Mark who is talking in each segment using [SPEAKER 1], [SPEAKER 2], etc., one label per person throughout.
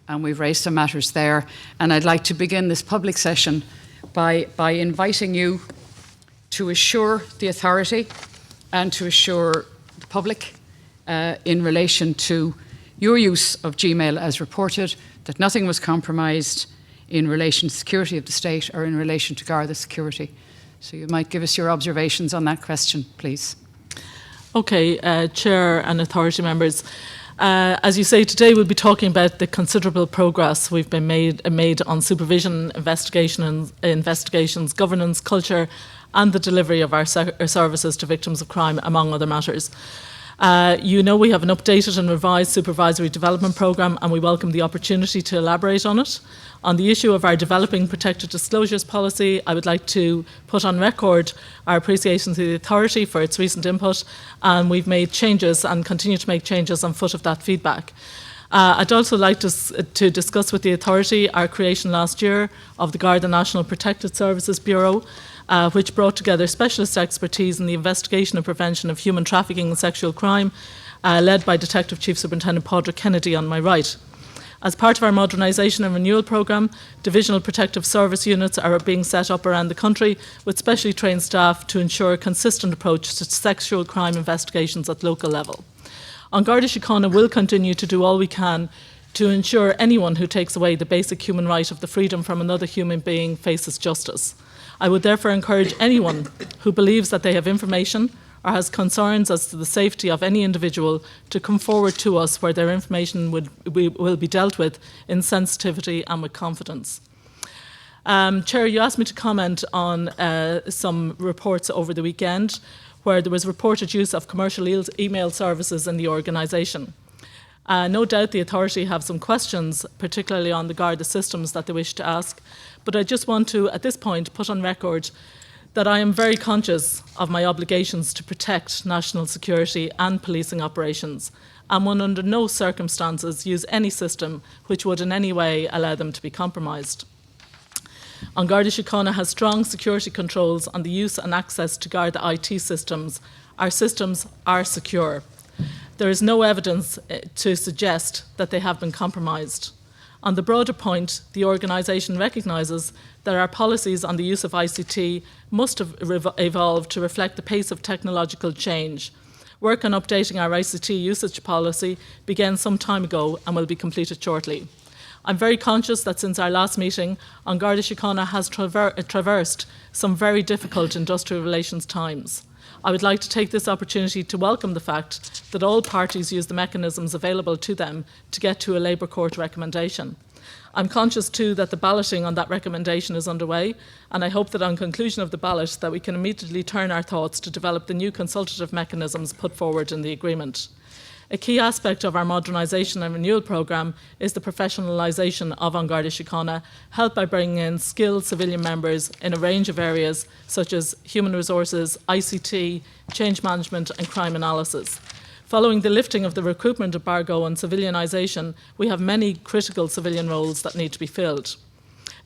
[SPEAKER 1] and we've raised some matters there. And I'd like to begin this public session by inviting you to assure the authority and to assure the public in relation to your use of Gmail as reported, that nothing was compromised in relation to security of the state or in relation to Garda security. So you might give us your observations on that question, please.
[SPEAKER 2] Okay, Chair and authority members. As you say, today we'll be talking about the considerable progress we've been made on supervision, investigations, governance, culture, and the delivery of our services to victims of crime, among other matters. You know we have an updated and revised supervisory development programme, and we welcome the opportunity to elaborate on it. On the issue of our developing protected disclosures policy, I would like to put on record our appreciation to the authority for its recent input, and we've made changes and continue to make changes on foot of that feedback. I'd also like to discuss with the authority our creation last year of the Garda National Protected Services Bureau, which brought together specialist expertise in the investigation and prevention of human trafficking and sexual crime, led by Detective Chief Superintendent Padraig Kennedy on my right. As part of our modernisation and renewal programme, divisional protective service units are being set up around the country with specially trained staff to ensure a consistent approach to sexual crime investigations at local level. An Garda Síochána will continue to do all we can to ensure anyone who takes away the basic human right of the freedom from another human being faces justice. I would therefore encourage anyone who believes that they have information or has concerns as to the safety of any individual to come forward to us where their information will be dealt with in sensitivity and with confidence. Chair, you asked me to comment on some reports over the weekend where there was reported use of commercial email services in the organisation. No doubt the authority have some questions, particularly on the Garda systems that they wish to ask, but I just want to, at this point, put on record that I am very conscious of my obligations to protect national security and policing operations, and will under no circumstances use any system which would in any way allow them to be compromised. An Garda Síochána has strong security controls on the use and access to Garda IT systems. Our systems are secure. There is no evidence to suggest that they have been compromised. On the broader point, the organisation recognises that our policies on the use of ICT must have evolved to reflect the pace of technological change. Work on updating our ICT usage policy began some time ago and will be completed shortly. I'm very conscious that since our last meeting, An Garda Síochána has traversed some very difficult industrial relations times. I would like to take this opportunity to welcome the fact that all parties use the mechanisms available to them to get to a Labour Court recommendation. I'm conscious too that the balloting on that recommendation is underway, and I hope that on conclusion of the ballot that we can immediately turn our thoughts to develop the new consultative mechanisms put forward in the agreement. A key aspect of our modernisation and renewal programme is the professionalisation of An Garda Síochána, helped by bringing in skilled civilian members in a range of areas such as human resources, ICT, change management and crime analysis. Following the lifting of the recruitment embargo on civilianisation, we have many critical civilian roles that need to be filled.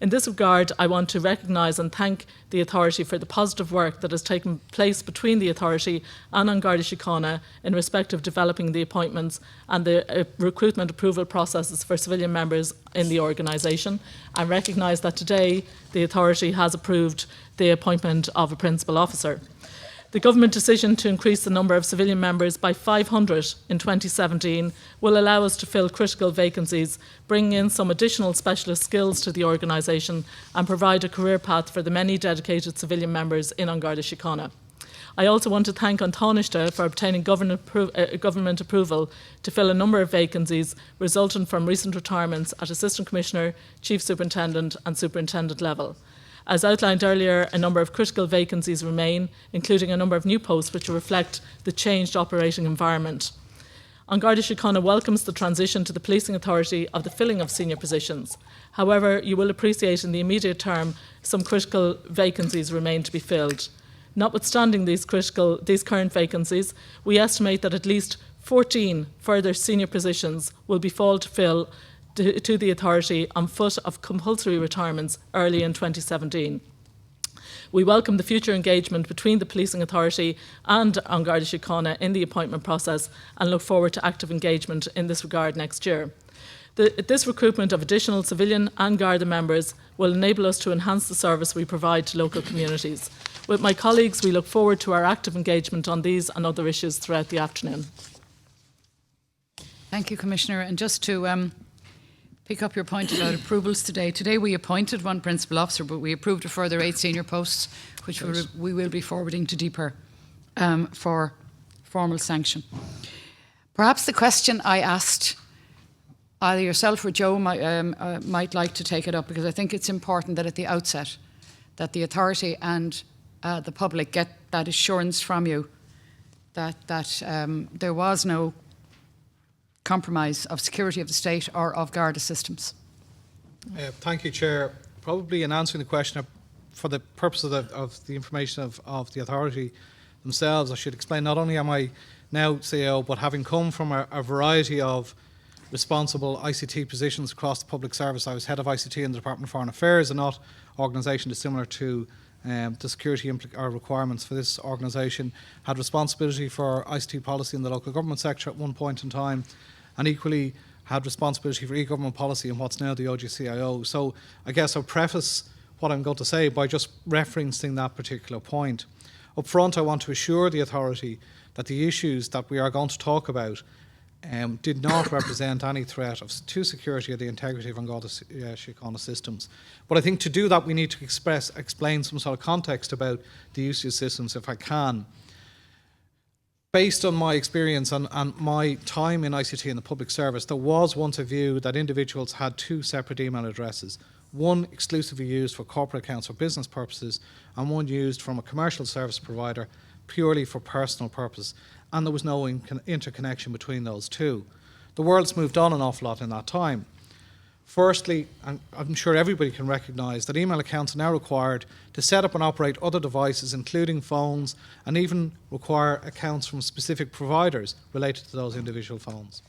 [SPEAKER 2] In this regard, I want to recognise and thank the authority for the positive work that has taken place between the authority and An Garda Síochána in respect of developing the appointments and the recruitment approval processes for civilian members in the organisation, and recognise that today the authority has approved the appointment of a principal officer. The government decision to increase the number of civilian members by 500 in 2017 will allow us to fill critical vacancies, bring in some additional specialist skills to the organisation and provide a career path for the many dedicated civilian members in An Garda Síochána. I also want to thank An Tánaiste for obtaining government approval to fill a number of vacancies resulting from recent retirements at Assistant Commissioner, Chief Superintendent and Superintendent level. As outlined earlier, a number of critical vacancies remain, including a number of new posts which reflect the changed operating environment. An Garda Síochána welcomes the transition to the policing authority of the filling of senior positions. However, you will appreciate in the immediate term some critical vacancies remain to be filled. Notwithstanding these current vacancies, we estimate that at least 14 further senior positions will be fall to fill to the authority on foot of compulsory retirements early in 2017. We welcome the future engagement between the policing authority and An Garda Síochána in the appointment process and look forward to active engagement in this regard next year. This recruitment of additional civilian and Garda members will enable us to enhance the service we provide to local communities. With my colleagues, we look forward to our active engagement on these and other issues throughout the afternoon.
[SPEAKER 1] Thank you, Commissioner. And just to pick up your point about approvals today. Today we appointed one principal officer, but we approved a further 8 senior posts, which we will be forwarding to DPER for formal sanction. Perhaps the question I asked, either yourself or Joe might like to take it up, because I think it's important that at the outset that the authority and the public get that assurance from you that there was no compromise of security of the state or of Garda systems.
[SPEAKER 3] Thank you, Chair. Probably in answering the question, for the purpose of the information of the authority themselves, I should explain not only am I now CEO, but having come from a variety of responsible ICT positions across the public service. I was head of ICT in the Department of Foreign Affairs, and not organisation dissimilar to the security requirements for this organisation. Had responsibility for ICT policy in the local government sector at one point in time, and equally had responsibility for e-government policy in what's now the OGCIO. So I guess I'll preface what I'm going to say by just referencing that particular point. Up front, I want to assure the authority that the issues that we are going to talk about did not represent any threat to security or the integrity of Garda Síochána systems. But I think to do that we need to explain some sort of context about the use of systems, if I can. Based on my experience and my time in ICT in the public service, there was once a view that individuals had 2 separate email addresses, one exclusively used for corporate accounts or business purposes, and one used from a commercial service provider purely for personal purpose, and there was no interconnection between those two. The world's moved on an awful lot in that time. Firstly, and I'm sure everybody can recognise that email accounts are now required to set up and operate other devices, including phones, and even require accounts from specific providers related to those individual phones.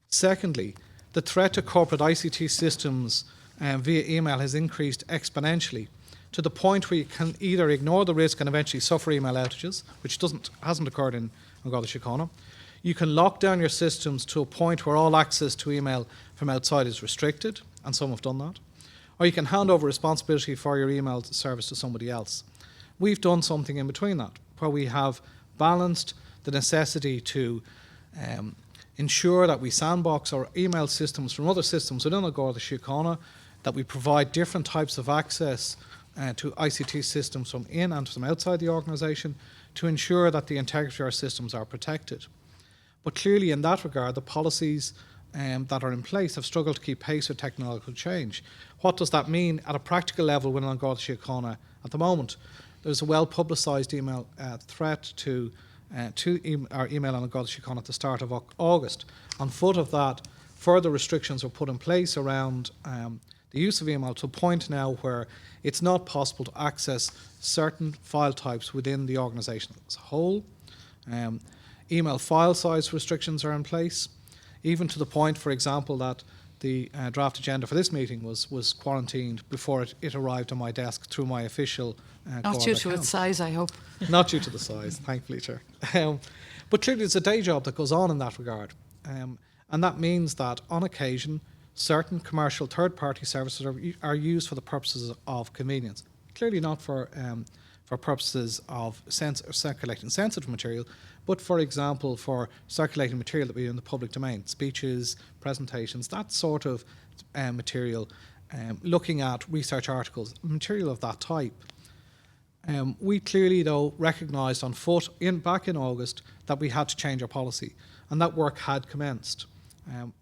[SPEAKER 3] Secondly, the threat to corporate ICT systems via email has increased exponentially, to the point where you can either ignore the risk and eventually suffer email outages, which hasn't occurred in Garda Síochána. You can lock down your systems to a point where all access to email from outside is restricted, and some have done that. Or you can hand over responsibility for your email service to somebody else. We've done something in between that, where we have balanced the necessity to ensure that we sandbox our email systems from other systems within Garda Síochána, that we provide different types of access to ICT systems from in and from outside the organisation to ensure that the integrity of our systems are protected. But clearly in that regard, the policies that are in place have struggled to keep pace with technological change. What does that mean at a practical level within Garda Síochána at the moment? There's a well-publicised email threat to our email on Garda Síochána at the start of August. On foot of that, further restrictions were put in place around the use of email to a point now where it's not possible to access certain file types within the organisation as a whole. Email file size restrictions are in place, even to the point, for example, that the draft agenda for this meeting was quarantined before it arrived on my desk through my official
[SPEAKER 1] Not due to its size, I hope.
[SPEAKER 3] Not due to the size, thankfully, Chair. But clearly there's a day job that goes on in that regard. And that means that on occasion, certain commercial third-party services are used for the purposes of convenience. Clearly not for purposes of circulating sensitive material, but for example for circulating material that we in the public domain, speeches, presentations, that sort of material, looking at research articles, material of that type. We clearly though recognised on foot back in August that we had to change our policy, and that work had commenced.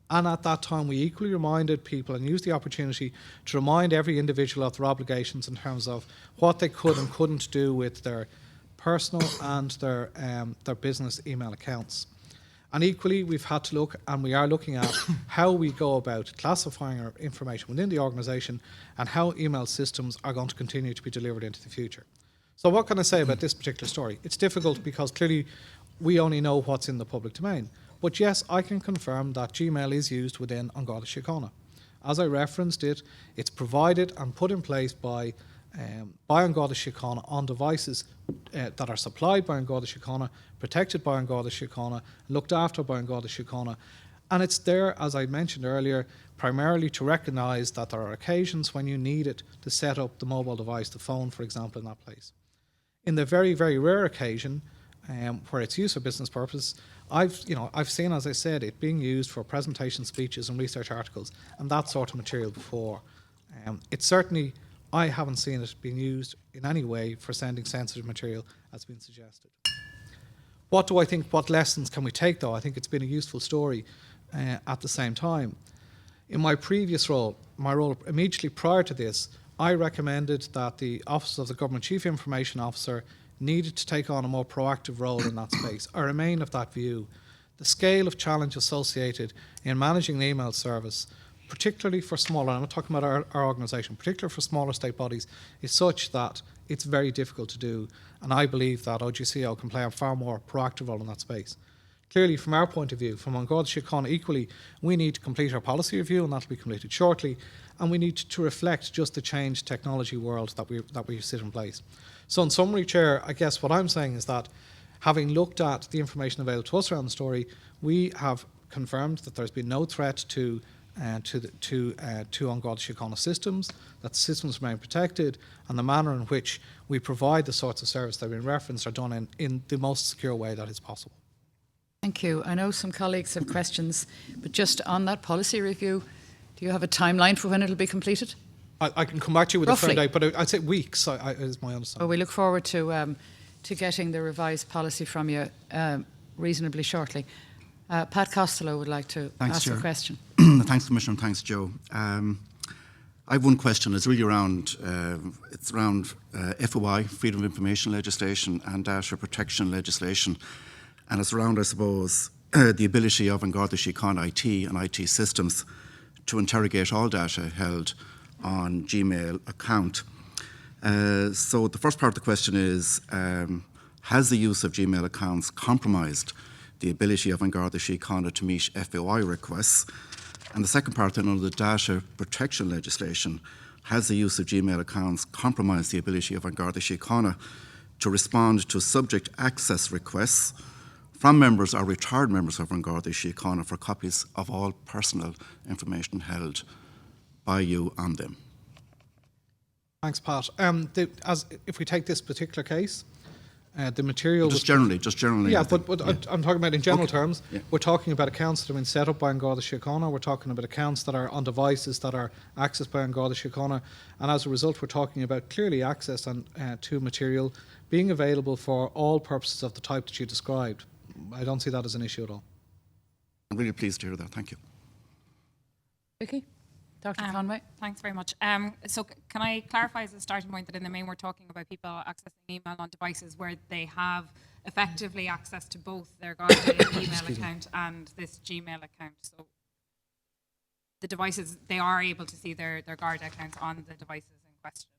[SPEAKER 3] And at that time we equally reminded people and used the opportunity to remind every individual of their obligations in terms of what they could and couldn't do with their personal and their business email accounts. And equally we've had to look, and we are looking at, how we go about classifying our information within the organisation and how email systems are going to continue to be delivered into the future. So what can I say about this particular story? It's difficult because clearly we only know what's in the public domain. But yes, I can confirm that Gmail is used within Garda Síochána. As I referenced it, it's provided and put in place by Garda Síochána on devices that are supplied by Garda Síochána, protected by Garda Síochána, looked after by Garda Síochána, And it's there, as I mentioned earlier, primarily to recognise that there are occasions when you need it to set up the mobile device, the phone, for example, in that place. In the very, very rare occasion where it's used for business purpose, I've seen, as I said, it being used for presentation speeches and research articles and that sort of material before. It's certainly, I haven't seen it being used in any way for sending sensitive material as been suggested. What do I think, what lessons can we take though? I think it's been a useful story at the same time. In my previous role, my role immediately prior to this, I recommended that the Office of the Government Chief Information Officer needed to take on a more proactive role in that space. I remain of that view. The scale of challenge associated in managing the email service, particularly for smaller, I'm not talking about our organisation, particularly for smaller state bodies, is such that it's very difficult to do. And I believe that OGCO can play a far more proactive role in that space. Clearly, from our point of view, from An Garda Síochána equally, we need to complete our policy review, and that will be completed shortly, and we need to reflect just the changed technology world that we sit in place. So in summary, Chair, I guess what I'm saying is that having looked at the information available to us around the story, we have confirmed that there's been no threat to An Garda Síochána systems, that the systems remain protected, and the manner in which we provide the sorts of service that have been referenced are done in the most secure way that is possible.
[SPEAKER 1] Thank you. I know some colleagues have questions, but just on that policy review, do you have a timeline for when it'll be completed?
[SPEAKER 3] I can come back to you with
[SPEAKER 1] Roughly.
[SPEAKER 3] a firm date, but I'd say weeks is my understanding.
[SPEAKER 1] Well, we look forward to getting the revised policy from you reasonably shortly. Pat Costello would like to ask
[SPEAKER 4] Chair.
[SPEAKER 1] a question.
[SPEAKER 4] Thanks, Commissioner, and thanks, Joe. I have one question. It's really around FOI, Freedom of Information legislation, and data protection legislation. And it's around, I suppose, the ability of An Garda Síochána IT and IT systems to interrogate all data held on Gmail account. So the first part of the question is, has the use of Gmail accounts compromised the ability of An Garda Síochána to meet FOI requests? And the second part then, under the data protection legislation, has the use of Gmail accounts compromised the ability of An Garda Síochána to respond to subject access requests from members or retired members of An Garda Síochána for copies of all personal information held by you on them?
[SPEAKER 3] Thanks, Pat. If we take this particular case, the material...
[SPEAKER 4] Just generally.
[SPEAKER 3] Yeah, but I'm talking about in general terms.
[SPEAKER 4] Yeah.
[SPEAKER 3] We're talking about accounts that have been set up by An Garda Síochána. We're talking about accounts that are on devices that are accessed by An Garda Síochána. And as a result, we're talking about clearly access to material being available for all purposes of the type that you described. I don't see that as an issue at all.
[SPEAKER 4] I'm really pleased to hear that. Thank you.
[SPEAKER 1] Vicky? Dr. Conway?
[SPEAKER 5] Thanks very much. So can I clarify as a starting point that in the main we're talking about people accessing email on devices where they have effectively access to both their Garda email account and this Gmail account. So the devices, they are able to see their Garda accounts on the devices in question.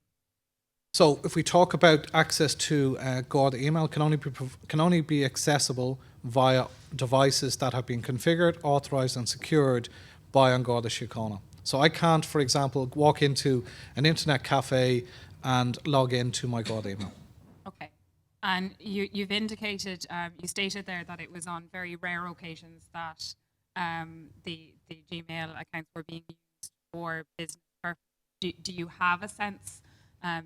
[SPEAKER 3] So if we talk about access to Garda email, can only be accessible via devices that have been configured, authorised and secured by An Garda Síochána. So I can't, for example, walk into an internet cafe and log into my Garda email.
[SPEAKER 5] Okay. And you've indicated, you stated there that it was on very rare occasions that the Gmail accounts were being used for business purposes. Do you have a sense,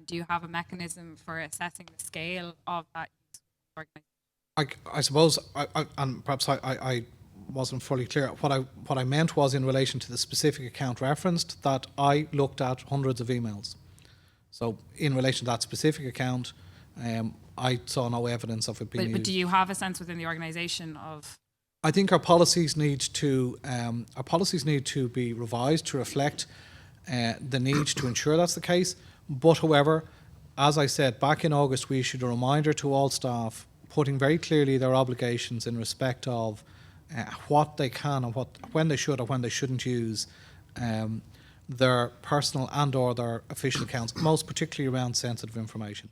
[SPEAKER 5] do you have a mechanism for assessing the scale of that use of the organisation?
[SPEAKER 3] I suppose, and perhaps I wasn't fully clear. What I meant was in relation to the specific account referenced that I looked at hundreds of emails. So in relation to that specific account, I saw no evidence of it being used.
[SPEAKER 5] But do you have a sense within the organisation of?
[SPEAKER 3] I think our policies need to be revised to reflect the need to ensure that's the case. But however, as I said back in August, we issued a reminder to all staff, putting very clearly their obligations in respect of what they can and when they should or when they shouldn't use their personal and or their official accounts, most particularly around sensitive information.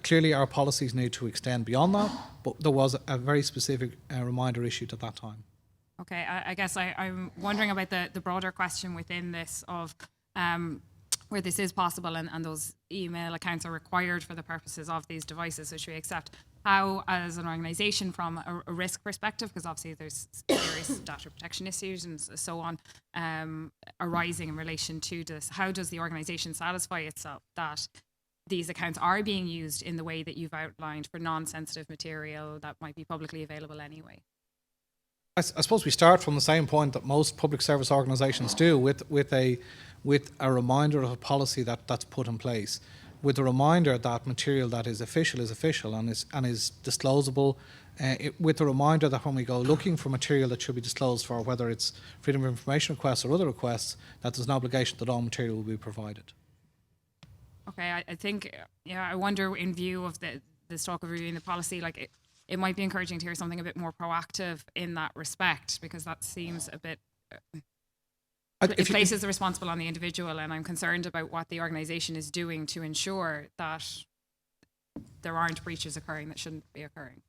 [SPEAKER 3] Clearly our policies need to extend beyond that, but there was a very specific reminder issued at that time.
[SPEAKER 5] Okay, I guess I'm wondering about the broader question within this of where this is possible and those email accounts are required for the purposes of these devices, which we accept. how, as an organisation, from a risk perspective, because obviously there's serious data protection issues and so on arising in relation to this, how does the organisation satisfy itself that these accounts are being used in the way that you've outlined for non-sensitive material that might be publicly available anyway?
[SPEAKER 3] I suppose we start from the same point that most public service organisations do, with a reminder of a policy that's put in place, with a reminder that material that is official and is disclosable, with a reminder that when we go looking for material that should be disclosed for, whether it's freedom of information requests or other requests, that there's an obligation that all material will be provided.
[SPEAKER 5] Okay, I think, I wonder, in view of this talk of reviewing the policy, like it might be encouraging to hear something a bit more proactive in that respect, because that seems a bit... It places the responsible on the individual, and I'm concerned about what the organisation is doing to ensure that there aren't breaches occurring that shouldn't be occurring.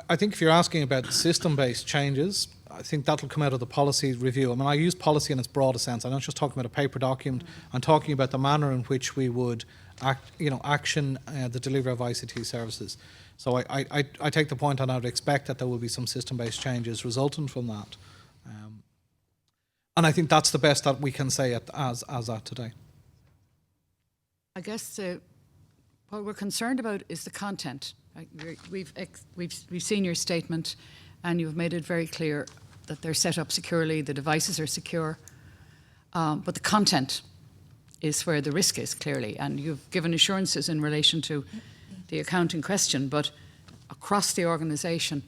[SPEAKER 3] I think if you're asking about system-based changes, I think that'll come out of the policy review. I mean, I use policy in its broadest sense. I'm not just talking about a paper document. I'm talking about the manner in which we would action the delivery of ICT services. So I take the point, and I would expect that there will be some system-based changes resultant from that. And I think that's the best that we can say as at today.
[SPEAKER 1] I guess what we're concerned about is the content. We've seen your statement, and you've made it very clear that they're set up securely, the devices are secure, but the content is where the risk is, clearly, and you've given assurances in relation to the account in question, but across the organisation,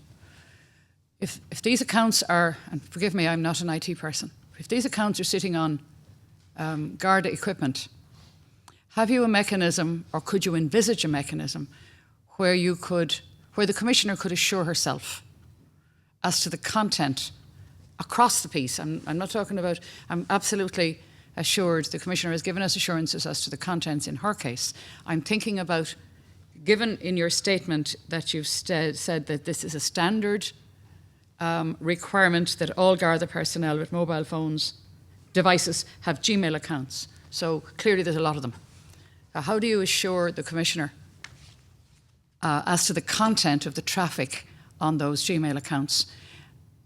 [SPEAKER 1] if these accounts are, and forgive me, I'm not an IT person, if these accounts are sitting on Garda equipment, have you a mechanism, or could you envisage a mechanism where the Commissioner could assure herself as to the content across the piece? I'm not talking about, I'm absolutely assured the Commissioner has given us assurances as to the contents in her case. I'm thinking about, given in your statement that you've said that this is a standard requirement that all Garda personnel with mobile phones, devices, have Gmail accounts. So clearly there's a lot of them. How do you assure the Commissioner as to the content of the traffic on those Gmail accounts?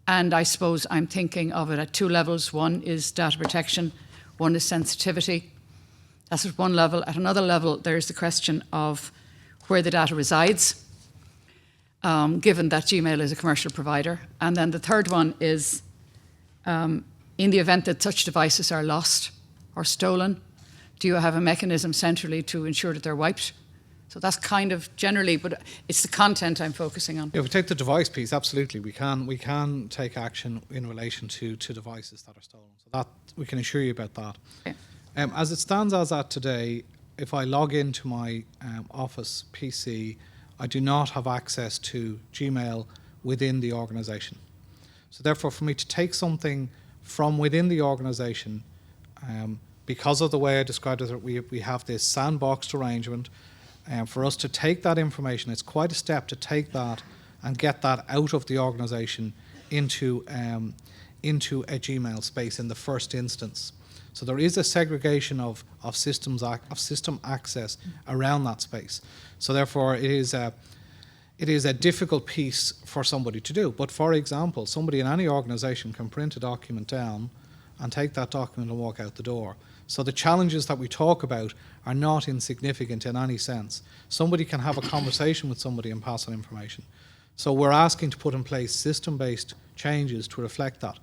[SPEAKER 1] And I suppose I'm thinking of it at two levels. One is data protection, one is sensitivity. That's at one level. At another level, there's the question of where the data resides, given that Gmail is a commercial provider. And then the third one is in the event that such devices are lost or stolen, do you have a mechanism centrally to ensure that they're wiped? So that's kind of generally, but it's the content I'm focusing on.
[SPEAKER 3] Yeah, if we take the device piece, absolutely, we can take action in relation to devices that are stolen. So that we can assure you about that.
[SPEAKER 1] Okay.
[SPEAKER 3] As it stands as at today, if I log into my office PC, I do not have access to Gmail within the organisation. So therefore, for me to take something from within the organisation, because of the way I described it, we have this sandboxed arrangement. For us to take that information, it's quite a step to take that and get that out of the organisation into a Gmail space in the first instance. So there is a segregation of system access around that space. So therefore, it is a difficult piece for somebody to do. But for example, somebody in any organisation can print a document down and take that document and walk out the door. So the challenges that we talk about are not insignificant in any sense. Somebody can have a conversation with somebody and pass on information. So we're asking to put in place system-based changes to reflect that.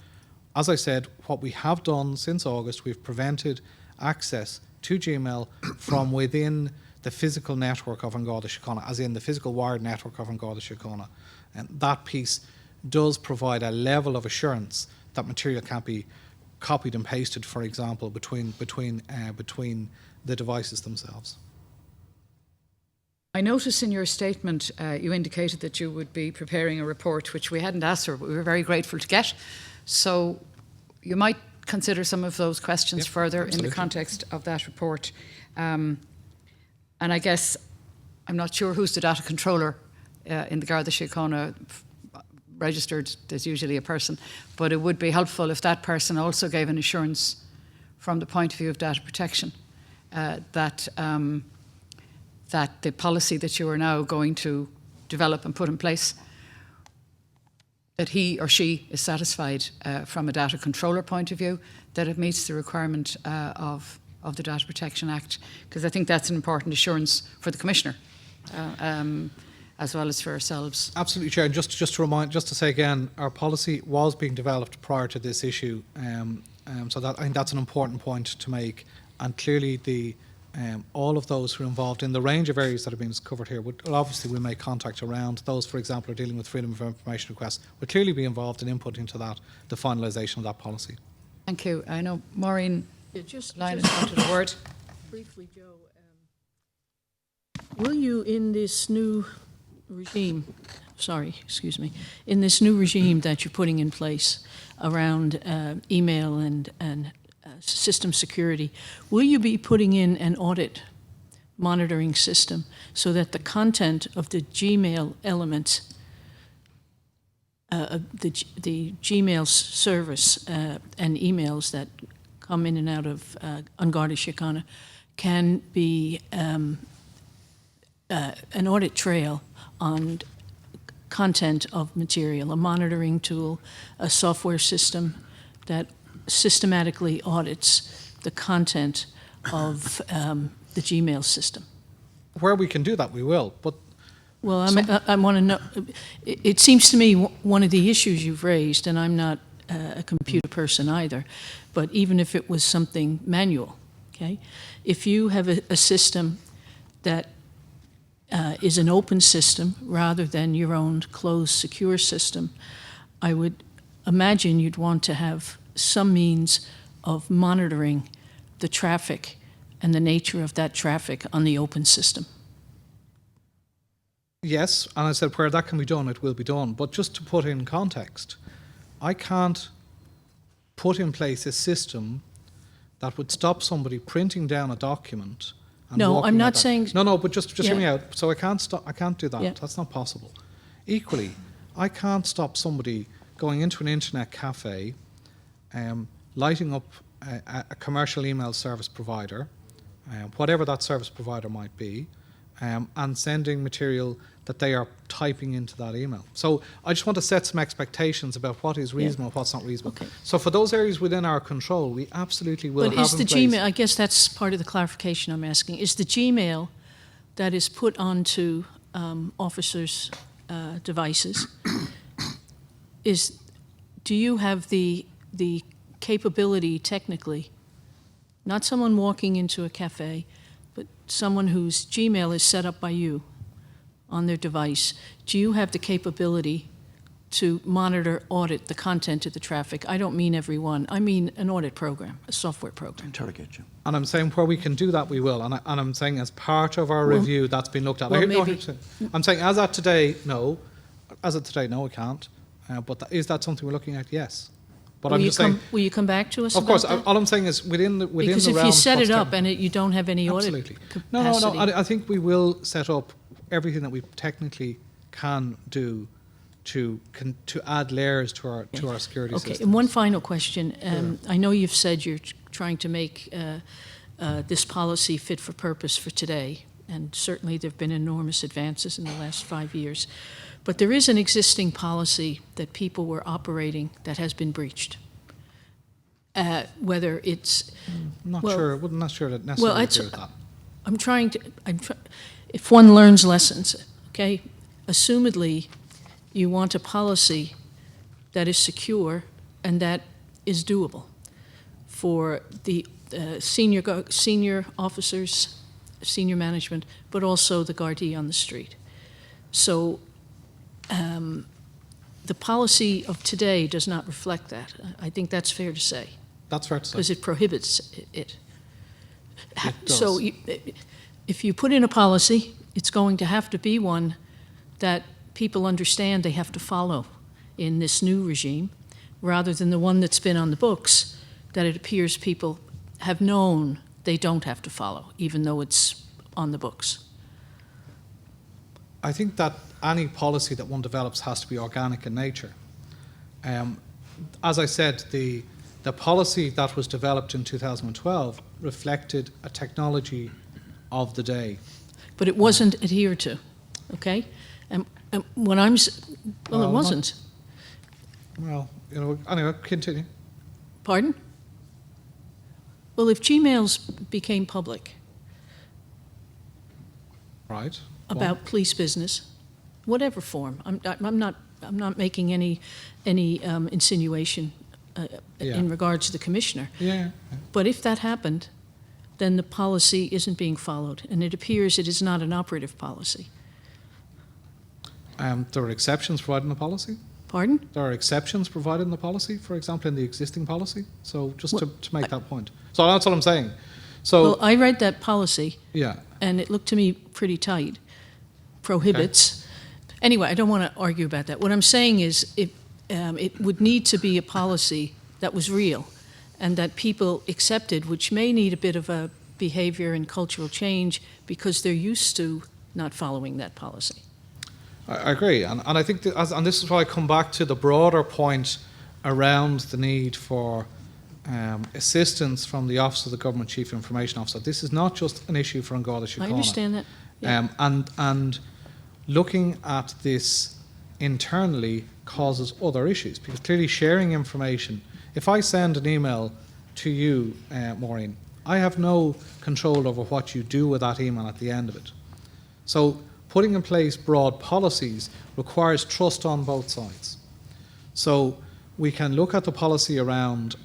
[SPEAKER 3] As I said, what we have done since August, we've prevented access to Gmail from within the physical network of An Garda Síochána, as in the physical wired network of An Garda Síochána. And that piece does provide a level of assurance that material can't be copied and pasted, for example, between the devices themselves.
[SPEAKER 1] I noticed in your statement you indicated that you would be preparing a report, which we hadn't asked for, but we were very grateful to get. So you might consider some of those questions further absolutely in the context of that report. And I guess I'm not sure who's the data controller in the Garda Síochána registered. There's usually a person, but it would be helpful if that person also gave an assurance from the point of view of data protection that the policy that you are now going to develop and put in place, that he or she is satisfied from a data controller point of view, that it meets the requirement of the Data Protection Act, because I think that's an important assurance for the Commissioner as well as for ourselves.
[SPEAKER 3] Absolutely, Chair. And just to say again, our policy was being developed prior to this issue, so that I think that's an important point to make. And clearly, all of those who are involved in the range of areas that have been covered here will obviously will make contact around. Those, for example, who are dealing with freedom of information requests would clearly be involved in inputting to that, the finalisation of that policy.
[SPEAKER 1] Thank you. I know Maureen
[SPEAKER 6] Just
[SPEAKER 1] Lyon has wanted a word.
[SPEAKER 6] briefly, Joe, will you in this new regime, in this new regime that you're putting in place around email and system security, will you be putting in an audit monitoring system so that the content of the Gmail elements, the Gmail service and emails that come in and out of Garda Síochána can be an audit trail on content of material, a monitoring tool, a software system that systematically audits the content of the Gmail system?
[SPEAKER 3] Where we can do that, we will. But
[SPEAKER 6] well, I want to know, it seems to me one of the issues you've raised, and I'm not a computer person either, but even if it was something manual, okay? If you have a system that is an open system rather than your own closed, secure system, I would imagine you'd want to have some means of monitoring the traffic and the nature of that traffic on the open system.
[SPEAKER 3] yes, and I said where that can be done, it will be done. But just to put in context, I can't put in place a system that would stop somebody printing down a document. And
[SPEAKER 6] No,
[SPEAKER 3] walking
[SPEAKER 6] I'm
[SPEAKER 3] out
[SPEAKER 6] not
[SPEAKER 3] that.
[SPEAKER 6] saying-
[SPEAKER 3] No, but just hear
[SPEAKER 6] Yeah.
[SPEAKER 3] me out. So I can't do that.
[SPEAKER 6] Yeah.
[SPEAKER 3] That's not possible. Equally, I can't stop somebody going into an internet cafe, lighting up a commercial email service provider, whatever that service provider might be, and sending material that they are typing into that email. So I just want to set some expectations about what is reasonable and what's not reasonable.
[SPEAKER 6] Okay.
[SPEAKER 3] So for those areas within our control, we absolutely will
[SPEAKER 6] But
[SPEAKER 3] have
[SPEAKER 6] is
[SPEAKER 3] in
[SPEAKER 6] the
[SPEAKER 3] place.
[SPEAKER 6] Gmail, I guess that's part of the clarification I'm asking, is the Gmail that is put onto officers' devices, do you have the capability technically, not someone walking into a cafe, but someone whose Gmail is set up by you on their device, do you have the capability to monitor, audit the content of the traffic? I don't mean every one. I mean an audit program, a software program.
[SPEAKER 4] Interrogate you.
[SPEAKER 3] And I'm saying where we can do that, we will. And I'm saying as part of our review, that's been looked at.
[SPEAKER 6] well,
[SPEAKER 3] I hear- no,
[SPEAKER 6] maybe-
[SPEAKER 3] I'm saying as at today, no. As of today, no, we can't. But is that something we're looking at? Yes. But I'm just saying,
[SPEAKER 6] Will you come back to us
[SPEAKER 3] of course,
[SPEAKER 6] about that?
[SPEAKER 3] all I'm saying is within the
[SPEAKER 6] Because
[SPEAKER 3] the
[SPEAKER 6] if you
[SPEAKER 3] realms
[SPEAKER 6] set
[SPEAKER 3] what's
[SPEAKER 6] it up
[SPEAKER 3] there-
[SPEAKER 6] and you don't have any audit
[SPEAKER 3] Absolutely.
[SPEAKER 6] capacity.
[SPEAKER 3] No. I think we will set up everything that we technically can do to add layers to our security
[SPEAKER 6] Okay,
[SPEAKER 3] system.
[SPEAKER 6] and one final question. I know you've said you're trying to make this policy fit for purpose for today, and certainly there have been enormous advances in the last 5 years. But there is an existing policy that people were operating that has been breached. Whether it's,
[SPEAKER 3] I'm not
[SPEAKER 6] well-
[SPEAKER 3] sure. I'm not sure that necessarily
[SPEAKER 6] it's-
[SPEAKER 3] agree with that.
[SPEAKER 6] if one learns lessons, okay, assumedly, you want a policy that is secure and that is doable for the senior officers, senior management, but also the Gardaí on the street. So the policy of today does not reflect that. I think that's fair to say,
[SPEAKER 3] That's fair to say.
[SPEAKER 6] because it prohibits it.
[SPEAKER 3] It does.
[SPEAKER 6] So if you put in a policy, it's going to have to be one that people understand they have to follow in this new regime, rather than the one that's been on the books that it appears people have known they don't have to follow, even though it's on the books.
[SPEAKER 3] I think that any policy that one develops has to be organic in nature. As I said, the policy that was developed in 2012 reflected a technology of the day.
[SPEAKER 6] But it wasn't adhered to, okay? And when I'm, well, it wasn't.
[SPEAKER 3] Well, anyway, continue.
[SPEAKER 6] Pardon? Well, if Gmails became public
[SPEAKER 3] Right.
[SPEAKER 6] about police business, whatever form, I'm not making any insinuation in regards to the commissioner.
[SPEAKER 3] Yeah.
[SPEAKER 6] But if that happened, then the policy isn't being followed, and it appears it is not an operative policy.
[SPEAKER 3] There are exceptions provided in the policy.
[SPEAKER 6] Pardon?
[SPEAKER 3] There are exceptions provided in the policy, for example, in the existing policy. So just
[SPEAKER 6] Well,
[SPEAKER 3] to make that point. So that's what I'm saying. So
[SPEAKER 6] Well, I read that policy,
[SPEAKER 3] yeah,
[SPEAKER 6] and it looked to me pretty tight. Prohibits. Anyway, I don't want to argue about that. What I'm saying is it would need to be a policy that was real and that people accepted, which may need a bit of a behavior and cultural change because they're used to not following that policy.
[SPEAKER 3] I agree. And I think and this is why I come back to the broader point around the need for assistance from the Office of the Government Chief Information Officer. This is not just an issue for Garda Síochána.
[SPEAKER 6] I understand that. Yeah.
[SPEAKER 3] And looking at this internally causes other issues, because clearly sharing information, if I send an email to you, Maureen, I have no control over what you do with that email at the end of it. So putting in place broad policies requires trust on both sides. So we can look at the policy around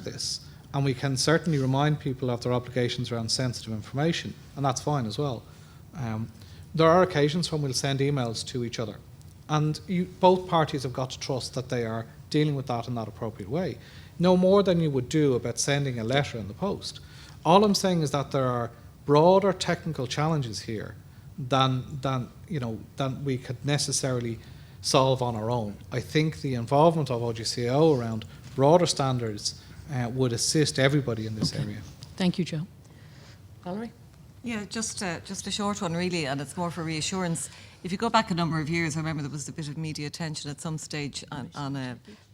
[SPEAKER 3] this, and we can certainly remind people of their obligations around sensitive information, and that's fine as well. There are occasions when we'll send emails to each other, and both parties have got to trust that they are dealing with that in that appropriate way. No more than you would do about sending a letter in the post. All I'm saying is that there are broader technical challenges here than we could necessarily solve on our own. I think the involvement of OGCO around broader standards would assist everybody in this area.
[SPEAKER 6] Thank you, Joe.
[SPEAKER 1] Valerie?
[SPEAKER 7] Yeah, just a short one really, and it's more for reassurance. If you go back a number of years, I remember there was a bit of media attention at some stage on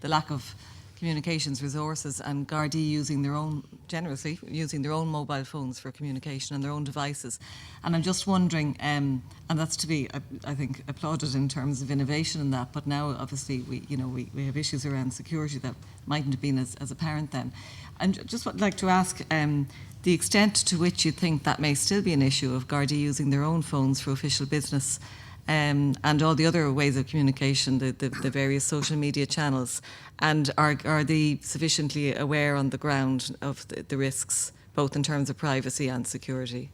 [SPEAKER 7] the lack of communications resources, and Gardaí generously using their own mobile phones for communication and their own devices. And I'm just wondering, and that's to be, I think, applauded in terms of innovation in that. But now, obviously, we have issues around security that mightn't have been as apparent then. And just would like to ask the extent to which you think that may still be an issue of Gardaí using their own phones for official business. And all the other ways of communication, the various social media channels, and are they sufficiently aware on the ground of the risks, both in terms of privacy and security?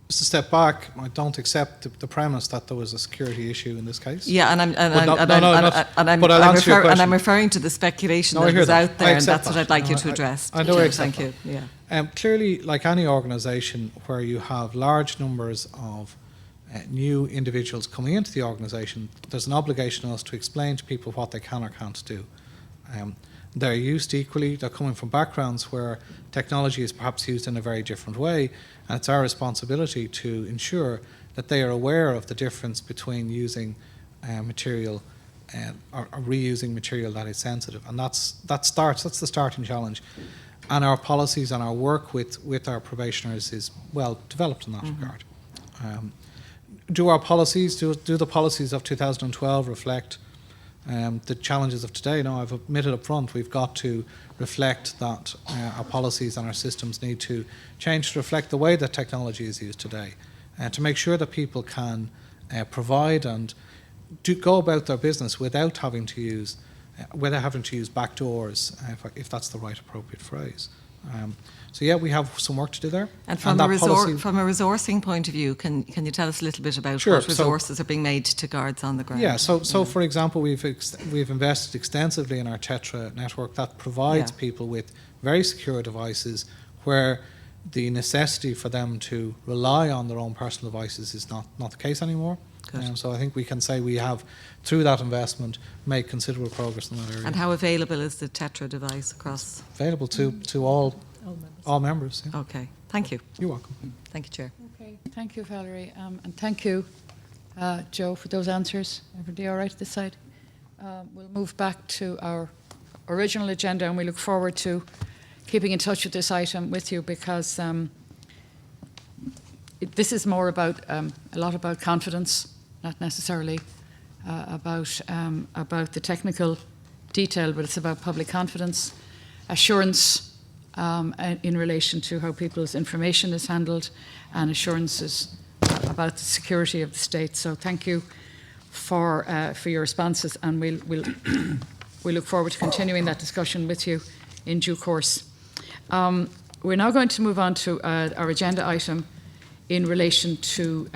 [SPEAKER 3] Just to step back, I don't accept the premise that there was a security issue in this case.
[SPEAKER 7] Yeah, and I'm referring to the speculation that was out there, and that's what I'd like you to address.
[SPEAKER 3] I know.
[SPEAKER 7] Thank you. Yeah.
[SPEAKER 3] Clearly, like any organisation where you have large numbers of new individuals coming into the organisation, there's an obligation on us to explain to people what they can or can't do. They're used equally, they're coming from backgrounds where technology is perhaps used in a very different way, and it's our responsibility to ensure that they are aware of the difference between using material or reusing material that is sensitive. And that's the starting challenge. And our policies and our work with our probationers is well developed in that regard. Do the policies of 2012 reflect the challenges of today? No, I've admitted up front we've got to reflect that our policies and our systems need to change to reflect the way that technology is used today, to make sure that people can provide and go about their business without having to use backdoors, if that's the right appropriate phrase. So yeah, we have some work to do there.
[SPEAKER 7] And from a resourcing point of view, can you tell us a little bit about what resources are being made to guards on the ground?
[SPEAKER 3] Yeah, so for example, we've invested extensively in our Tetra network that provides people with very secure devices where the necessity for them to rely on their own personal devices is not the case anymore. So I think we can say we have, through that investment, made considerable progress in that area.
[SPEAKER 7] And how available is the Tetra device across?
[SPEAKER 3] Available to all members. Yeah.
[SPEAKER 7] Okay, thank you.
[SPEAKER 3] You're welcome.
[SPEAKER 7] Thank you, Chair.
[SPEAKER 1] Okay, thank you, Valerie, and thank you, Joe, for those answers. Everybody all right this side? We'll move back to our original agenda, and we look forward to keeping in touch with this item with you, because this is more about a lot about confidence, not necessarily about the technical detail, but it's about public confidence, assurance in relation to how people's information is handled, and assurances about the security of the state. So thank you for your responses, and we'll look forward to continuing that discussion with you in due course. We're now going to move on to our agenda item in relation to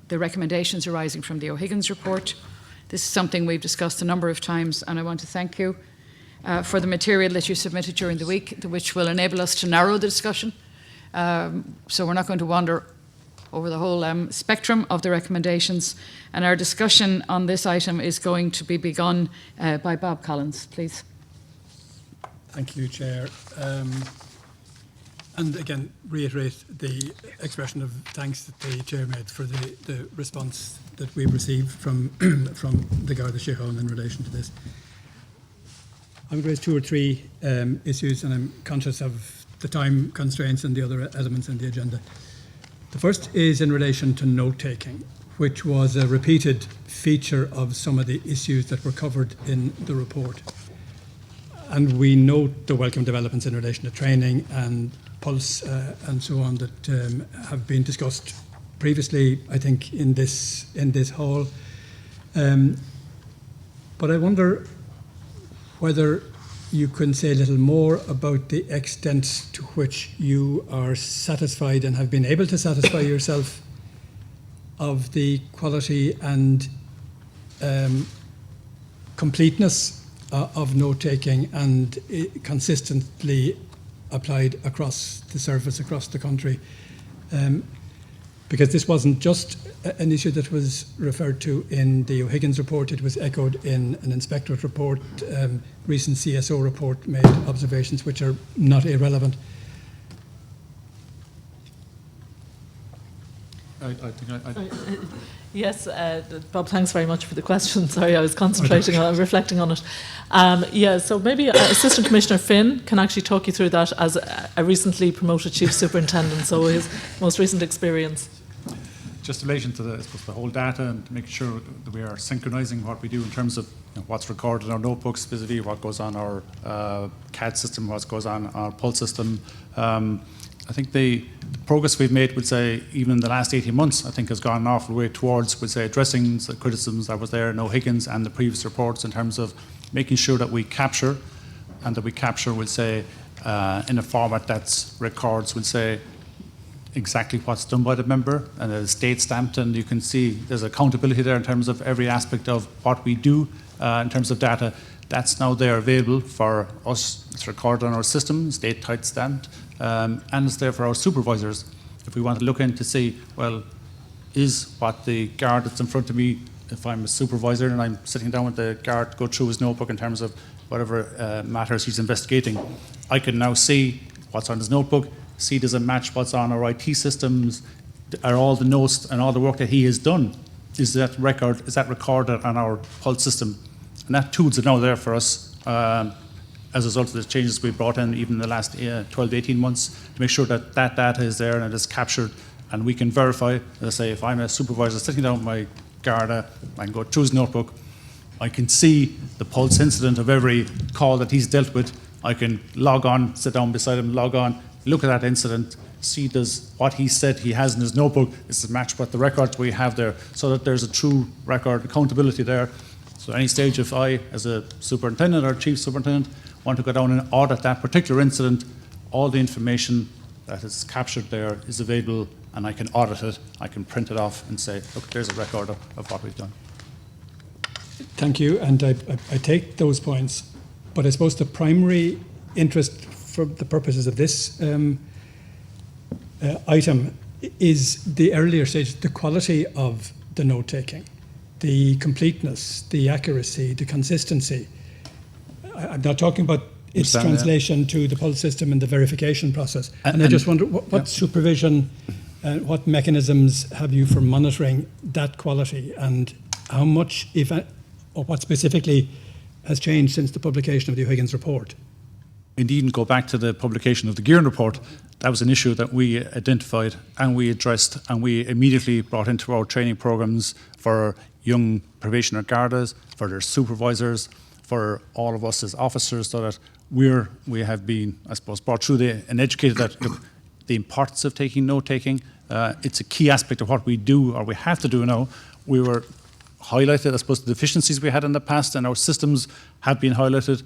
[SPEAKER 1] the recommendations arising from the O'Higgins report. This is something we've discussed a number of times, and I want to thank you for the material that you submitted during the week, which will enable us to narrow the discussion. So we're not going to wander over the whole spectrum of the recommendations, and our discussion on this item is going to be begun by Bob Collins, please.
[SPEAKER 8] Thank you, Chair. And again, reiterate the expression of thanks that the Chair made for the response that we received from the Garda Síochána in relation to this. I would raise 2 or 3 issues, and I'm conscious of the time constraints and the other elements in the agenda. The first is in relation to note-taking, which was a repeated feature of some of the issues that were covered in the report. And we note the welcome developments in relation to training and pulse and so on that have been discussed previously, I think, in this hall. But I wonder whether you can say a little more about the extent to which you are satisfied and have been able to satisfy yourself of the quality and completeness of note-taking and consistently applied across the service, across the country. Because this wasn't just an issue that was referred to in the O'Higgins report, it was echoed in an inspectorate report. Recent CSO report made observations which are not irrelevant.
[SPEAKER 2] Yes, Bob, thanks very much for the question. Sorry, I was concentrating on reflecting on it. So maybe Assistant Commissioner Finn can actually talk you through that as a recently promoted Chief Superintendent, so his most recent experience.
[SPEAKER 9] Just in relation to the whole data and making sure that we are synchronising what we do in terms of what's recorded in our notebooks, specifically what goes on our CAD system, what goes on our pulse system. I think the progress we've made, would say, even in the last 18 months, I think has gone an awful way towards, would say, addressing the criticisms that was there in O'Higgins and the previous reports in terms of making sure that we capture, and that we capture, would say, in a format that records, would say, exactly what's done by the member, and it's date stamped, and you can see there's accountability there in terms of every aspect of what we do in terms of data. That's now there available for us. It's recorded on our system, it's date type stamped, and it's there for our supervisors. If we want to look in to see, well, is what the guard that's in front of me, if I'm a supervisor and I'm sitting down with the guard to go through his notebook in terms of whatever matters he's investigating, I can now see what's on his notebook, see does it match what's on our IT systems, are all the notes and all the work that he has done, is that recorded on our pulse system? And that tool's now there for us as a result of the changes we brought in even in the last 12 to 18 months to make sure that that data is there and it is captured, and we can verify. As I say, if I'm a supervisor sitting down with my Garda, I can go through his notebook, I can see the pulse incident of every call that he's dealt with, I can log on, sit down beside him, log on, look at that incident, see does what he said he has in his notebook, is it match what the records we have there, so that there's a true record accountability there. So any stage, if I, as a superintendent or chief superintendent, want to go down and audit that particular incident, all the information that is captured there is available, and I can audit it, I can print it off and say, look, there's a record of what we've done.
[SPEAKER 8] Thank you, and I take those points, but I suppose the primary interest for the purposes of this item is the earlier stage, the quality of the note-taking, the completeness, the accuracy, the consistency. I'm not talking about its translation to the pulse system and the verification process. And I just wonder, what supervision, what mechanisms have you for monitoring that quality, and how much, if or what specifically has changed since the publication of the O'Higgins report?
[SPEAKER 9] Indeed, go back to the publication of the Gearin report, that was an issue that we identified and we addressed, and we immediately brought into our training programs for young probationer Gardas, for their supervisors, for all of us as officers, so that we have been, I suppose, brought through and educated that look, the importance of note-taking. It's a key aspect of what we do, or we have to do now. We were highlighted, I suppose, the deficiencies we had in the past, and our systems have been highlighted.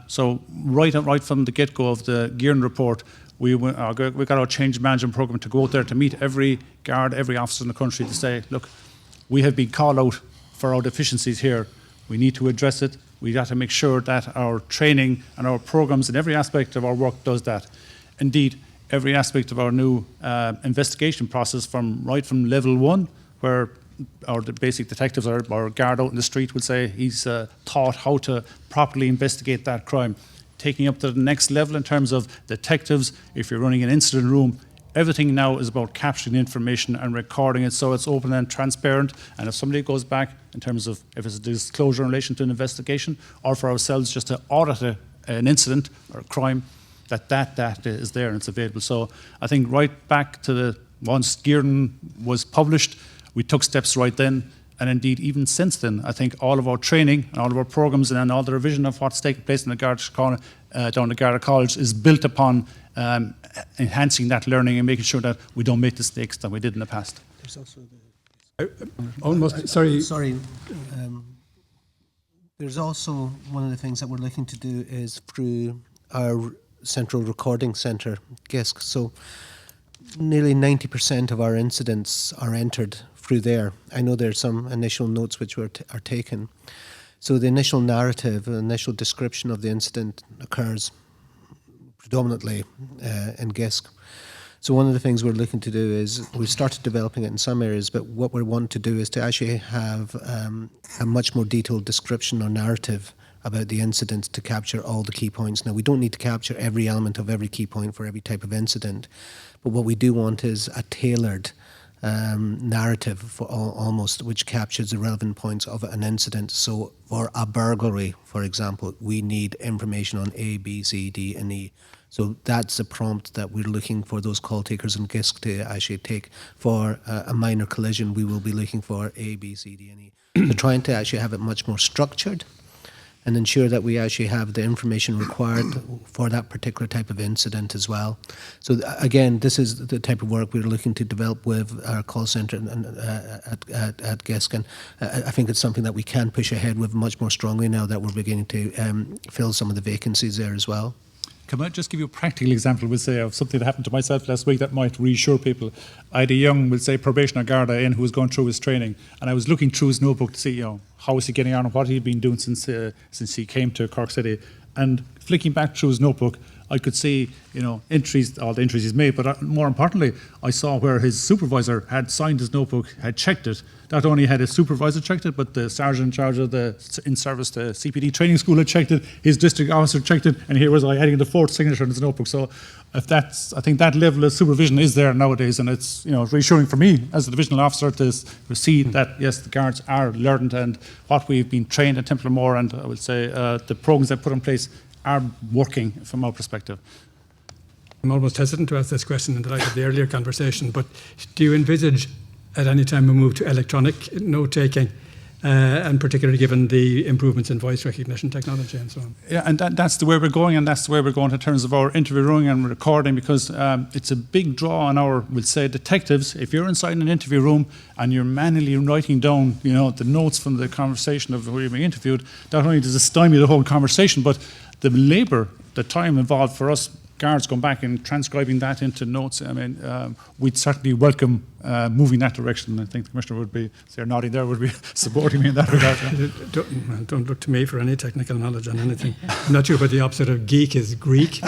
[SPEAKER 9] So right from the get-go of the Gearing report, we got our change management program to go out there to meet every guard, every officer in the country to say, look, we have been called out for our deficiencies here. We need to address it. We got to make sure that our training and our programs and every aspect of our work does that. Indeed, every aspect of our new investigation process, from level 1, where the basic detectives or guard out in the street would say he's taught how to properly investigate that crime. Taking up to the next level in terms of detectives, if you're running an incident room, everything now is about capturing information and recording it so it's open and transparent. And if somebody goes back in terms of if it's a disclosure in relation to an investigation, or for ourselves just to audit an incident or a crime, that is there and it's available. So I think right back to once Gearing was published, we took steps right then. And indeed, even since then, I think all of our training and all of our programs and all the revision of what's taking place in the Garda, down the Garda College is built upon enhancing that learning and making sure that we don't make the mistakes that we did in the past.
[SPEAKER 10] There's also there's also one of the things that we're looking to do is through our central recording centre, GISC. So nearly 90% of our incidents are entered through there. I know there's some initial notes which are taken. So the initial narrative, the initial description of the incident occurs predominantly in GISC. So one of the things we're looking to do is, we've started developing it in some areas, but what we want to do is to actually have a much more detailed description or narrative about the incident to capture all the key points. Now, we don't need to capture every element of every key point for every type of incident, but what we do want is a tailored narrative for almost, which captures the relevant points of an incident. So for a burglary, for example, we need information on A, B, C, D, and E. So that's a prompt that we're looking for those call takers in GISC to actually take. For a minor collision, we will be looking for A, B, C, D, and E. So trying to actually have it much more structured and ensure that we actually have the information required for that particular type of incident as well. So again, this is the type of work we're looking to develop with our call centre at GISC, and I think it's something that we can push ahead with much more strongly now that we're beginning to fill some of the vacancies there as well.
[SPEAKER 9] Can I just give you a practical example, we'll say, of something that happened to myself last week that might reassure people? I had a young, we'll say, probationer Garda in who was going through his training, and I was looking through his notebook to see, you know, how is he getting on and what he'd been doing since he came to Cork City. And flicking back through his notebook, I could see, you know, entries, all the entries he's made, but more importantly, I saw where his supervisor had signed his notebook, had checked it. Not only had his supervisor checked it, but the sergeant in charge of the in-service, the CPD training school had checked it, his district officer checked it, and here was I adding the fourth signature in his notebook. So if that's, I think that level of supervision is there nowadays, and it's, you know, reassuring for me as a divisional officer to see that, yes, the guards are learned and what we've been trained at Templemore, and I would say the programs that put in place are working from our perspective.
[SPEAKER 8] I'm almost hesitant to ask this question in the light of the earlier conversation, but do you envisage at any time a move to electronic note-taking, and particularly given the improvements in voice recognition technology and so on?
[SPEAKER 9] Yeah, and that's the way we're going, and that's the way we're going in terms of our interviewing and recording, because it's a big draw on our, we'll say, detectives. If you're inside an interview room and you're manually writing down, you know, the notes from the conversation of who you're being interviewed, not only does it stymie the whole conversation, but the labour, the time involved for us guards going back and transcribing that into notes, I mean, we'd certainly welcome moving that direction. I think the Commissioner would be, they're nodding there, would be supporting me in that regard.
[SPEAKER 8] Don't look to me for any technical knowledge on anything. I'm not sure what the opposite of geek is. Greek?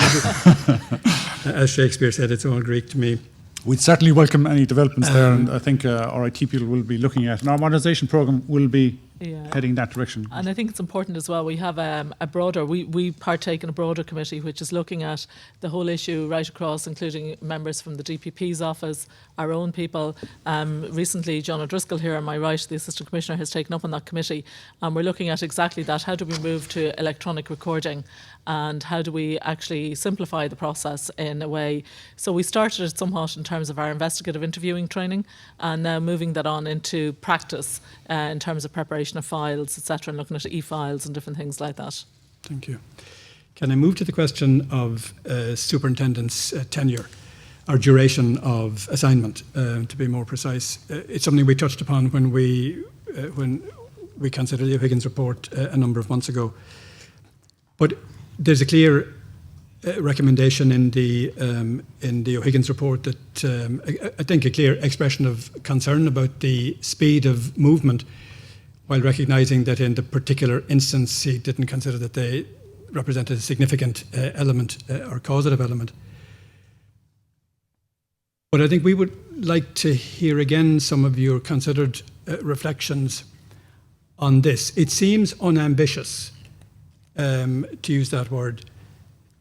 [SPEAKER 8] As Shakespeare said, it's all Greek to me.
[SPEAKER 9] We'd certainly welcome any developments there, and I think our IT people will be looking at. And our modernisation programme will be heading that direction.
[SPEAKER 2] And I think it's important as well. We have a broader, we partake in a broader committee which is looking at the whole issue right across, including members from the DPP's office, our own people. Recently, John O'Driscoll here on my right, the Assistant Commissioner, has taken up on that committee. And we're looking at exactly that. How do we move to electronic recording? And how do we actually simplify the process in a way? So we started it somewhat in terms of our investigative interviewing training, and now moving that on into practice in terms of preparation of files, etc., and looking at e-files and different things like that.
[SPEAKER 8] Thank you. Can I move to the question of superintendent's tenure, or duration of assignment, to be more precise? It's something we touched upon when we considered the O'Higgins report a number of months ago. But there's a clear recommendation in the O'Higgins report that I think a clear expression of concern about the speed of movement, while recognising that in the particular instance he didn't consider that they represented a significant element or causative element. But I think we would like to hear again some of your considered reflections on this. It seems unambitious, to use that word,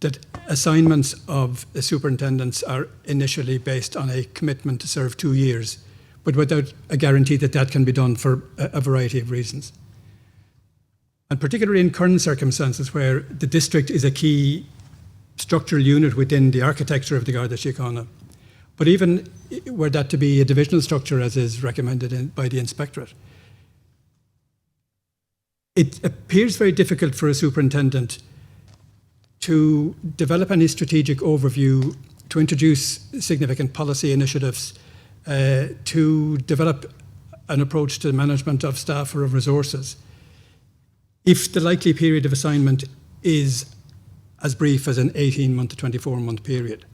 [SPEAKER 8] that assignments of superintendents are initially based on a commitment to serve 2 years, but without a guarantee that that can be done for a variety of reasons. And particularly in current circumstances where the district is a key structural unit within the architecture of the Garda Síochána, but even were that to be a divisional structure as is recommended by the Inspectorate, it appears very difficult for a superintendent to develop any strategic overview, to introduce significant policy initiatives, to develop an approach to the management of staff or of resources, if the likely period of assignment is as brief as an 18-month to 24-month period.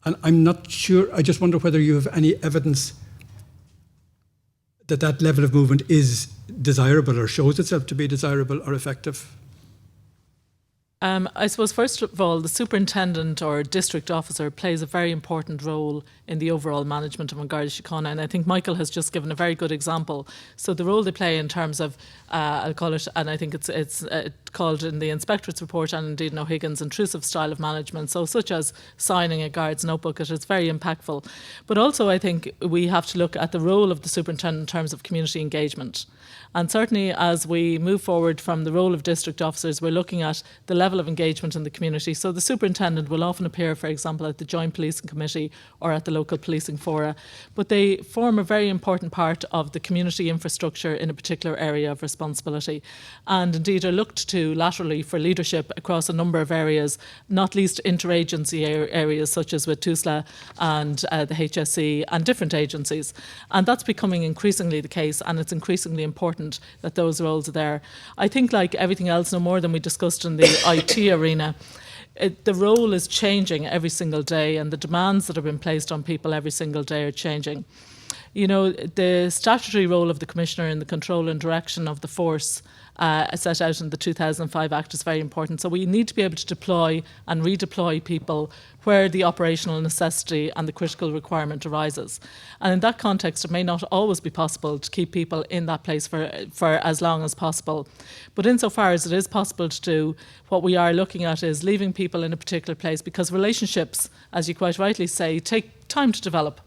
[SPEAKER 8] And I'm not sure, I just wonder whether you have any evidence that that level of movement is desirable or shows itself to be desirable or effective.
[SPEAKER 2] I suppose, first of all, the superintendent or district officer plays a very important role in the overall management of Garda Síochána, and I think Michael has just given a very good example. So the role they play in terms of, I'll call it, and I think it's called in the Inspectorate's report and indeed in O'Higgins, intrusive style of management, so such as signing a guard's notebook, it is very impactful. But also I think we have to look at the role of the superintendent in terms of community engagement. And certainly as we move forward from the role of district officers, we're looking at the level of engagement in the community. So the superintendent will often appear, for example, at the Joint Policing Committee or at the local policing fora, but they form a very important part of the community infrastructure in a particular area of responsibility, and indeed are looked to laterally for leadership across a number of areas, not least interagency areas such as with TUSLA and the HSE and different agencies. And that's becoming increasingly the case, and it's increasingly important that those roles are there. I think, like everything else, no more than we discussed in the IT arena, the role is changing every single day, and the demands that have been placed on people every single day are changing. You know, the statutory role of the Commissioner in the control and direction of the force set out in the 2005 Act is very important. So we need to be able to deploy and redeploy people where the operational necessity and the critical requirement arises. And in that context, it may not always be possible to keep people in that place for as long as possible. But insofar as it is possible to do, what we are looking at is leaving people in a particular place, because relationships, as you quite rightly say, take time to develop.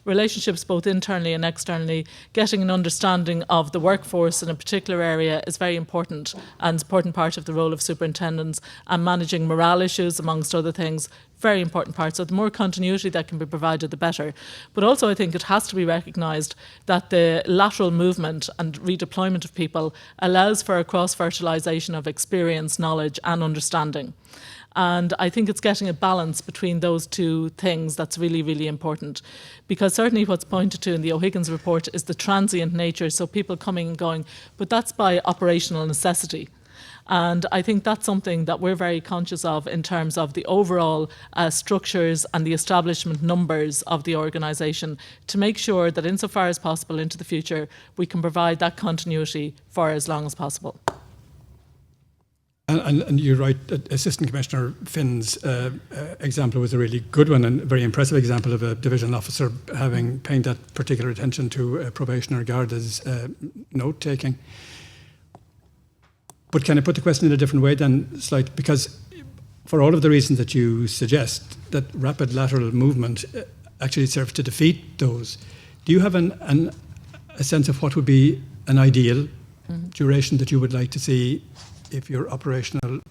[SPEAKER 2] Relationships both internally and externally, getting an understanding of the workforce in a particular area is very important, and an important part of the role of superintendents, and managing morale issues amongst other things, very important part. So the more continuity that can be provided, the better. But also I think it has to be recognised that the lateral movement and redeployment of people allows for a cross-fertilisation of experience, knowledge and understanding. And I think it's getting a balance between those two things that's really, really important. Because certainly what's pointed to in the O'Higgins report is the transient nature, so people coming and going, but that's by operational necessity. And I think that's something that we're very conscious of in terms of the overall structures and the establishment numbers of the organisation, to make sure that insofar as possible into the future, we can provide that continuity for as long as possible.
[SPEAKER 8] And you're right, Assistant Commissioner Finn's example was a really good one, and a very impressive example of a divisional officer having paid that particular attention to probation or Garda's note-taking. But can I put the question in a different way then, slight? Because for all of the reasons that you suggest, that rapid lateral movement actually serves to defeat those. Do you have a sense of what would be an ideal duration that you would like to see if you're operational?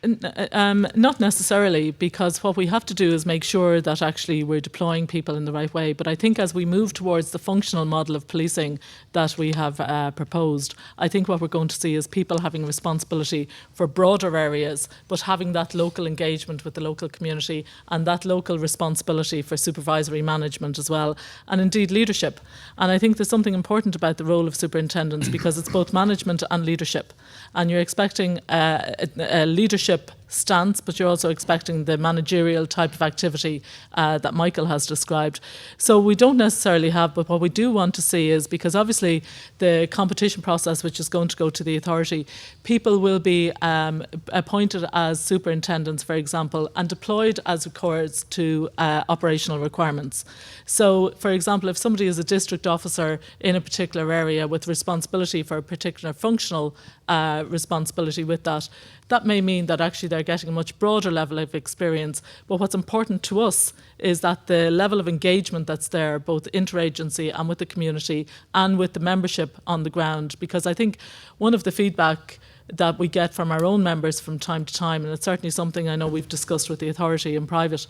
[SPEAKER 2] Not necessarily, because what we have to do is make sure that actually we're deploying people in the right way. But I think as we move towards the functional model of policing that we have proposed, I think what we're going to see is people having responsibility for broader areas, but having that local engagement with the local community and that local responsibility for supervisory management as well, and indeed leadership. And I think there's something important about the role of superintendents, because it's both management and leadership. And you're expecting a leadership stance, but you're also expecting the managerial type of activity that Michael has described. So we don't necessarily have, but what we do want to see is, because obviously the competition process, which is going to go to the authority, people will be appointed as superintendents, for example, and deployed as accords to operational requirements. So, for example, if somebody is a district officer in a particular area with responsibility for a particular functional responsibility with that, that may mean that actually they're getting a much broader level of experience. But what's important to us is that the level of engagement that's there, both interagency and with the community and with the membership on the ground. Because I think one of the feedback that we get from our own members from time to time, and it's certainly something I know we've discussed with the authority in private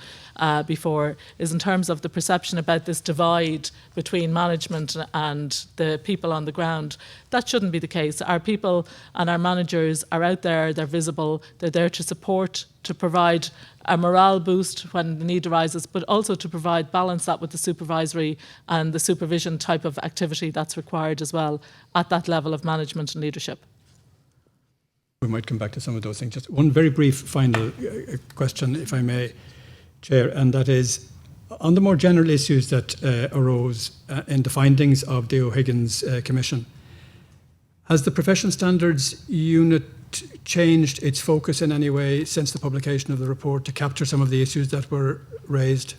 [SPEAKER 2] before, is in terms of the perception about this divide between management and the people on the ground. That shouldn't be the case. Our people and our managers are out there, they're visible, they're there to support, to provide a morale boost when the need arises, but also to balance that with the supervisory and the supervision type of activity that's required as well at that level of management and leadership.
[SPEAKER 8] We might come back to some of those things. Just one very brief final question, if I may, Chair, and that is on the more general issues that arose in the findings of the O'Higgins Commission. Has the Professional Standards Unit changed its focus in any way since the publication of the report to capture some of the issues that were raised?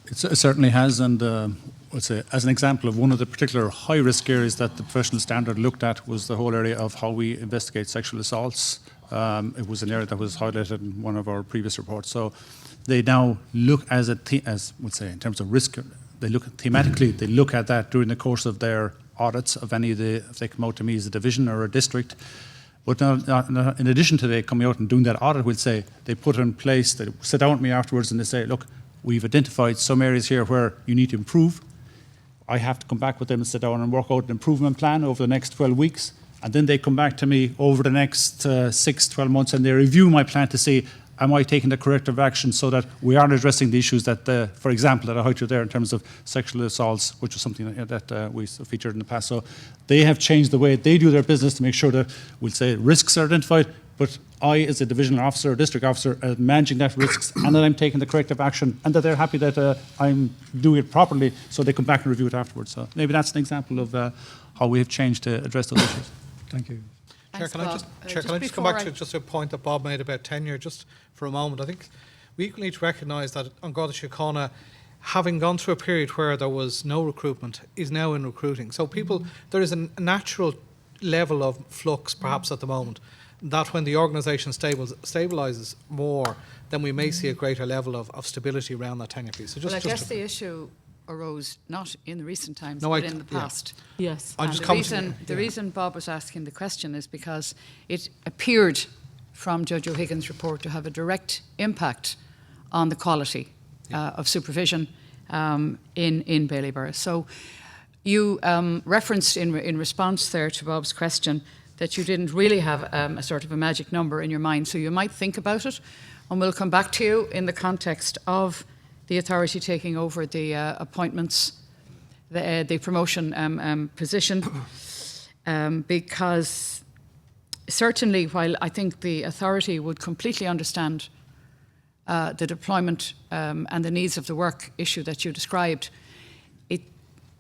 [SPEAKER 9] It certainly has, and let's say, as an example of one of the particular high-risk areas that the professional standard looked at was the whole area of how we investigate sexual assaults. It was an area that was highlighted in one of our previous reports. So they now look as we'll say, in terms of risk, they look thematically. They look at that during the course of their audits of any of the, if they come out to me as a division or a district. But now, in addition to they coming out and doing that audit, we'll say they put in place, they sit down with me afterwards and they say, look, we've identified some areas here where you need to improve. I have to come back with them and sit down and work out an improvement plan over the next 12 weeks. And then they come back to me over the next 6-12 months and they review my plan to see, am I taking the corrective action so that we aren't addressing the issues that, for example, that I highlighted there in terms of sexual assaults, which was something that we featured in the past. So they have changed the way they do their business to make sure that, we'll say, risks are identified, but I, as a divisional officer or district officer, am managing that risks and that I'm taking the corrective action and that they're happy that I'm doing it properly, so they come back and review it afterwards. So maybe that's an example of how we have changed to address those issues.
[SPEAKER 8] Thank you.
[SPEAKER 3] Chair, can I just come back to just a point that Bob made about tenure just for a moment? I think we equally need to recognise that on Garda Síochána, having gone through a period where there was no recruitment, is now in recruiting. So people, there is a natural level of flux perhaps at the moment, that when the organisation stabilises more, then we may see a greater level of stability around that tenure piece. So just,
[SPEAKER 1] well, I guess the issue arose not in the recent times,
[SPEAKER 3] No,
[SPEAKER 1] but in the past.
[SPEAKER 2] Yes.
[SPEAKER 3] I'm
[SPEAKER 1] And
[SPEAKER 3] just
[SPEAKER 1] the reason Bob was asking the question is because it appeared from Judge O'Higgins' report to have a direct impact on the quality of supervision in Baileyborough. So you referenced in response there to Bob's question that you didn't really have a sort of a magic number in your mind, so you might think about it, and we'll come back to you in the context of the authority taking over the appointments, the promotion position, because certainly while I think the authority would completely understand the deployment and the needs of the work issue that you described, it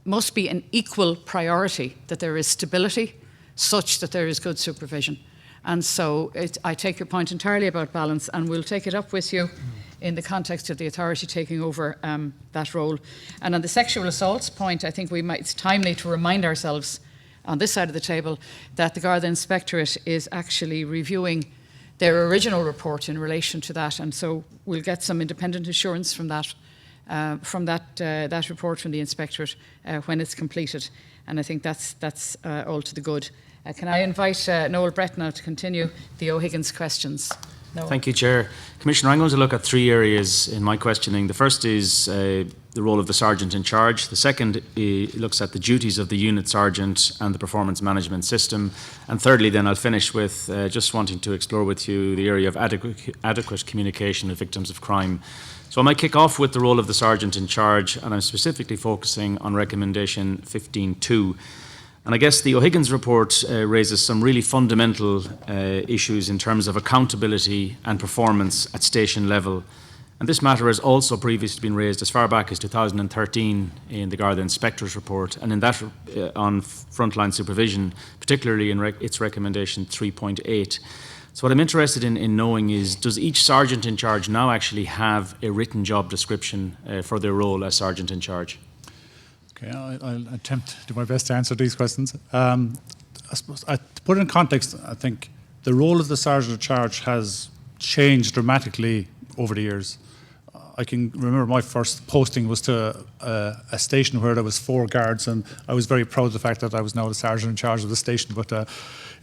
[SPEAKER 1] must be an equal priority that there is stability such that there is good supervision. And so I take your point entirely about balance, and we'll take it up with you in the context of the authority taking over that role. And on the sexual assaults point, I think it's timely to remind ourselves on this side of the table, that the Garda Inspectorate is actually reviewing their original report in relation to that, and so we'll get some independent assurance from that report from the Inspectorate when it's completed, and I think that's all to the good. Can I invite Noel Brett now to continue the O'Higgins questions? Noel.
[SPEAKER 11] Thank you, Chair. Commissioner, I'm going to look at 3 areas in my questioning. The first is the role of the sergeant in charge. The second looks at the duties of the unit sergeant and the performance management system. And thirdly, then I'll finish with just wanting to explore with you the area of adequate communication with victims of crime. So I might kick off with the role of the sergeant in charge, and I'm specifically focusing on recommendation 15.2. And I guess the O'Higgins report raises some really fundamental issues in terms of accountability and performance at station level. And this matter has also previously been raised as far back as 2013 in the Garda Inspector's report, and in that on frontline supervision, particularly in its recommendation 3.8. So what I'm interested in knowing is, does each sergeant in charge now actually have a written job description for their role as sergeant in charge?
[SPEAKER 9] Okay, I'll attempt to do my best to answer these questions. I suppose, to put it in context, I think the role of the sergeant in charge has changed dramatically over the years. I can remember my first posting was to a station where there was 4 guards, and I was very proud of the fact that I was now the sergeant in charge of the station. But you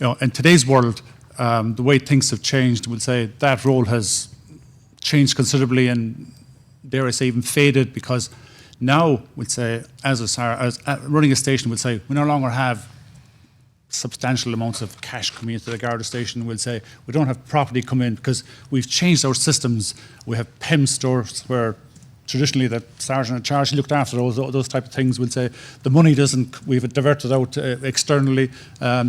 [SPEAKER 9] know, in today's world, the way things have changed, we'll say that role has changed considerably, and dare I say even faded, because now, we'd say, as running a station, we'd say we no longer have substantial amounts of cash coming into the Garda station. We'll say we don't have property come in because we've changed our systems. We have PEM stores where traditionally the sergeant in charge looked after those type of things. We'll say the money doesn't, we've diverted out externally.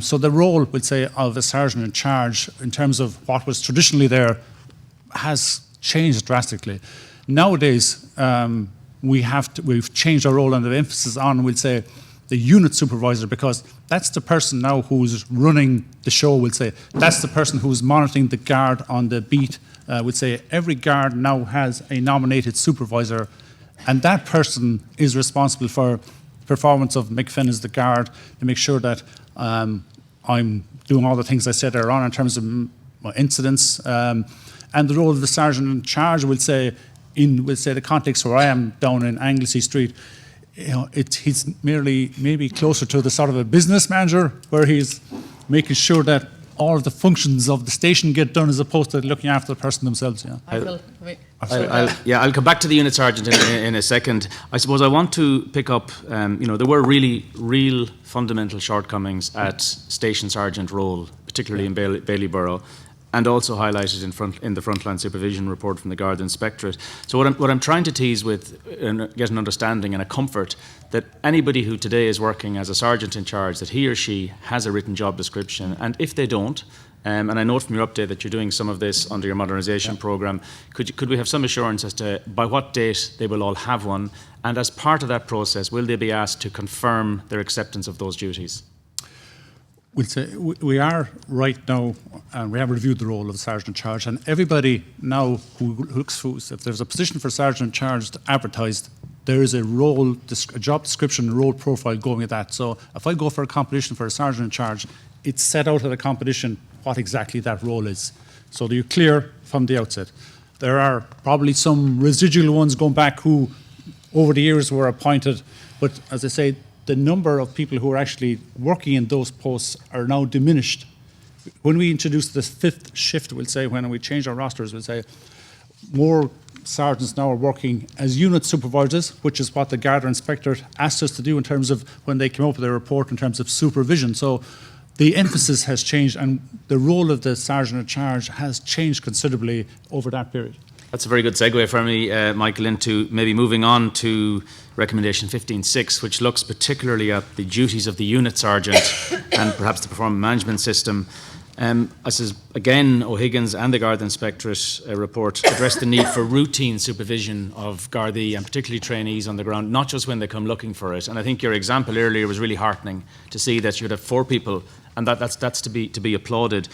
[SPEAKER 9] So the role, we'll say, of a sergeant in charge in terms of what was traditionally there has changed drastically. Nowadays, we've changed our role and the emphasis on, we'll say, the unit supervisor, because that's the person now who's running the show, we'll say. That's the person who's monitoring the guard on the beat. We'll say every guard now has a nominated supervisor, and that person is responsible for performance of McFinn as the guard to make sure that I'm doing all the things I said earlier on in terms of incidents. And the role of the sergeant in charge, we'll say, in the context where I am down in Anglesey Street, you know, he's merely maybe closer to the sort of a business manager, where he's making sure that all of the functions of the station get done as opposed to looking after the person themselves. Yeah.
[SPEAKER 11] I'll come back to the unit sergeant in a second. I suppose I want to pick up, there were real fundamental shortcomings at station sergeant role, particularly in Baileyborough, and also highlighted in the frontline supervision report from the Garda Inspectorate. So what I'm trying to tease with and get an understanding and a comfort that anybody who today is working as a sergeant in charge, that he or she has a written job description, and if they don't, and I note from your update that you're doing some of this under your modernisation programme, could we have some assurance as to by what date they will all have one, and as part of that process, will they be asked to confirm their acceptance of those duties?
[SPEAKER 9] We'll say we are right now, and we have reviewed the role of the sergeant in charge, and everybody now who looks for, if there's a position for sergeant in charge advertised, there is a job description, a role profile going with that. So if I go for a competition for a sergeant in charge, it's set out at the competition what exactly that role is. So you're clear from the outset. There are probably some residual ones going back who over the years were appointed, but as I say, the number of people who are actually working in those posts are now diminished. When we introduced the 5th shift, we'll say, when we changed our rosters, we'll say more sergeants now are working as unit supervisors, which is what the Garda Inspectorate asked us to do in terms of when they came up with their report in terms of supervision. So the emphasis has changed, and the role of the sergeant in charge has changed considerably over that period.
[SPEAKER 11] That's a very good segue for me, Michael, into maybe moving on to recommendation 15.6, which looks particularly at the duties of the unit sergeant and perhaps the performance management system. I says again, O'Higgins and the Garda Inspectorate report address the need for routine supervision of Gardaí and particularly trainees on the ground, not just when they come looking for it. And I think your example earlier was really heartening to see that you'd have 4 people, and that's to be applauded.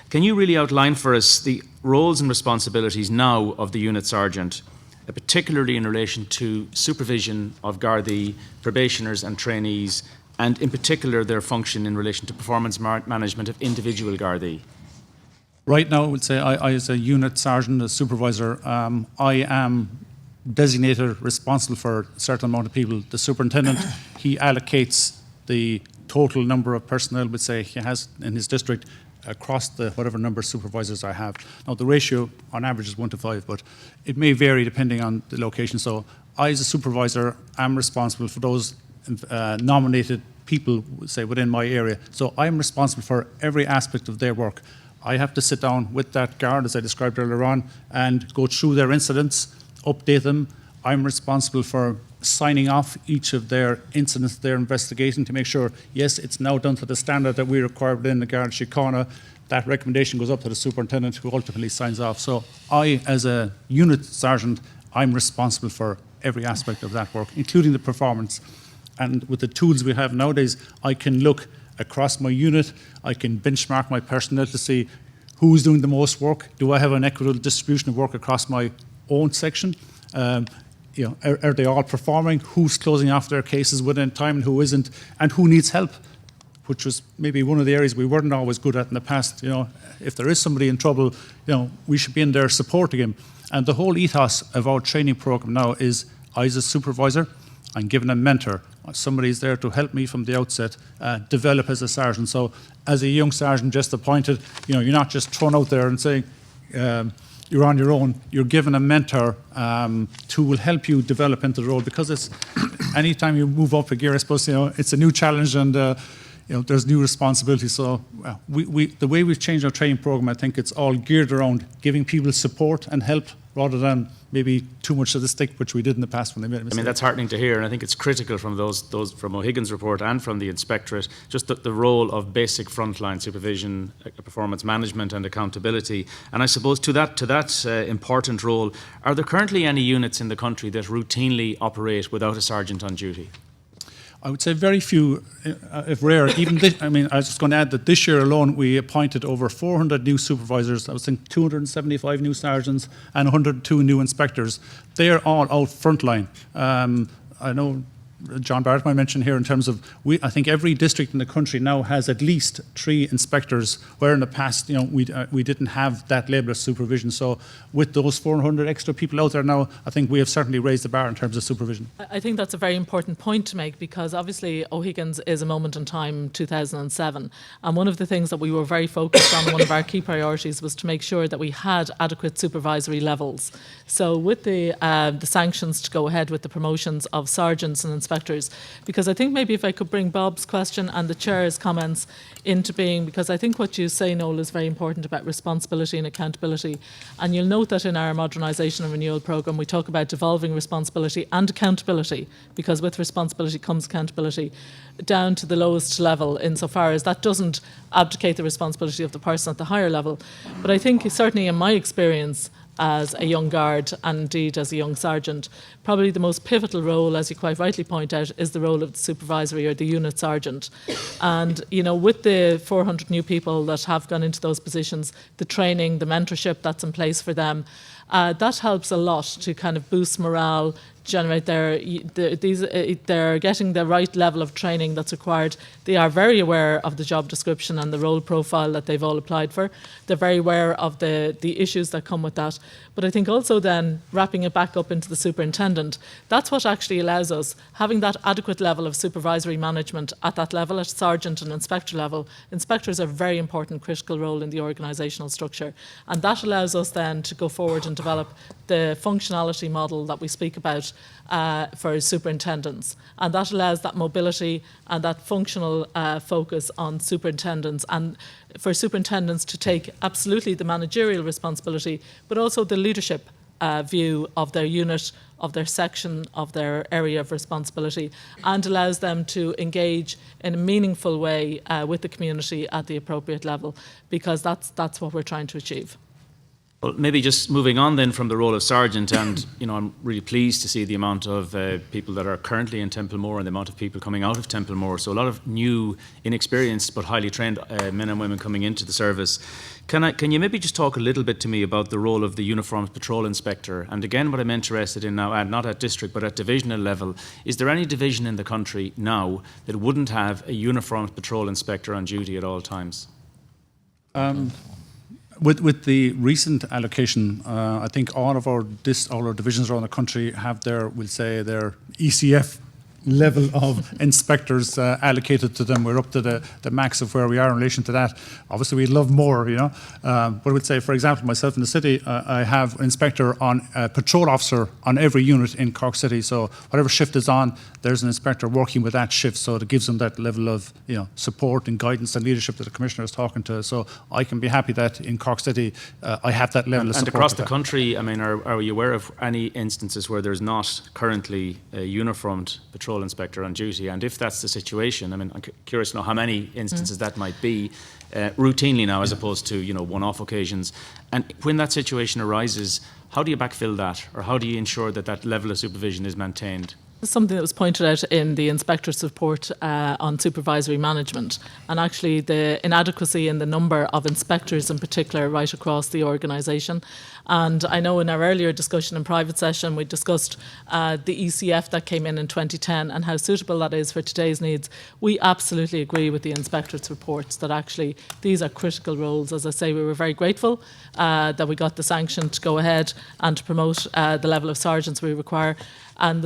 [SPEAKER 11] Can you really outline for us the roles and responsibilities now of the unit sergeant, particularly in relation to supervision of Gardaí, probationers and trainees, and in particular their function in relation to performance management of individual Gardaí?
[SPEAKER 9] Right now, I would say I as a unit sergeant, a supervisor, I am designated responsible for a certain amount of people. The superintendent, he allocates the total number of personnel, would say, he has in his district across the whatever number of supervisors I have. Now, the ratio on average is 1 to 5, but it may vary depending on the location. So I, as a supervisor, am responsible for those nominated people, say, within my area. So I'm responsible for every aspect of their work. I have to sit down with that guard, as I described earlier on, and go through their incidents, update them. I'm responsible for signing off each of their incidents they're investigating to make sure, yes, it's now done to the standard that we require within the Garda Síochána. That recommendation goes up to the superintendent, who ultimately signs off. So I, as a unit sergeant, I'm responsible for every aspect of that work, including the performance. And with the tools we have nowadays, I can look across my unit, I can benchmark my personnel to see who's doing the most work. Do I have an equitable distribution of work across my own section? Are they all performing? Who's closing off their cases within time and who isn't? And who needs help? Which was maybe one of the areas we weren't always good at in the past. If there is somebody in trouble, we should be in there supporting him. And the whole ethos of our training program now is, I as a supervisor, I'm given a mentor. Somebody's there to help me from the outset develop as a sergeant. So as a young sergeant just appointed, you're not just thrown out there and saying, you're on your own. You're given a mentor who will help you develop into the role, because it's anytime you move up a gear, I suppose, it's a new challenge and there's new responsibility. So the way we've changed our training program, I think it's all geared around giving people support and help rather than maybe too much of the stick, which we did in the past when they made a mistake.
[SPEAKER 11] I mean, that's heartening to hear, and I think it's critical from those from O'Higgins' report and from the inspectorate, just the role of basic frontline supervision, performance management and accountability. And I suppose to that important role, are there currently any units in the country that routinely operate without a sergeant on duty?
[SPEAKER 9] I would say very few, if rare. Even this, I was just going to add that this year alone we appointed over 400 new supervisors. I was thinking 275 new sergeants and 102 new inspectors. They are all out frontline. I know John Barrett might mention here in terms of, I think every district in the country now has at least 3 inspectors, where in the past, we didn't have that level of supervision. So with those 400 extra people out there now, I think we have certainly raised the bar in terms of supervision.
[SPEAKER 2] I think that's a very important point to make, because obviously O'Higgins is a moment in time, 2007. And one of the things that we were very focused on, one of our key priorities, was to make sure that we had adequate supervisory levels. So with the sanctions to go ahead with the promotions of sergeants and inspectors, because I think maybe if I could bring Bob's question and the chair's comments into being, because I think what you say, Noel, is very important about responsibility and accountability. And you'll note that in our modernisation and renewal programme, we talk about devolving responsibility and accountability, because with responsibility comes accountability, down to the lowest level, insofar as that doesn't abdicate the responsibility of the person at the higher level. But I think certainly in my experience as a young guard, and indeed as a young sergeant, probably the most pivotal role, as you quite rightly point out, is the role of the supervisory or the unit sergeant. And, with the 400 new people that have gone into those positions, the training, the mentorship that's in place for them, that helps a lot to kind of boost morale, generate they're getting the right level of training that's required. They are very aware of the job description and the role profile that they've all applied for. They're very aware of the issues that come with that. But I think also then, wrapping it back up into the superintendent, that's what actually allows us, having that adequate level of supervisory management at that level, at sergeant and inspector level. Inspectors are a very important, critical role in the organisational structure. And that allows us then to go forward and develop the functionality model that we speak about for superintendents. And that allows that mobility and that functional focus on superintendents, and for superintendents to take absolutely the managerial responsibility, but also the leadership view of their unit, of their section, of their area of responsibility, and allows them to engage in a meaningful way with the community at the appropriate level, because that's what we're trying to achieve.
[SPEAKER 11] Well, maybe just moving on then from the role of sergeant, and I'm really pleased to see the amount of people that are currently in Templemore and the amount of people coming out of Templemore. So a lot of new, inexperienced but highly trained men and women coming into the service. Can you maybe just talk a little bit to me about the role of the uniformed patrol inspector? And again, what I'm interested in now, and not at district but at divisional level, is there any division in the country now that wouldn't have a uniformed patrol inspector on duty at all times?
[SPEAKER 9] With the recent allocation, I think all our divisions around the country have their ECF level of inspectors allocated to them. We're up to the max of where we are in relation to that. Obviously, we'd love more, but I would say, for example, myself in the city, I have an inspector on a patrol officer on every unit in Cork City. So whatever shift is on, there's an inspector working with that shift. So it gives them that level of support and guidance and leadership that the commissioner is talking to. So I can be happy that in Cork City, I have that level of support.
[SPEAKER 11] And across the country, are you aware of any instances where there's not currently a uniformed patrol inspector on duty? And if that's the situation, I'm curious to know how many instances that might be routinely now, as opposed to one-off occasions. And when that situation arises, how do you backfill that, or how do you ensure that that level of supervision is maintained?
[SPEAKER 2] Something that was pointed out in the inspector's report on supervisory management, and actually the inadequacy in the number of inspectors in particular right across the organisation. And I know in our earlier discussion in private session we discussed the ECF that came in 2010 and how suitable that is for today's needs. We absolutely agree with the inspector's reports that actually these are critical roles. As I say, we were very grateful that we got the sanction to go ahead and to promote the level of sergeants we require. And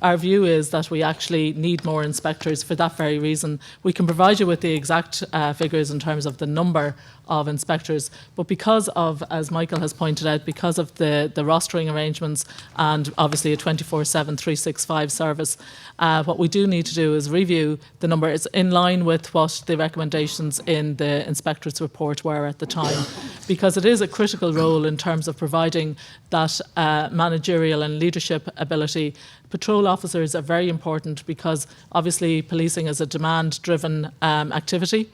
[SPEAKER 2] our view is that we actually need more inspectors for that very reason. We can provide you with the exact figures in terms of the number of inspectors, but because of, as Michael has pointed out, because of the rostering arrangements and obviously a 24/7, 365 service, what we do need to do is review the number. It's in line with what the recommendations in the inspector's report were at the time, because it is a critical role in terms of providing that managerial and leadership ability. Patrol officers are very important because obviously policing is a demand-driven activity.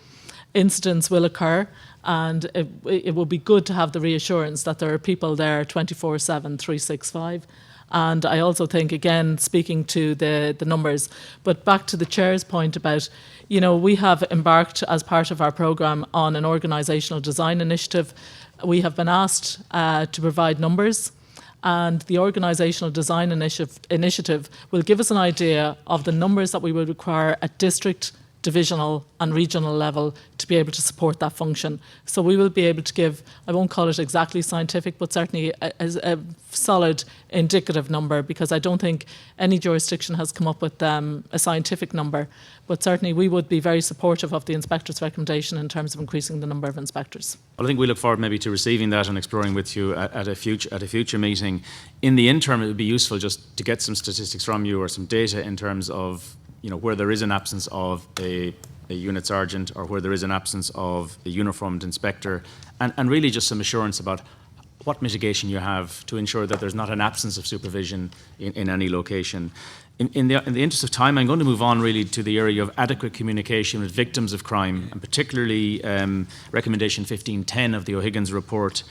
[SPEAKER 2] Incidents will occur, and it will be good to have the reassurance that there are people there 24/7, 365. And I also think, again, speaking to the numbers, but back to the Chair's point about, we have embarked as part of our programme on an organisational design initiative. We have been asked to provide numbers, and the organisational design initiative will give us an idea of the numbers that we would require at district, divisional and regional level to be able to support that function. So we will be able to give, I won't call it exactly scientific, but certainly a solid indicative number, because I don't think any jurisdiction has come up with a scientific number. But certainly we would be very supportive of the inspector's recommendation in terms of increasing the number of inspectors.
[SPEAKER 11] Well, I think we look forward maybe to receiving that and exploring with you at a future meeting. In the interim, it would be useful just to get some statistics from you or some data in terms of where there is an absence of a unit sergeant, or where there is an absence of a uniformed inspector, and really just some assurance about what mitigation you have to ensure that there's not an absence of supervision in any location. In the interest of time, I'm going to move on really to the area of adequate communication with victims of crime, and particularly recommendation 1510 of the O'Higgins report.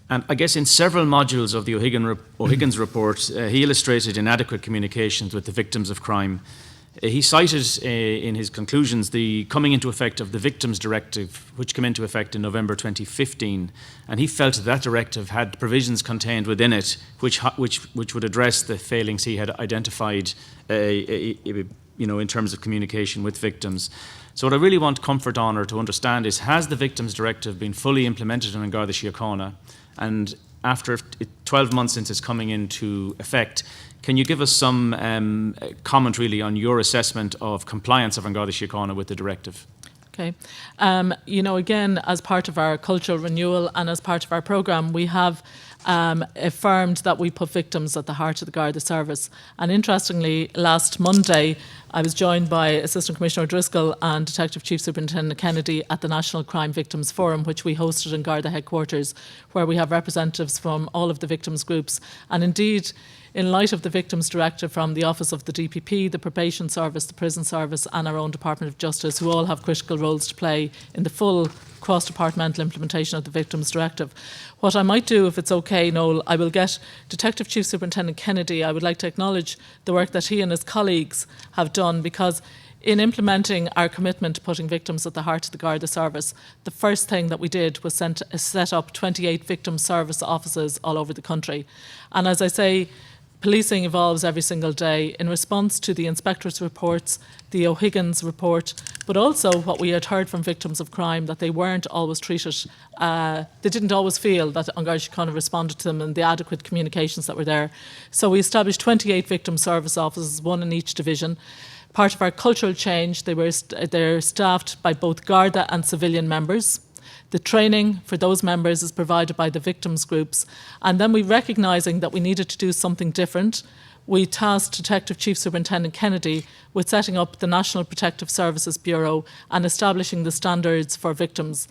[SPEAKER 11] And I guess in several modules of the O'Higgins report, he illustrated inadequate communications with the victims of crime. He cited in his conclusions the coming into effect of the Victims Directive, which came into effect in November 2015, and he felt that directive had provisions contained within it which would address the failings he had identified, in terms of communication with victims. So what I really want comfort on, or to understand, is has the Victims Directive been fully implemented in Garda Síochána? And after 12 months since it's coming into effect, can you give us some comment really on your assessment of compliance of Garda Síochána with the directive?
[SPEAKER 2] Okay. Again, as part of our cultural renewal and as part of our programme, we have affirmed that we put victims at the heart of the Garda service. And interestingly, last Monday, I was joined by Assistant Commissioner Driscoll and Detective Chief Superintendent Kennedy at the National Crime Victims Forum, which we hosted in Garda headquarters, where we have representatives from all of the victims groups. And indeed, in light of the Victims Directive from the Office of the DPP, the Probation Service, the Prison Service and our own Department of Justice, who all have critical roles to play in the full cross-departmental implementation of the Victims Directive. What I might do, if it's okay, Noel, I will get Detective Chief Superintendent Kennedy. I would like to acknowledge the work that he and his colleagues have done, because in implementing our commitment to putting victims at the heart of the Garda service, the first thing that we did was set up 28 victim service offices all over the country. And as I say, policing evolves every single day in response to the inspector's reports, the O'Higgins report, but also what we had heard from victims of crime, that they weren't always treated, they didn't always feel that An Garda Síochána responded to them and the adequate communications that were there. So we established 28 victim service offices, one in each division. Part of our cultural change, they're staffed by both Garda and civilian members. The training for those members is provided by the victims groups. And then we, recognising that we needed to do something different, we tasked Detective Chief Superintendent Kennedy with setting up the National Protective Services Bureau and establishing the standards for victims.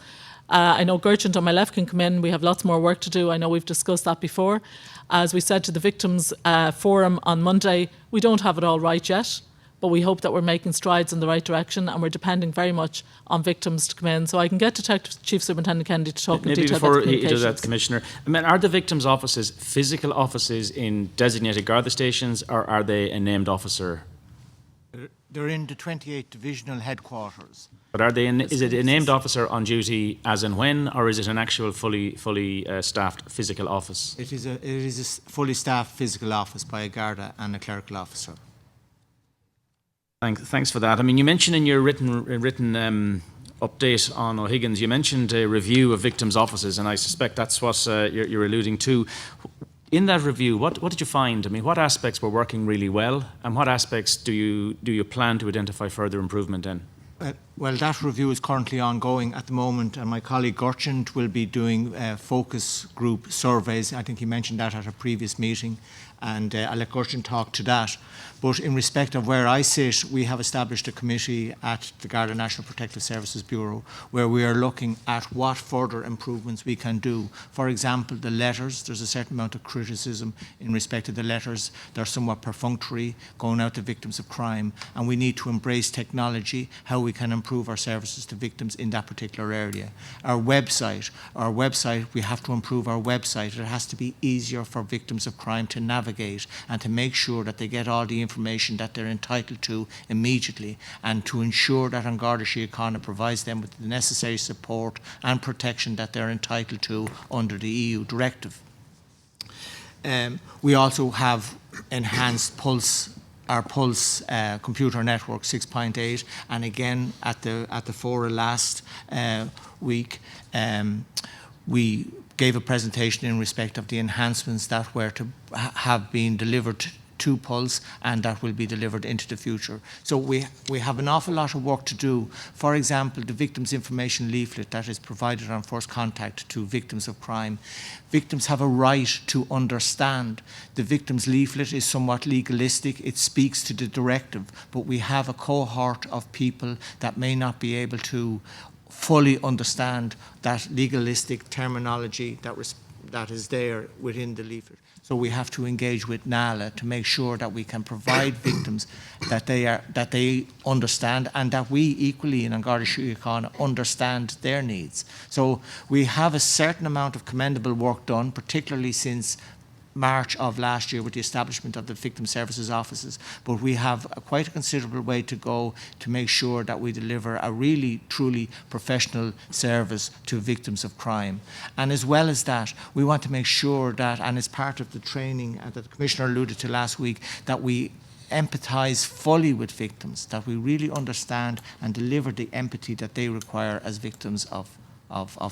[SPEAKER 2] I know Gertrude on my left can come in. We have lots more work to do. I know we've discussed that before. As we said to the Victims Forum on Monday, we don't have it all right yet, but we hope that we're making strides in the right direction, and we're depending very much on victims to come in. So I can get Detective Chief Superintendent Kennedy to talk in detail about
[SPEAKER 11] Maybe before he does that, Commissioner, I mean, are the victims' offices physical offices in designated Garda stations, or are they a named officer?
[SPEAKER 12] They're in the 28 divisional headquarters.
[SPEAKER 11] But are they? Is it a named officer on duty as and when, or is it an actual fully staffed physical office?
[SPEAKER 12] It is a fully staffed physical office by a Garda and a clerical officer.
[SPEAKER 11] Thanks for that. I mean, you mentioned in your written update on O'Higgins, you mentioned a review of victims' offices, and I suspect that's what you're alluding to. In that review, what did you find? I mean, what aspects were working really well, and what aspects do you plan to identify further improvement in?
[SPEAKER 12] Well, that review is currently ongoing at the moment, and my colleague Gertrude will be doing focus group surveys. I think he mentioned that at a previous meeting, and I'll let Gertrude talk to that. But in respect of where I sit, we have established a committee at the Garda National Protective Services Bureau where we are looking at what further improvements we can do. For example, the letters, there's a certain amount of criticism in respect to the letters. They're somewhat perfunctory, going out to victims of crime, and we need to embrace technology, how we can improve our services to victims in that particular area. Our website, we have to improve our website. It has to be easier for victims of crime to navigate and to make sure that they get all the information that they're entitled to immediately, and to ensure that An Garda Síochána provides them with the necessary support and protection that they're entitled to under the EU directive. We also have enhanced our Pulse computer network 6.8, and again at the fora last week we gave a presentation in respect of the enhancements that were to have been delivered to Pulse and that will be delivered into the future. So we have an awful lot of work to do. For example, the victims information leaflet that is provided on first contact to victims of crime. Victims have a right to understand. The victims leaflet is somewhat legalistic. It speaks to the directive, but we have a cohort of people that may not be able to fully understand that legalistic terminology that is there within the leaflet. So we have to engage with NALA to make sure that we can provide victims that they understand, and that we equally in An Garda Síochána understand their needs. So we have a certain amount of commendable work done, particularly since March of last year with the establishment of the victim services offices, but we have quite a considerable way to go to make sure that we deliver a really truly professional service to victims of crime. And as well as that, we want to make sure that, and as part of the training that the Commissioner alluded to last week, that we empathise fully with victims, that we really understand and deliver the empathy that they require as victims of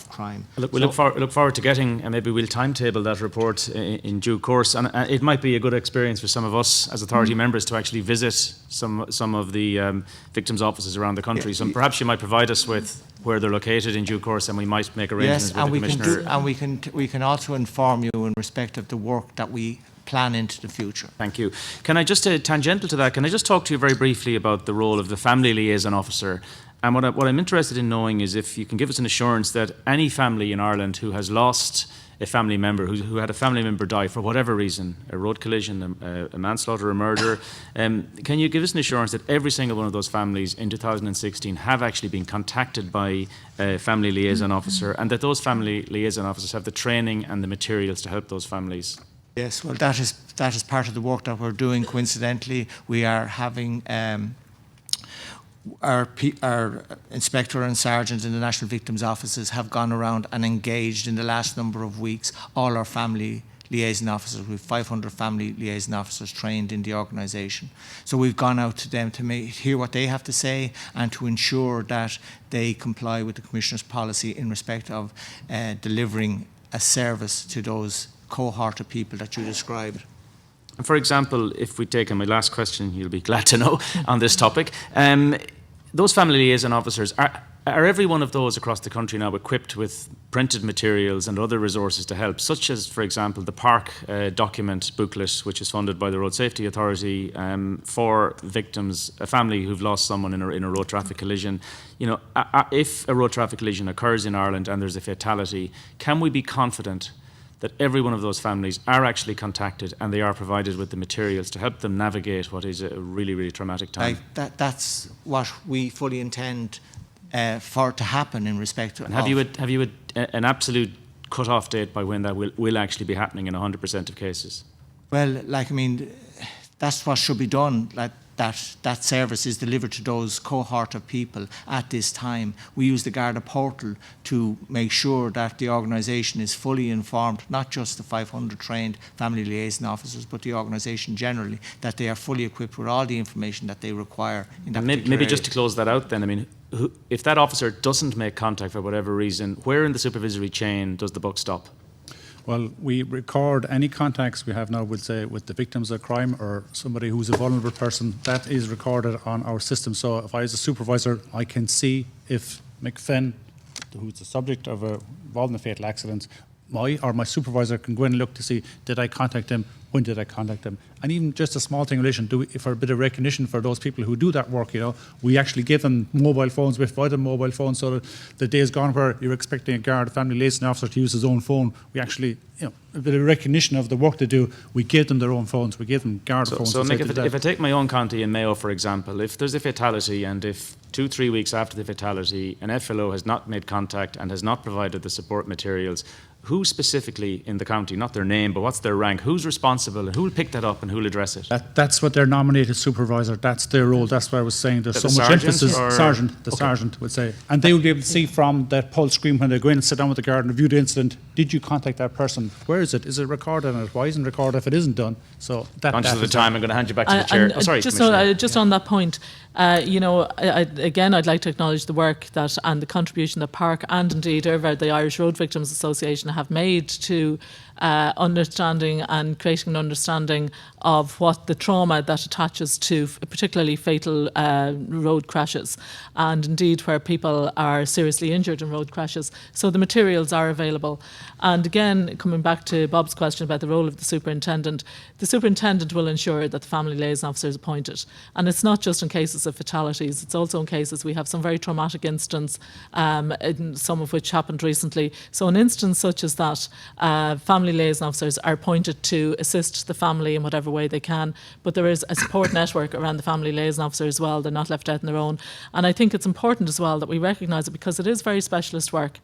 [SPEAKER 12] crime.
[SPEAKER 11] We look forward to getting, and maybe we'll timetable that report in due course. And it might be a good experience for some of us as authority members to actually visit some of the victims' offices around the country. So perhaps you might provide us with where they're located in due course, and we might make arrangements with the Commissioner.
[SPEAKER 12] And we can also inform you in respect of the work that we plan into the future.
[SPEAKER 11] Thank you. Can I just, tangential to that, can I just talk to you very briefly about the role of the family liaison officer? And what I'm interested in knowing is if you can give us an assurance that any family in Ireland who has lost a family member, who had a family member die for whatever reason, a road collision, a manslaughter, a murder, can you give us an assurance that every single one of those families in 2016 have actually been contacted by a family liaison officer, and that those family liaison officers have the training and the materials to help those families?
[SPEAKER 12] Yes, well, that is part of the work that we're doing. Coincidentally, we are having our inspector and sergeant in the National Victims Offices have gone around and engaged in the last number of weeks all our family liaison officers. We have 500 family liaison officers trained in the organisation. So we've gone out to them to hear what they have to say and to ensure that they comply with the Commissioner's policy in respect of delivering a service to those cohort of people that you described.
[SPEAKER 11] For example, if we take, and my last question, you'll be glad to know, on this topic, those family liaison officers, are every one of those across the country now equipped with printed materials and other resources to help, such as, for example, the park document booklet, which is funded by the Road Safety Authority for victims, a family who've lost someone in a road traffic collision? You know, if a road traffic collision occurs in Ireland and there's a fatality, can we be confident that every one of those families are actually contacted and they are provided with the materials to help them navigate what is a really, really traumatic time?
[SPEAKER 12] That's what we fully intend for it to happen in respect to.
[SPEAKER 11] And have you an absolute cut-off date by when that will actually be happening in 100% of cases?
[SPEAKER 12] Well, that's what should be done. That service is delivered to those cohort of people at this time. We use the Garda portal to make sure that the organisation is fully informed, not just the 500 trained family liaison officers, but the organisation generally, that they are fully equipped with all the information that they require in that particular
[SPEAKER 11] maybe
[SPEAKER 12] area.
[SPEAKER 11] just to close that out then, I mean, if that officer doesn't make contact for whatever reason, where in the supervisory chain does the buck stop?
[SPEAKER 9] Well, we record any contacts we have now, we'll say, with the victims of crime or somebody who's a vulnerable person. That is recorded on our system. So if I, as a supervisor, I can see if McFinn, who's the subject of involved in a fatal accident, my supervisor can go in and look to see, did I contact him? When did I contact them? And even just a small thing in relation, for a bit of recognition for those people who do that work, we actually give them mobile phones, we provide them mobile phones, so that the days gone where you're expecting a Garda family liaison officer to use his own phone, we actually, a bit of recognition of the work they do, we give them their own phones, we give them Garda phones.
[SPEAKER 11] So Mick, if I take my own county in Mayo, for example, if there's a fatality and if 2-3 weeks after the fatality, an FLO has not made contact and has not provided the support materials, who specifically in the county, not their name, but what's their rank, who's responsible and who will pick that up and who will address it?
[SPEAKER 9] That's what their nominated supervisor, that's their role. That's why I was saying there's so much emphasis. Sergeant would say. And they will be able to see from that pulse screen when they go in and sit down with the guard and review the incident, did you contact that person? Where is it? Is it recorded? And why isn't it recorded if it isn't done? So
[SPEAKER 11] conscious of the time, I'm going to hand you back to the chair.
[SPEAKER 2] Just on that point, I'd like to acknowledge the work that and the contribution that Park and indeed the Irish Road Victims Association have made to understanding and creating an understanding of what the trauma that attaches to particularly fatal road crashes, and indeed where people are seriously injured in road crashes. So the materials are available. And again, coming back to Bob's question about the role of the superintendent will ensure that the family liaison officer is appointed. And it's not just in cases of fatalities, it's also in cases we have some very traumatic incidents, some of which happened recently. So an instance such as that, family liaison officers are appointed to assist the family in whatever way they can, but there is a support network around the family liaison officer as well. They're not left out on their own. And I think it's important as well that we recognise it, because it is very specialist work.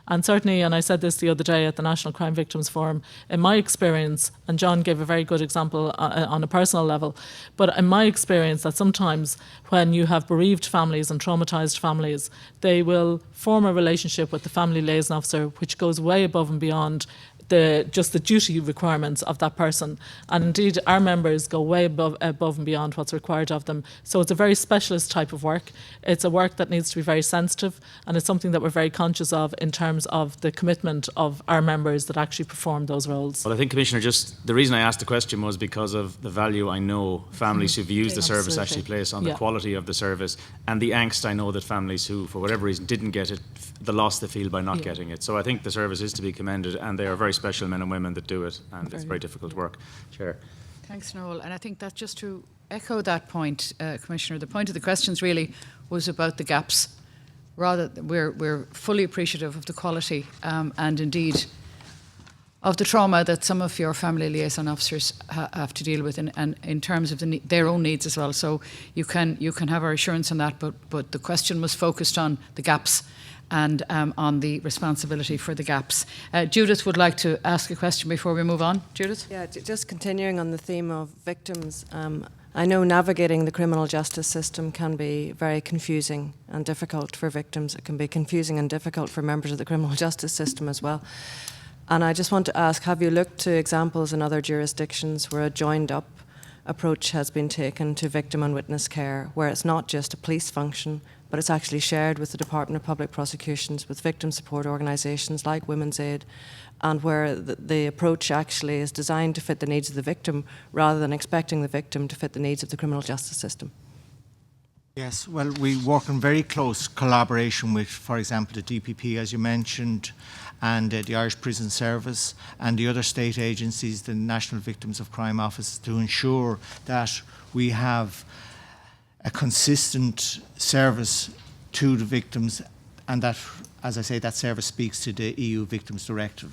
[SPEAKER 2] And certainly, and I said this the other day at the National Crime Victims Forum, in my experience, and John gave a very good example on a personal level, but in my experience that sometimes when you have bereaved families and traumatised families, they will form a relationship with the family liaison officer which goes way above and beyond the duty requirements of that person. And indeed, our members go way above and beyond what's required of them. So it's a very specialist type of work. It's a work that needs to be very sensitive, and it's something that we're very conscious of in terms of the commitment of our members that actually perform those roles.
[SPEAKER 11] Well, I think, Commissioner, just the reason I asked the question was because of the value I know families who've used the service actually place on the quality of the service, and the angst I know that families who, for whatever reason, didn't get it, the loss they feel by not getting it. So I think the service is to be commended, and they are very special men and women that do it, and it's very difficult work. Chair.
[SPEAKER 1] Thanks, Noel. And I think that just to echo that point, Commissioner, the point of the questions really was about the gaps. Rather, we're fully appreciative of the quality and indeed of the trauma that some of your family liaison officers have to deal with, and in terms of their own needs as well. So you can have our assurance on that. But the question was focused on the gaps and on the responsibility for the gaps. Judith would like to ask a question before we move on. Judith?
[SPEAKER 13] Yeah, just continuing on the theme of victims. I know navigating the criminal justice system can be very confusing and difficult for victims. It can be confusing and difficult for members of the criminal justice system as well. And I just want to ask, have you looked to examples in other jurisdictions where a joined-up approach has been taken to victim and witness care, where it's not just a police function, but it's actually shared with the Department of Public Prosecutions, with victim support organisations like Women's Aid, and where the approach actually is designed to fit the needs of the victim rather than expecting the victim to fit the needs of the criminal justice system?
[SPEAKER 12] Yes, well, we work in very close collaboration with, for example, the DPP, as you mentioned, and the Irish Prison Service and the other state agencies, the National Victims of Crime Office, to ensure that we have a consistent service to the victims, and that, as I say, that service speaks to the EU Victims Directive.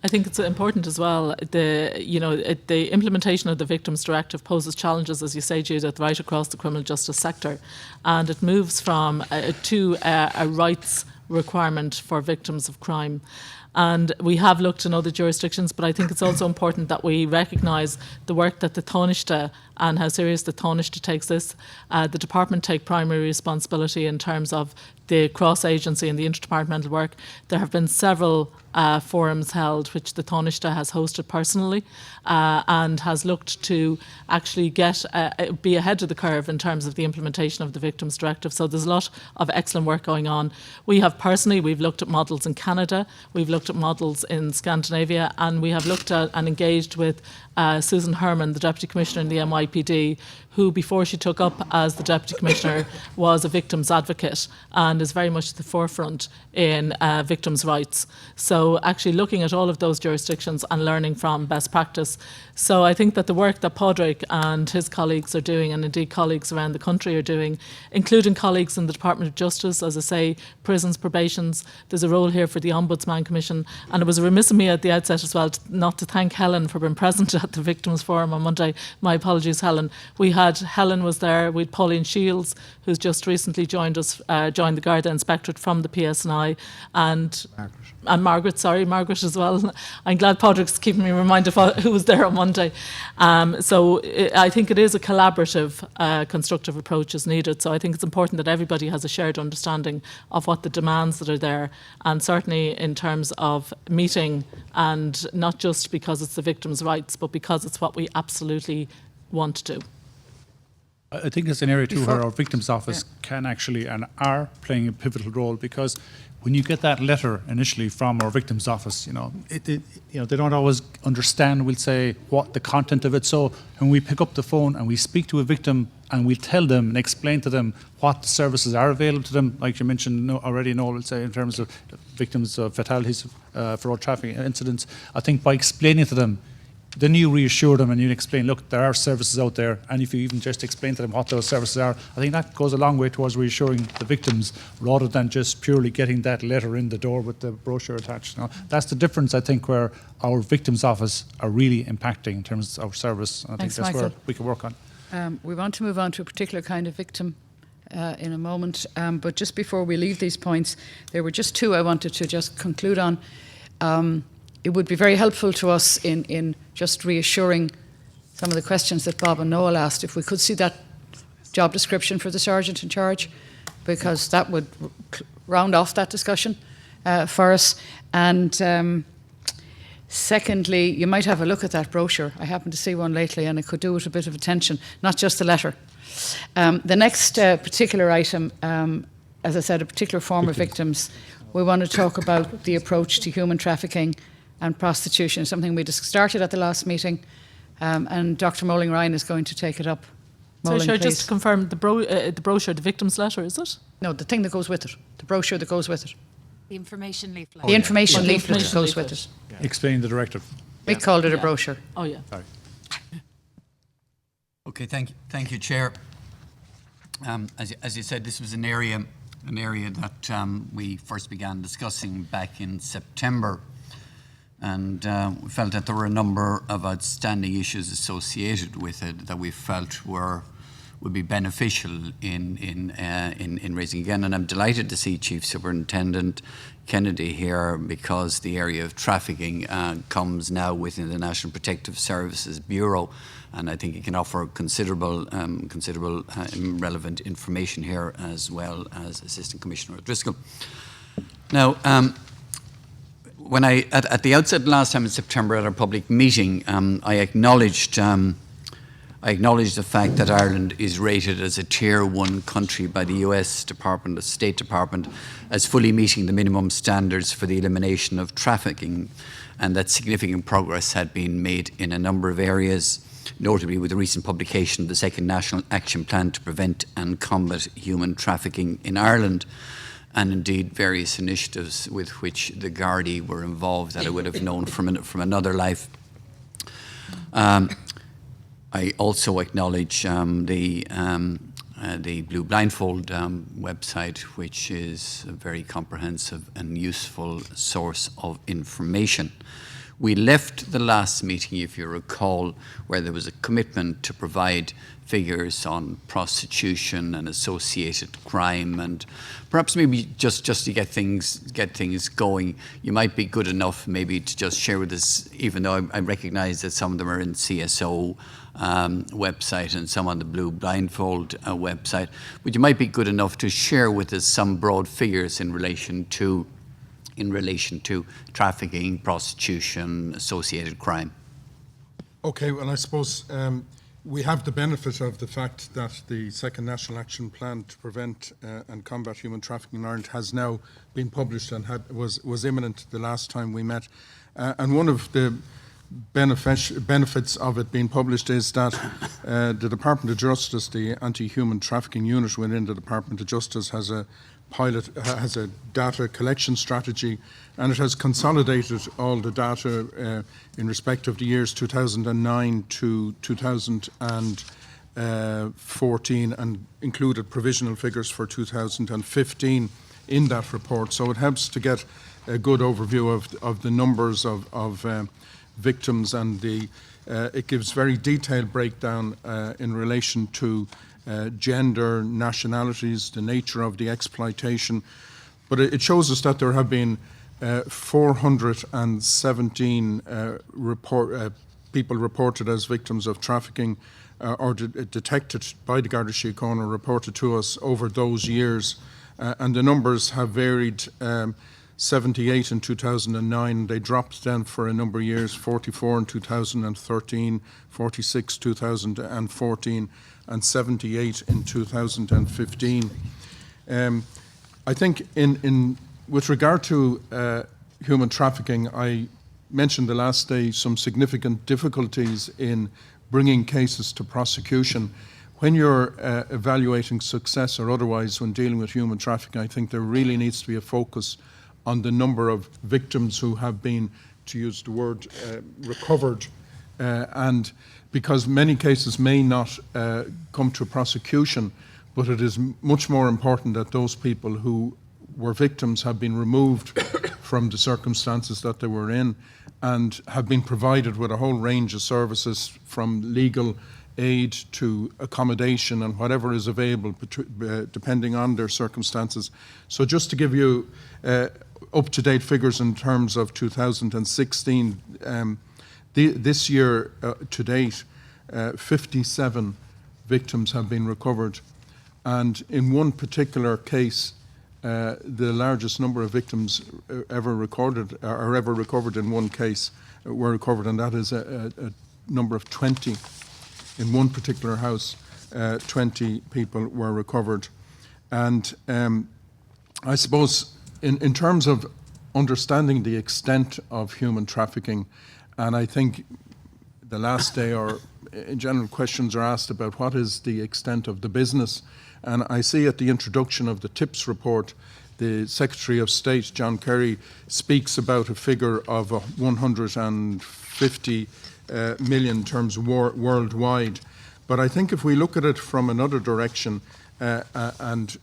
[SPEAKER 2] I think it's important as well. The implementation of the Victims Directive poses challenges, as you say, Judith, right across the criminal justice sector, and it moves from to a rights requirement for victims of crime. And we have looked in other jurisdictions, but I think it's also important that we recognise the work that the Taoiseach and how serious the Taoiseach takes this. The department take primary responsibility in terms of the cross-agency and the interdepartmental work. There have been several forums held which the Taoiseach has hosted personally and has looked to actually be ahead of the curve in terms of the implementation of the Victims Directive. So there's a lot of excellent work going on. We've looked at models in Canada, we've looked at models in Scandinavia, and we have looked at and engaged with Susan Herman, the Deputy Commissioner in the NYPD, who before she took up as the Deputy Commissioner was a victims advocate and is very much at the forefront in victims' rights. So actually looking at all of those jurisdictions and learning from best practice. So I think that the work that Padraig and his colleagues are doing, and indeed colleagues around the country are doing, including colleagues in the Department of Justice, as I say, prisons, probations, there's a role here for the Ombudsman Commission. And it was remiss of me at the outset as well not to thank Helen for being present at the Victims Forum on Monday. My apologies, Helen. Helen was there, we had Pauline Shields, who's just recently joined the Garda Inspectorate from the PSNI, and Margaret as well. I'm glad Padraig's keeping me reminded of who was there on Monday. So I think it is a collaborative, constructive approach is needed. So I think it's important that everybody has a shared understanding of what the demands that are there, and certainly in terms of meeting, and not just because it's the victims' rights, but because it's what we absolutely want to do.
[SPEAKER 9] I think it's an area too where our Victims Office can actually and are playing a pivotal role, because when you get that letter initially from our Victims Office, they don't always understand, we'll say, what the content of it. So when we pick up the phone and we speak to a victim and we tell them and explain to them what services are available to them, like you mentioned already, Noel, we'll say, in terms of victims of fatalities, for trafficking incidents, I think by explaining to them, then you reassure them and you explain, look, there are services out there, and if you even just explain to them what those services are, I think that goes a long way towards reassuring the victims, rather than just purely getting that letter in the door with the brochure attached. That's the difference, I think, where our Victims Office are really impacting in terms of our service. I think that's where we can work on.
[SPEAKER 1] We want to move on to a particular kind of victim in a moment, but just before we leave these points, there were just two I wanted to just conclude on. It would be very helpful to us in just reassuring some of the questions that Bob and Noel asked, if we could see that job description for the Sergeant in Charge, because that would round off that discussion for us. And secondly, you might have a look at that brochure. I happened to see one lately, and it could do with a bit of attention, not just the letter. The next particular item, as I said, a particular form of victims, we want to talk about the approach to human trafficking and prostitution, something we just started at the last meeting, and Dr. Moling-Ryan is going to take it up.
[SPEAKER 2] So should I just confirm the brochure, the victim's letter, is it?
[SPEAKER 1] No, the thing that goes with it, the brochure that goes with it.
[SPEAKER 5] The information leaflet.
[SPEAKER 1] The information
[SPEAKER 2] Yeah.
[SPEAKER 1] leaflet
[SPEAKER 2] Information
[SPEAKER 1] goes with
[SPEAKER 2] leaflet.
[SPEAKER 1] it.
[SPEAKER 9] Explain the directive.
[SPEAKER 1] We called it a
[SPEAKER 2] Yeah.
[SPEAKER 1] brochure.
[SPEAKER 2] Oh, yeah.
[SPEAKER 9] Sorry.
[SPEAKER 14] Okay, thank you, Chair. As you said, this was an area that we first began discussing back in September, and we felt that there were a number of outstanding issues associated with it that we felt would be beneficial in raising again. And I'm delighted to see Chief Superintendent Kennedy here, because the area of trafficking comes now within the National Protective Services Bureau, and I think it can offer considerable relevant information here, as well as Assistant Commissioner O'Driscoll. Now, when at the outset last time in September at our public meeting, I acknowledged the fact that Ireland is rated as a Tier 1 country by the US State Department as fully meeting the minimum standards for the elimination of trafficking, and that significant progress had been made in a number of areas, notably with the recent publication of the second National Action Plan to prevent and combat human trafficking in Ireland, and indeed various initiatives with which the Garda were involved that I would have known from another life. I also acknowledge the Blue Blindfold website, which is a very comprehensive and useful source of information. We left the last meeting, if you recall, where there was a commitment to provide figures on prostitution and associated crime, and perhaps maybe just to get things going, you might be good enough maybe to just share with us, even though I recognise that some of them are in CSO website and some on the Blue Blindfold website, but you might be good enough to share with us some broad figures in relation to trafficking, prostitution, associated crime.
[SPEAKER 15] Okay, well, I suppose we have the benefit of the fact that the second National Action Plan to prevent and combat human trafficking in Ireland has now been published and was imminent the last time we met. And one of the benefits of it being published is that the Department of Justice, the Anti-Human Trafficking Unit within the Department of Justice, has a data collection strategy, and it has consolidated all the data in respect of the years 2009 to 2014 and included provisional figures for 2015 in that report. So it helps to get a good overview of the numbers of victims, and it gives very detailed breakdown in relation to gender, nationalities, the nature of the exploitation. But it shows us that there have been 417 people reported as victims of trafficking or detected by the Garda Síochána, reported to us over those years. And the numbers have varied. 78 in 2009, they dropped then for a number of years, 44 in 2013, 46 2014, and 78 in 2015. I think with regard to human trafficking, I mentioned the last day some significant difficulties in bringing cases to prosecution. When you're evaluating success or otherwise when dealing with human trafficking, I think there really needs to be a focus on the number of victims who have been, to use the word, recovered, and because many cases may not come to prosecution, but it is much more important that those people who were victims have been removed from the circumstances that they were in and have been provided with a whole range of services, from legal aid to accommodation and whatever is available depending on their circumstances. So just to give you up-to-date figures in terms of 2016, this year to date, 57 victims have been recovered, and in one particular case, the largest number of victims ever recorded or ever recovered in one case were recovered, and that is a number of 20. In one particular house, 20 people were recovered. And I suppose in terms of understanding the extent of human trafficking, and I think the last day or in general questions are asked about what is the extent of the business. And I see at the introduction of the TIPS report, the Secretary of State, John Kerry, speaks about a figure of 150 million in terms worldwide. But I think if we look at it from another direction, and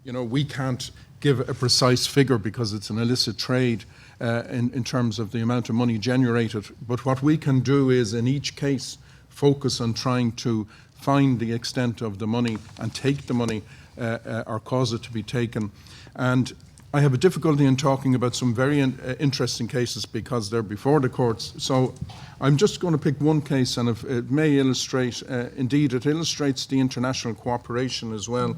[SPEAKER 15] we can't give a precise figure because it's an illicit trade in terms of the amount of money generated. But what we can do is, in each case, focus on trying to find the extent of the money and take the money or cause it to be taken. And I have a difficulty in talking about some very interesting cases because they're before the courts. So I'm just going to pick one case, and if it may illustrate, indeed it illustrates the international cooperation as well.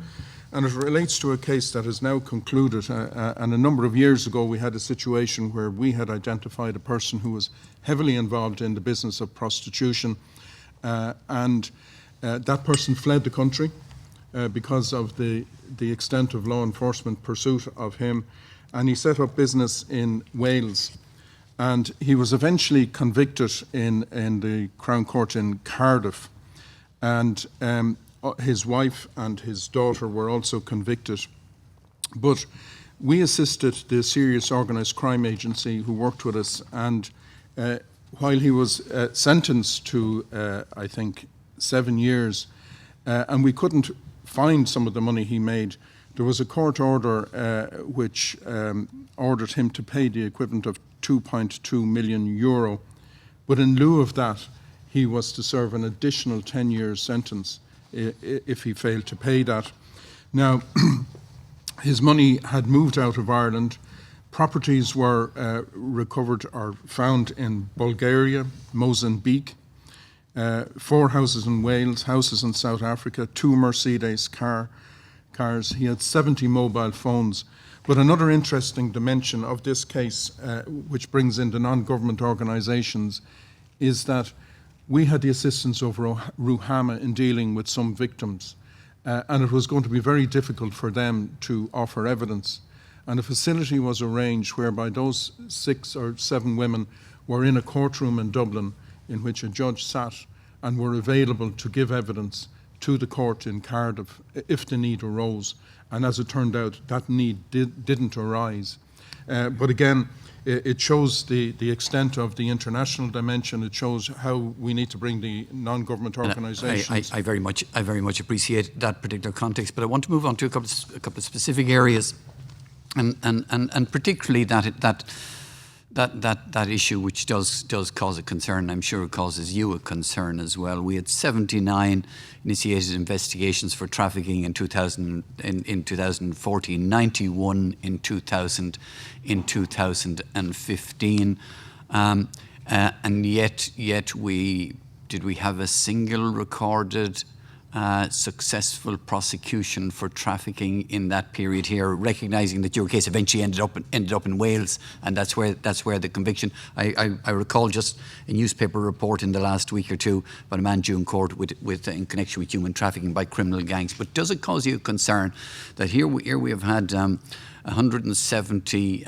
[SPEAKER 15] And it relates to a case that is now concluded. And a number of years ago we had a situation where we had identified a person who was heavily involved in the business of prostitution. And that person fled the country because of the extent of law enforcement pursuit of him, and he set up business in Wales. And he was eventually convicted in the Crown Court in Cardiff, and his wife and his daughter were also convicted. But we assisted the Serious Organised Crime Agency who worked with us, and while he was sentenced to, I think, 7 years, and we couldn't find some of the money he made, there was a court order which ordered him to pay the equivalent of €2.2 million. But in lieu of that, he was to serve an additional 10-year sentence if he failed to pay that. Now, his money had moved out of Ireland. Properties were recovered or found in Bulgaria, Mozambique, 4 houses in Wales, houses in South Africa, 2 Mercedes cars. He had 70 mobile phones. But another interesting dimension of this case, which brings in the non-government organisations, is that we had the assistance of Ruhama in dealing with some victims, and it was going to be very difficult for them to offer evidence. And a facility was arranged whereby those 6 or 7 women were in a courtroom in Dublin in which a judge sat and were available to give evidence to the court in Cardiff if the need arose. And as it turned out, that need didn't arise. But again, it shows the extent of the international dimension. It shows how we need to bring the non-government organisations.
[SPEAKER 14] I very much appreciate that particular context, but I want to move on to a couple of specific areas, and particularly that issue which does cause a concern. I'm sure it causes you a concern as well. We had 79 initiated investigations for trafficking in 2014, 91 in 2015, and yet we have a single recorded successful prosecution for trafficking in that period here, recognising that your case eventually ended up in Wales, and that's where the conviction. I recall just a newspaper report in the last week or two about a man due in court in connection with human trafficking by criminal gangs. But does it cause you concern that here we have had 170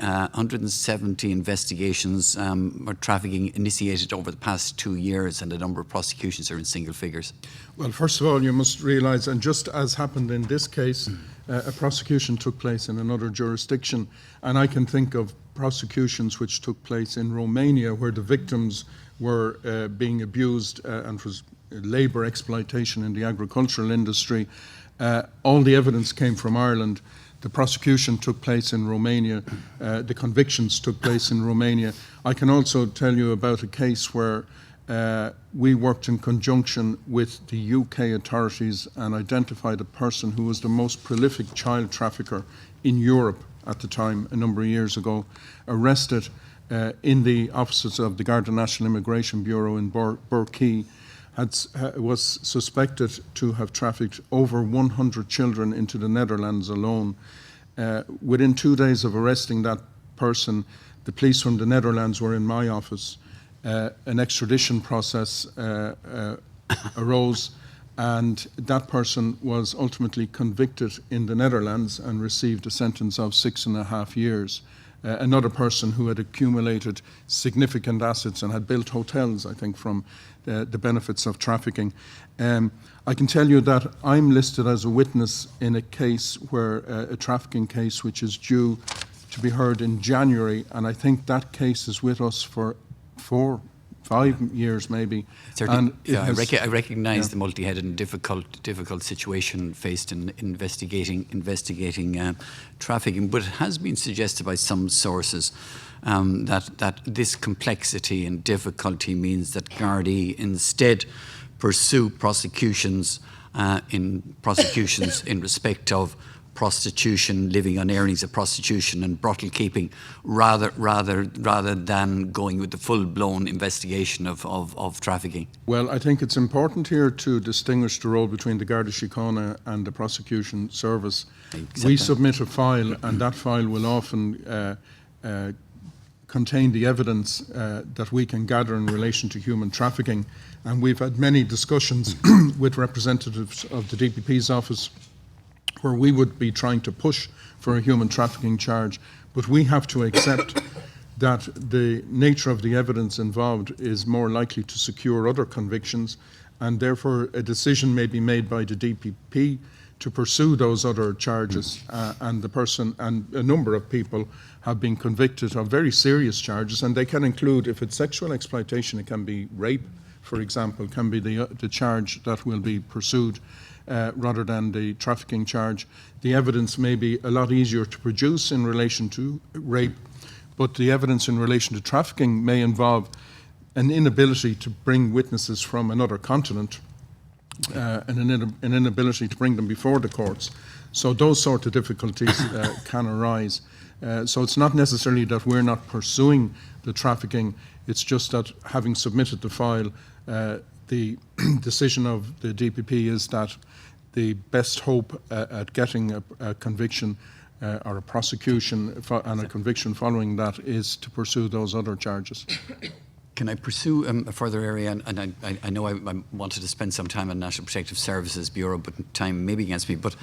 [SPEAKER 14] investigations or trafficking initiated over the past 2 years, and the number of prosecutions are in single figures?
[SPEAKER 15] Well, first of all, you must realise, and just as happened in this case, a prosecution took place in another jurisdiction, and I can think of prosecutions which took place in Romania where the victims were being abused and was labour exploitation in the agricultural industry. All the evidence came from Ireland. The prosecution took place in Romania. The convictions took place in Romania. I can also tell you about a case where we worked in conjunction with the UK authorities and identified a person who was the most prolific child trafficker in Europe at the time, a number of years ago, arrested in the offices of the Garda National Immigration Bureau in Burkey, was suspected to have trafficked over 100 children into the Netherlands alone. Within 2 days of arresting that person, the police from the Netherlands were in my office. An extradition process arose, and that person was ultimately convicted in the Netherlands and received a sentence of 6.5 years. another person who had accumulated significant assets and had built hotels, I think, from the benefits of trafficking. I can tell you that I'm listed as a witness in a case where a trafficking case which is due to be heard in January, and I think that case is with us for 4-5 years maybe.
[SPEAKER 14] Certainly, I recognise the multi-headed and difficult situation faced in investigating trafficking, but it has been suggested by some sources that this complexity and difficulty means that Gardaí instead pursue prosecutions in respect of prostitution, living on earnings of prostitution and brothel keeping, rather than going with the full-blown investigation of trafficking?
[SPEAKER 15] Well, I think it's important here to distinguish the role between the Garda Síochána and the prosecution service. We submit a file, and that file will often contain the evidence that we can gather in relation to human trafficking. And we've had many discussions with representatives of the DPP's office where we would be trying to push for a human trafficking charge, but we have to accept that the nature of the evidence involved is more likely to secure other convictions, and therefore a decision may be made by the DPP to pursue those other charges, and a number of people have been convicted of very serious charges, and they can include, if it's sexual exploitation, it can be rape, for example, can be the charge that will be pursued rather than the trafficking charge. The evidence may be a lot easier to produce in relation to rape, but the evidence in relation to trafficking may involve an inability to bring witnesses from another continent and an inability to bring them before the courts. So those sort of difficulties can arise. So it's not necessarily that we're not pursuing the trafficking, it's just that having submitted the file, the decision of the DPP is that the best hope at getting a conviction or a prosecution and a conviction following that is to pursue those other charges.
[SPEAKER 14] Can I pursue a further area? And I know I wanted to spend some time on National Protective Services Bureau, but time may be against me. But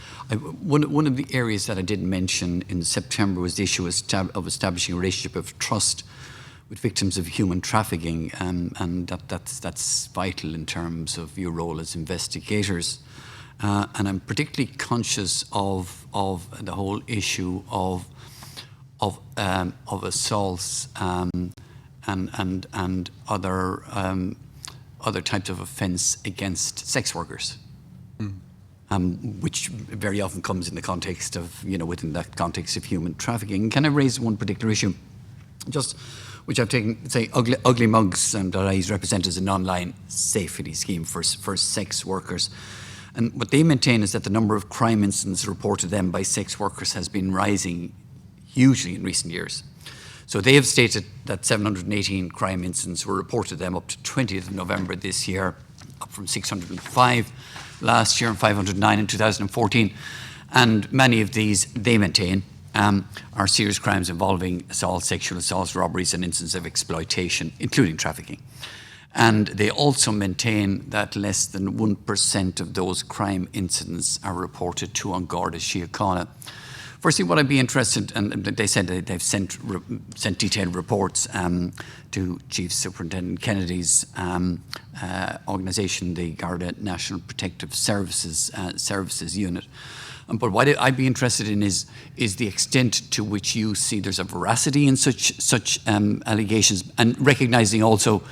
[SPEAKER 14] one of the areas that I did mention in September was the issue of establishing a relationship of trust with victims of human trafficking, and that's vital in terms of your role as investigators. And I'm particularly conscious of the whole issue of assaults and other types of offence against sex workers, which very often comes in the context of, within that context of human trafficking. Can I raise one particular issue, which I've taken, say, Ugly Mugs and IE's represent as an online safety scheme for sex workers. And what they maintain is that the number of crime incidents reported to them by sex workers has been rising hugely in recent years. So they have stated that 718 crime incidents were reported to them up to 20th of November this year, up from 605 last year and 509 in 2014. And many of these, they maintain, are serious crimes involving assault, sexual assaults, robberies and instances of exploitation, including trafficking. And they also maintain that less than 1% of those crime incidents are reported to Garda Síochána. Firstly, what I'd be interested, and they said that they've sent detailed reports to Chief Superintendent Kennedy's organisation, the Garda National Protective Services Unit. But what I'd be interested in is the extent to which you see there's a veracity in such allegations, and recognising also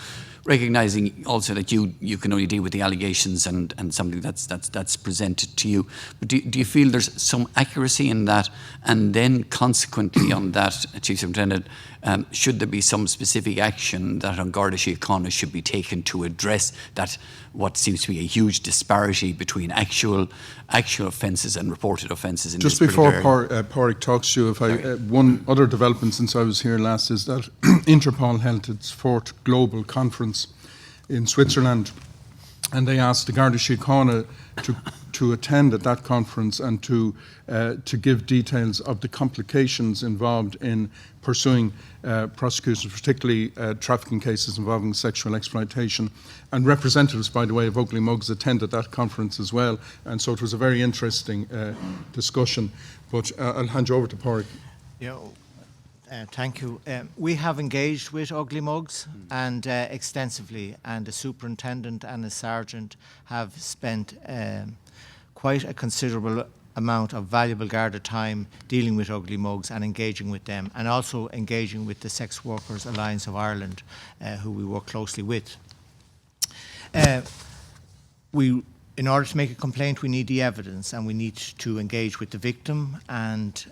[SPEAKER 14] that you can only deal with the allegations and something that's presented to you. But do you feel there's some accuracy in that? And then consequently on that, Chief Superintendent, should there be some specific action that on Garda Síochána should be taken to address that, what seems to be a huge disparity between actual offences and reported offences in
[SPEAKER 15] just
[SPEAKER 14] this
[SPEAKER 15] before
[SPEAKER 14] Pádraig
[SPEAKER 15] talks to you, one other development since I was here last is that Interpol held its 4th global conference in Switzerland, and they asked the Garda Síochána to attend at that conference and to give details of the complications involved in pursuing prosecutions, particularly trafficking cases involving sexual exploitation. And representatives, by the way, of Ugly Mugs attended that conference as well, and so it was a very interesting discussion. But I'll hand you over to Pádraig.
[SPEAKER 12] Yeah, Thank you. We have engaged with Ugly Mugs and extensively, and the superintendent and the sergeant have spent quite a considerable amount of valuable Garda time dealing with Ugly Mugs and engaging with them, and also engaging with the Sex Workers Alliance of Ireland, who we work closely with. In order to make a complaint, we need the evidence, and we need to engage with the victim, and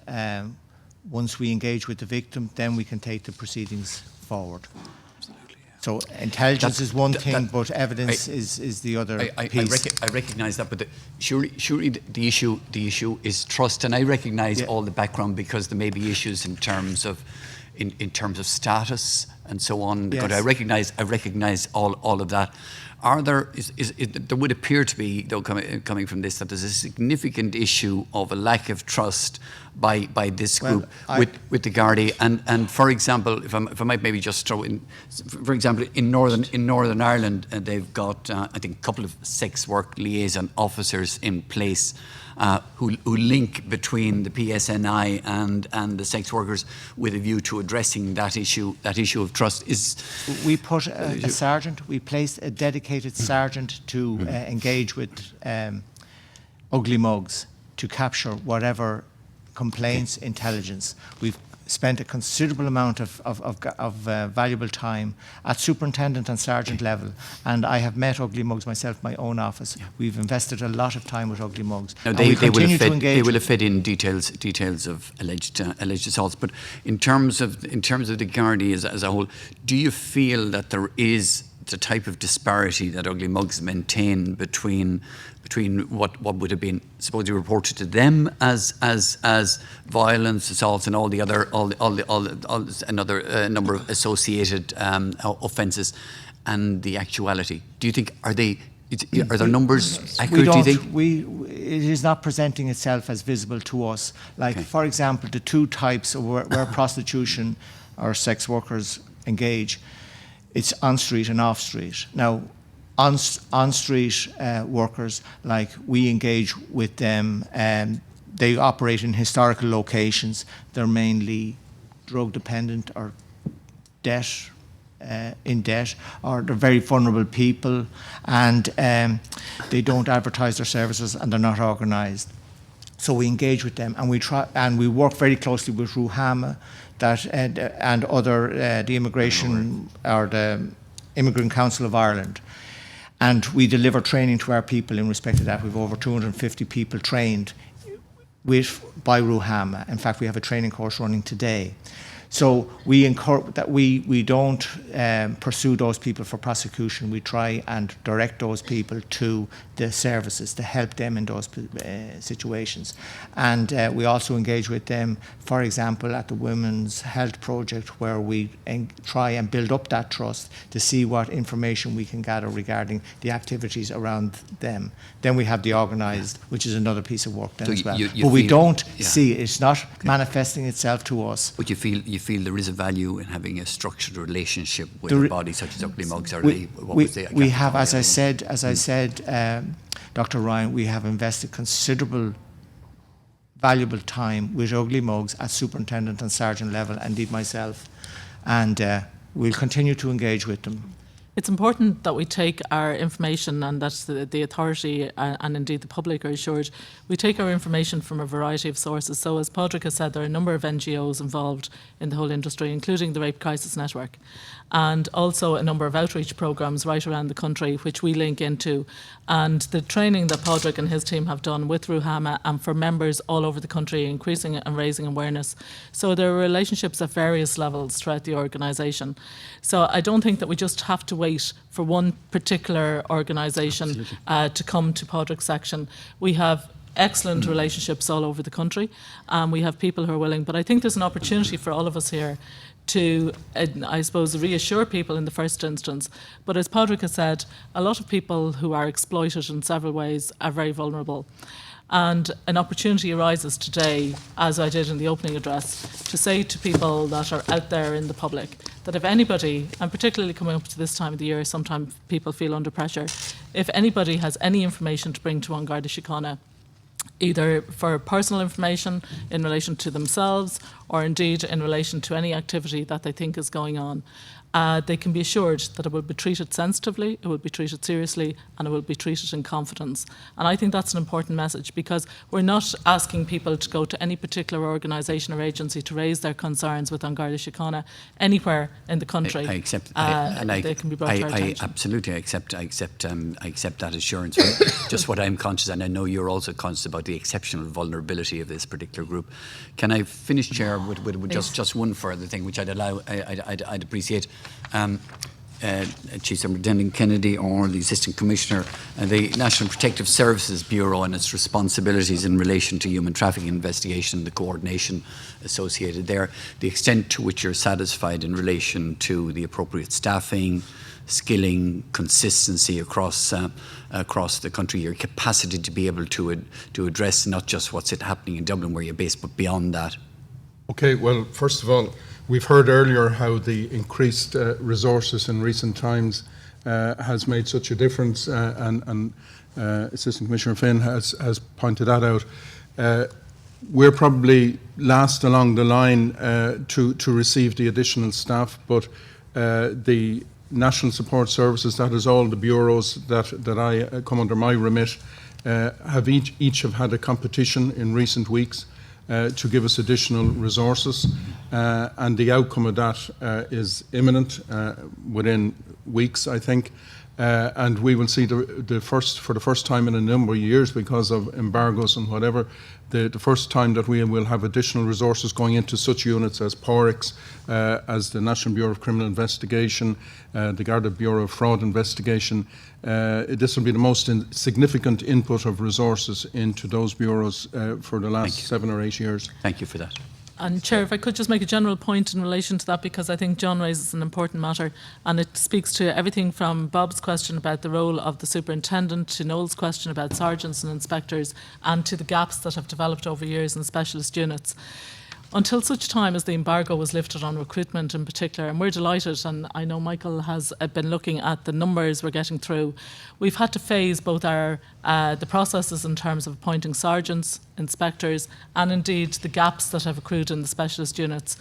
[SPEAKER 12] once we engage with the victim, then we can take the proceedings forward. So intelligence is one thing, but evidence is the other piece.
[SPEAKER 14] I recognise that, but surely the issue is trust, and I recognise all the background, because there may be issues in terms of status and so on.
[SPEAKER 12] Yes.
[SPEAKER 14] But I recognise all of that. There would appear to be, though, coming from this, that there's a significant issue of a lack of trust by this group with the Gardaí. And for example, if I might maybe just throw in, for example, in Northern Ireland, they've got I think a couple of sex work liaison officers in place who link between the PSNI and the sex workers with a view to addressing that issue of trust.
[SPEAKER 12] We put a sergeant, we placed a dedicated sergeant to engage with Ugly Mugs to capture whatever complaints, intelligence. We've spent a considerable amount of valuable time at superintendent and sergeant level, and I have met Ugly Mugs myself, my own office. We've invested a lot of time with Ugly Mugs.
[SPEAKER 14] Now they will have fed in details of alleged assaults, but in terms of the Gardaí as a whole, do you feel that there is the type of disparity that Ugly Mugs maintain between what would have been supposedly reported to them as violence, assaults, and all the other another number of associated offences, and the actuality? Do you think are their numbers accurate? Do you think
[SPEAKER 12] it is not presenting itself as visible to us? Like, for example, the two types of where prostitution or sex workers engage. It's on street and off street. Now, on street workers, like, we engage with them, and they operate in historical locations. They're mainly drug dependent or in debt, or they're very vulnerable people, and they don't advertise their services, and they're not organised. So we engage with them, and we work very closely with Ruhama, and other the immigration or the Immigrant Council of Ireland, and we deliver training to our people in respect to that. We've over 250 people trained by Ruhama. In fact, we have a training course running today. So we don't pursue those people for prosecution. We try and direct those people to the services to help them in those situations. And we also engage with them, for example, at the Women's Health Project, where we try and build up that trust to see what information we can gather regarding the activities around them. Then we have the organised, which is another pice of work then as well. But we don't see it's not manifesting itself to us.
[SPEAKER 14] But you feel there is a value in having a structured relationship with a body such as Ugly Mugs?
[SPEAKER 12] We have, as I said, Dr. Ryan, we have invested considerable valuable time with Ugly Mugs at superintendent and sergeant level, and indeed myself, and we'll continue to engage with them.
[SPEAKER 2] It's important that we take our information, and that the authority and indeed the public are assured we take our information from a variety of sources. So as Padraig has said, there are a number of NGOs involved in the whole industry, including the Rape Crisis Network, and also a number of outreach programmes right around the country which we link into. And the training that Padraig and his team have done with Ruhama and for members all over the country, increasing and raising awareness. So there are relationships at various levels throughout the organisation. So I don't think that we just have to wait for one particular organisation to come to Padraig's section. We have excellent relationships all over the country. We have people who are willing, but I think there's an opportunity for all of us here to, I suppose, reassure people in the first instance. But as Padraig has said, a lot of people who are exploited in several ways are very vulnerable. And an opportunity arises today, as I did in the opening address, to say to people that are out there in the public that if anybody, and particularly coming up to this time of the year, sometimes people feel under pressure, if anybody has any information to bring to An Garda Síochána, either for personal information in relation to themselves or indeed in relation to any activity that they think is going on. They can be assured that it will be treated sensitively, it will be treated seriously, and it will be treated in confidence. And I think that's an important message, because we're not asking people to go to any particular organisation or agency to raise their concerns with An Garda Síochána anywhere in the country.
[SPEAKER 14] I accept,
[SPEAKER 2] they can be brought to our attention.
[SPEAKER 14] Absolutely, I accept that assurance. But just what I'm conscious, and I know you're also conscious about the exceptional vulnerability of this particular group. Can I finish, Chair, with just one further thing, which I'd appreciate. Chief Superintendent Kennedy or the Assistant Commissioner, the National Protective Services Bureau and its responsibilities in relation to human trafficking investigation, the coordination associated there, the extent to which you're satisfied in relation to the appropriate staffing, skilling, consistency across the country, your capacity to be able to address not just what's happening in Dublin where you're based, but beyond that.
[SPEAKER 15] Okay, well, first of all, we've heard earlier how the increased resources in recent times has made such a difference, and Assistant Commissioner Finn has pointed that out. We're probably last along the line to receive the additional staff, but the National Support Services, that is all the bureaus that I come under my remit, have each have had a competition in recent weeks to give us additional resources, and the outcome of that is imminent within weeks, I think, and we will see for the first time in a number of years, because of embargoes and whatever, the first time that we will have additional resources going into such units as PORIX, as the National Bureau of Criminal Investigation, the Garda Bureau of Fraud Investigation. This will be the most significant input of resources into those bureaus for the last 7 or 8 years.
[SPEAKER 14] Thank you for that.
[SPEAKER 2] And Chair, if I could just make a general point in relation to that, because I think John raises an important matter, and it speaks to everything from Bob's question about the role of the superintendent, to Noel's question about sergeants and inspectors, and to the gaps that have developed over years in specialist units. Until such time as the embargo was lifted on recruitment in particular, and we're delighted, and I know Michael has been looking at the numbers we're getting through, we've had to phase both our the processes in terms of appointing sergeants, inspectors, and indeed the gaps that have accrued in the specialist units.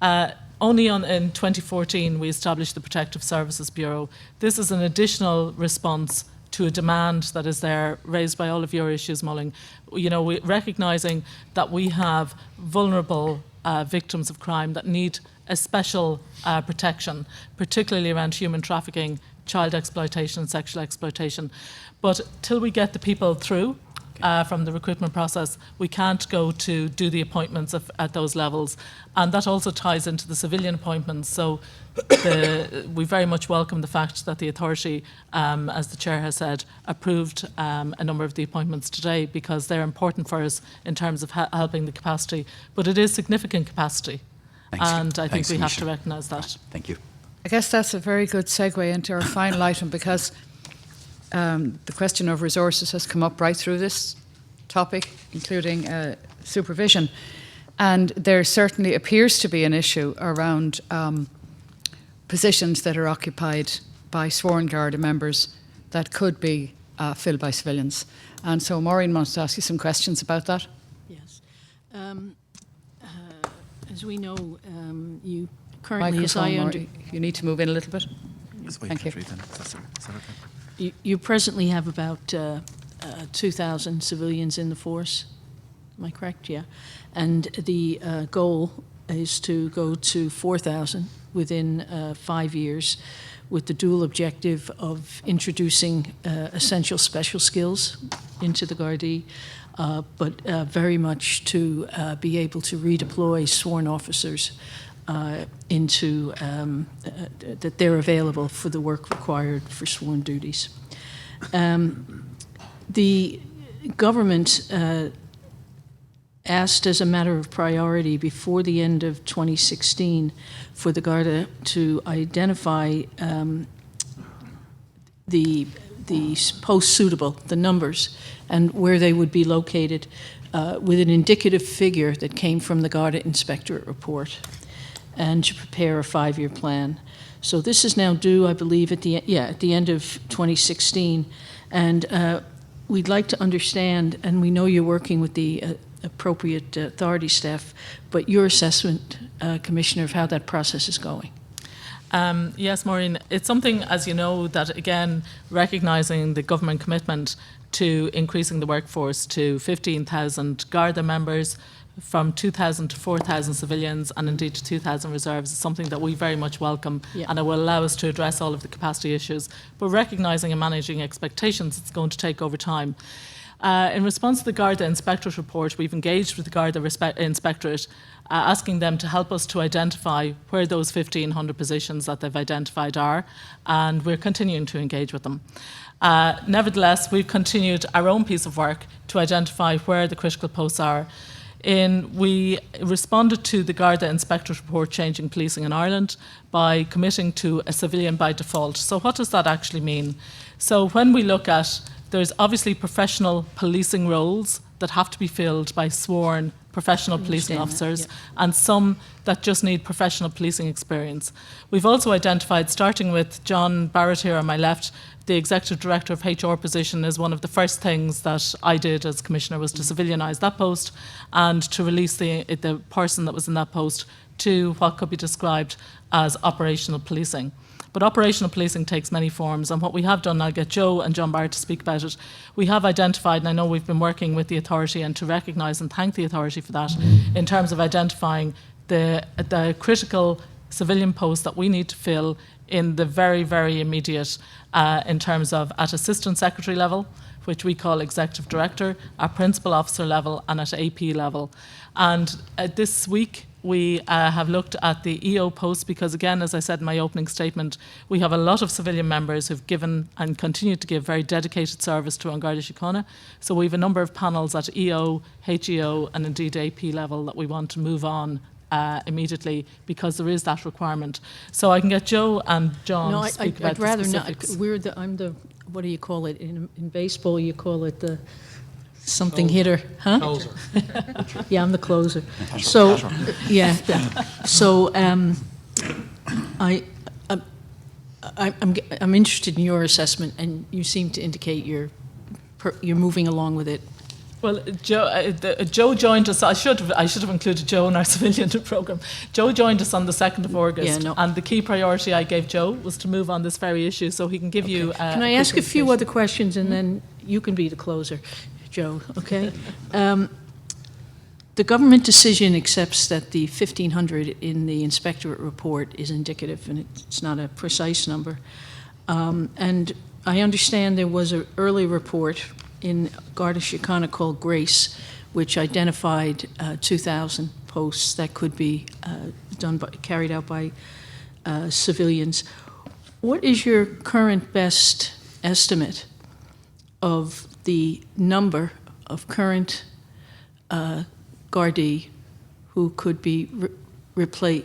[SPEAKER 2] Only in 2014 we established the Protective Services Bureau. This is an additional response to a demand that is there, raised by all of your issues, Mulling. You know, recognising that we have vulnerable victims of crime that need a special protection, particularly around human trafficking, child exploitation and sexual exploitation. But till we get the people through from the recruitment process, we can't go to do the appointments at those levels. And that also ties into the civilian appointments. So we very much welcome the fact that the authority, as the Chair has said, approved a number of the appointments today, because they're important for us in terms of helping the capacity. But it is significant capacity.
[SPEAKER 14] Thanks.
[SPEAKER 2] And I think
[SPEAKER 14] Thanks,
[SPEAKER 2] we have to
[SPEAKER 14] Commissioner.
[SPEAKER 2] recognise that.
[SPEAKER 14] Thank you.
[SPEAKER 1] I guess that's a very good segue into our final item, because the question of resources has come up right through this topic, including supervision. And there certainly appears to be an issue around positions that are occupied by sworn Garda members that could be filled by civilians. And so Maureen wants to ask you some questions about that.
[SPEAKER 6] Yes. As we know, you currently, as I
[SPEAKER 1] Microphone, you need to move in a little bit. Thank you.
[SPEAKER 4] Is that okay?
[SPEAKER 6] You presently have about 2,000 civilians in the force. Am I correct? Yeah. And the goal is to go to 4,000 within 5 years, with the dual objective of introducing essential special skills into the Gardaí, but very much to be able to redeploy sworn officers into that they're available for the work required for sworn duties. The government asked as a matter of priority before the end of 2016 for the Garda to identify the posts suitable, the numbers, and where they would be located with an indicative figure that came from the Garda Inspectorate report, and to prepare a 5-year plan. So this is now due, I believe, at the end of 2016, and we'd like to understand, and we know you're working with the appropriate authority staff, but your assessment, Commissioner, of how that process is going.
[SPEAKER 2] Yes, Maureen, it's something, as you know, that again, recognising the government commitment to increasing the workforce to 15,000 Garda members, from 2,000 to 4,000 civilians, and indeed to 2,000 reserves, is something that we very much welcome, and it will allow us to address all of the capacity issues. But recognising and managing expectations, it's going to take over time. In response to the Garda Inspectorate report, we've engaged with the Garda Inspectorate, asking them to help us to identify where those 1,500 positions that they've identified are, and we're continuing to engage with them. Nevertheless, we've continued our own piece of work to identify where the critical posts are. We responded to the Garda Inspectorate report, Changing Policing in Ireland, by committing to a civilian by default. So what does that actually mean? So when we look at, there's obviously professional policing roles that have to be filled by sworn professional policing officers, and some that just need professional policing experience. We've also identified, starting with John Barrett here on my left, the Executive Director of HR position, is one of the first things that I did as Commissioner, was to civilianise that post and to release the person that was in that post to what could be described as operational policing. But operational policing takes many forms, and what we have done, and I'll get Joe and John Barrett to speak about it, we have identified, and I know we've been working with the authority, and to recognise and thank the authority for that, in terms of identifying the critical civilian posts that we need to fill in the very, very immediate, in terms of at Assistant Secretary level, which we call Executive Director, at Principal Officer level, and at AP level. And this week, we have looked at the EO posts because, again, as I said in my opening statement, we have a lot of civilian members who've given and continue to give very dedicated service to An Garda Síochána. So we have a number of panels at EO, HEO and indeed AP level that we want to move on immediately, because there is that requirement. So I can get Joe and John to speak about
[SPEAKER 6] I'd rather
[SPEAKER 2] the specifics.
[SPEAKER 6] not. I'm the, what do you call it? In baseball, you call it the something hitter, huh? Closer. Yeah, I'm the closer. So, yeah. So, I'm interested in your assessment, and you seem to indicate you're moving along with it.
[SPEAKER 2] Well, Joe joined us. I should have included Joe in our civilian programme. Joe joined us on the 2nd of August, and the key priority I gave Joe was to move on this very issue, so he can give you.
[SPEAKER 6] Can I ask a few other questions, and then you can be the closer, Joe? Okay. The government decision accepts that the 1,500 in the inspectorate report is indicative, and it's not a precise number. And I understand there was an early report in Garda Síochána called Grace, which identified 2,000 posts that could be carried out by civilians. What is your current best estimate of the number of current Gardaí who could be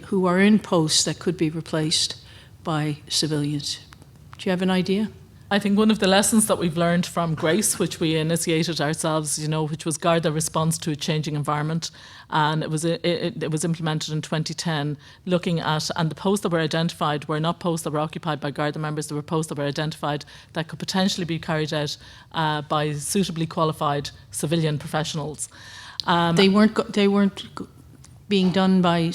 [SPEAKER 6] who are in posts that could be replaced by civilians? Do you have an idea?
[SPEAKER 2] I think one of the lessons that we've learned from Grace, which we initiated ourselves, which was Garda response to a changing environment, and it was implemented in 2010, looking at, and the posts that were identified were not posts that were occupied by Garda members, they were posts that were identified that could potentially be carried out by suitably qualified civilian professionals.
[SPEAKER 6] They weren't being done by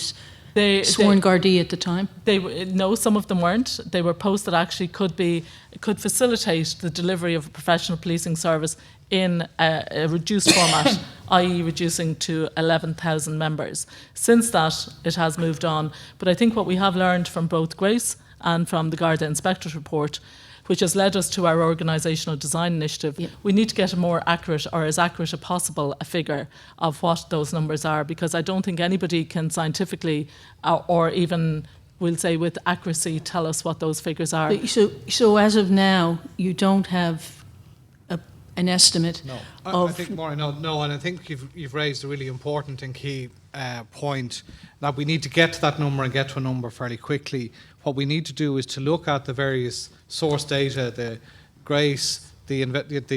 [SPEAKER 6] sworn Gardaí at the time?
[SPEAKER 2] No, some of them weren't. They were posts that actually could facilitate the delivery of a professional policing service in a reduced format, i.e. reducing to 11,000 members. Since that, it has moved on. But I think what we have learned from both Grace and from the Garda Inspectorate report, which has led us to our organisational design initiative, we need to get a more accurate, or as accurate as possible, a figure of what those numbers are, because I don't think anybody can scientifically or even, we'll say with accuracy, tell us what those figures are.
[SPEAKER 6] So as of now, you don't have an estimate of...
[SPEAKER 3] I think, Maureen, no, and I think you've raised a really important and key point, that we need to get to that number and get to a number fairly quickly. What we need to do is to look at the various source data, the Grace, the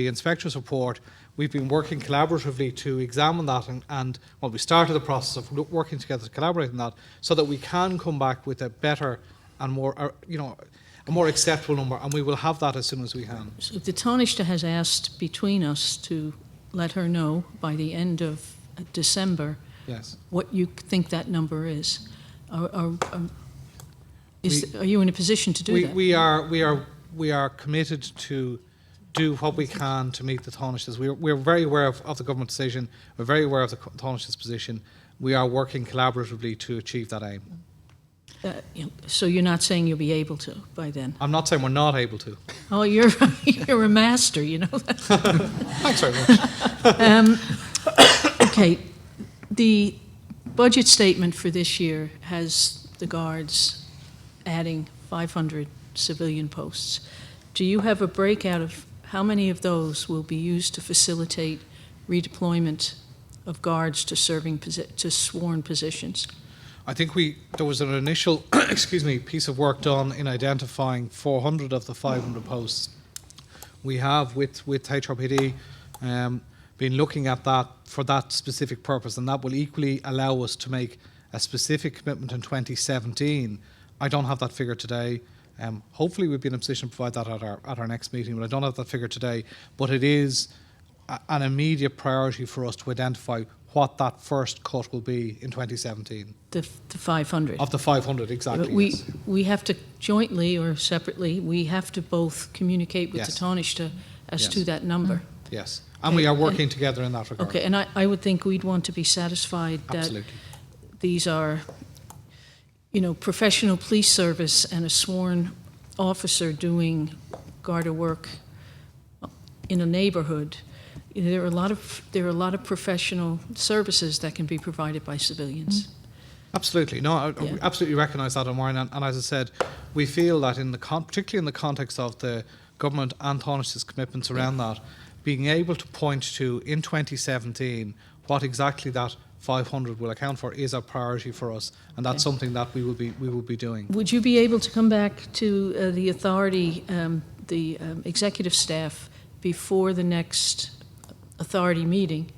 [SPEAKER 3] Inspector's report. We've been working collaboratively to examine that, and we started the process of working together to collaborate on that, so that we can come back with a better and more, more acceptable number, and we will have that as soon as we can.
[SPEAKER 6] So the Taoiseach has asked between us to let her know by the end of December
[SPEAKER 3] Yes.
[SPEAKER 6] what you think that number is. Are you in a position to do that?
[SPEAKER 3] We are committed to do what we can to meet the Taoiseach's. We're very aware of the government decision. We're very aware of the Taoiseach's position. We are working collaboratively to achieve that aim.
[SPEAKER 6] So you're not saying you'll be able to by then?
[SPEAKER 3] I'm not saying we're not able to.
[SPEAKER 6] Oh, you're a master, you know that.
[SPEAKER 3] Thanks very much.
[SPEAKER 6] Okay, the budget statement for this year has the Guards adding 500 civilian posts. Do you have a breakout of how many of those will be used to facilitate redeployment of Guards to to sworn positions?
[SPEAKER 3] I think there was an initial piece of work done in identifying 400 of the 500 posts. We have, with HRPD, been looking at that for that specific purpose, and that will equally allow us to make a specific commitment in 2017. I don't have that figure today. Hopefully we'll be in a position to provide that at our next meeting, but I don't have that figure today. But it is an immediate priority for us to identify what that first cut will be in 2017.
[SPEAKER 6] The 500?
[SPEAKER 3] Of the 500, exactly. Yes.
[SPEAKER 6] We have to jointly or separately, we have to both communicate with the Taoiseach as to that number.
[SPEAKER 3] Yes, and we are working together in that regard.
[SPEAKER 6] Okay, and I would think we'd want to be satisfied that these are, professional police service and a sworn officer doing Garda work in a neighbourhood. There are a lot of professional services that can be provided by civilians.
[SPEAKER 3] Absolutely. No, I absolutely recognise that, Maureen. And as I said, we feel that particularly in the context of the government and Taoiseach's commitments around that, being able to point to in 2017 what exactly that 500 will account for is a priority for us, and that's something that we will be doing.
[SPEAKER 6] Would you be able to come back to the authority, the executive staff, before the next authority meeting,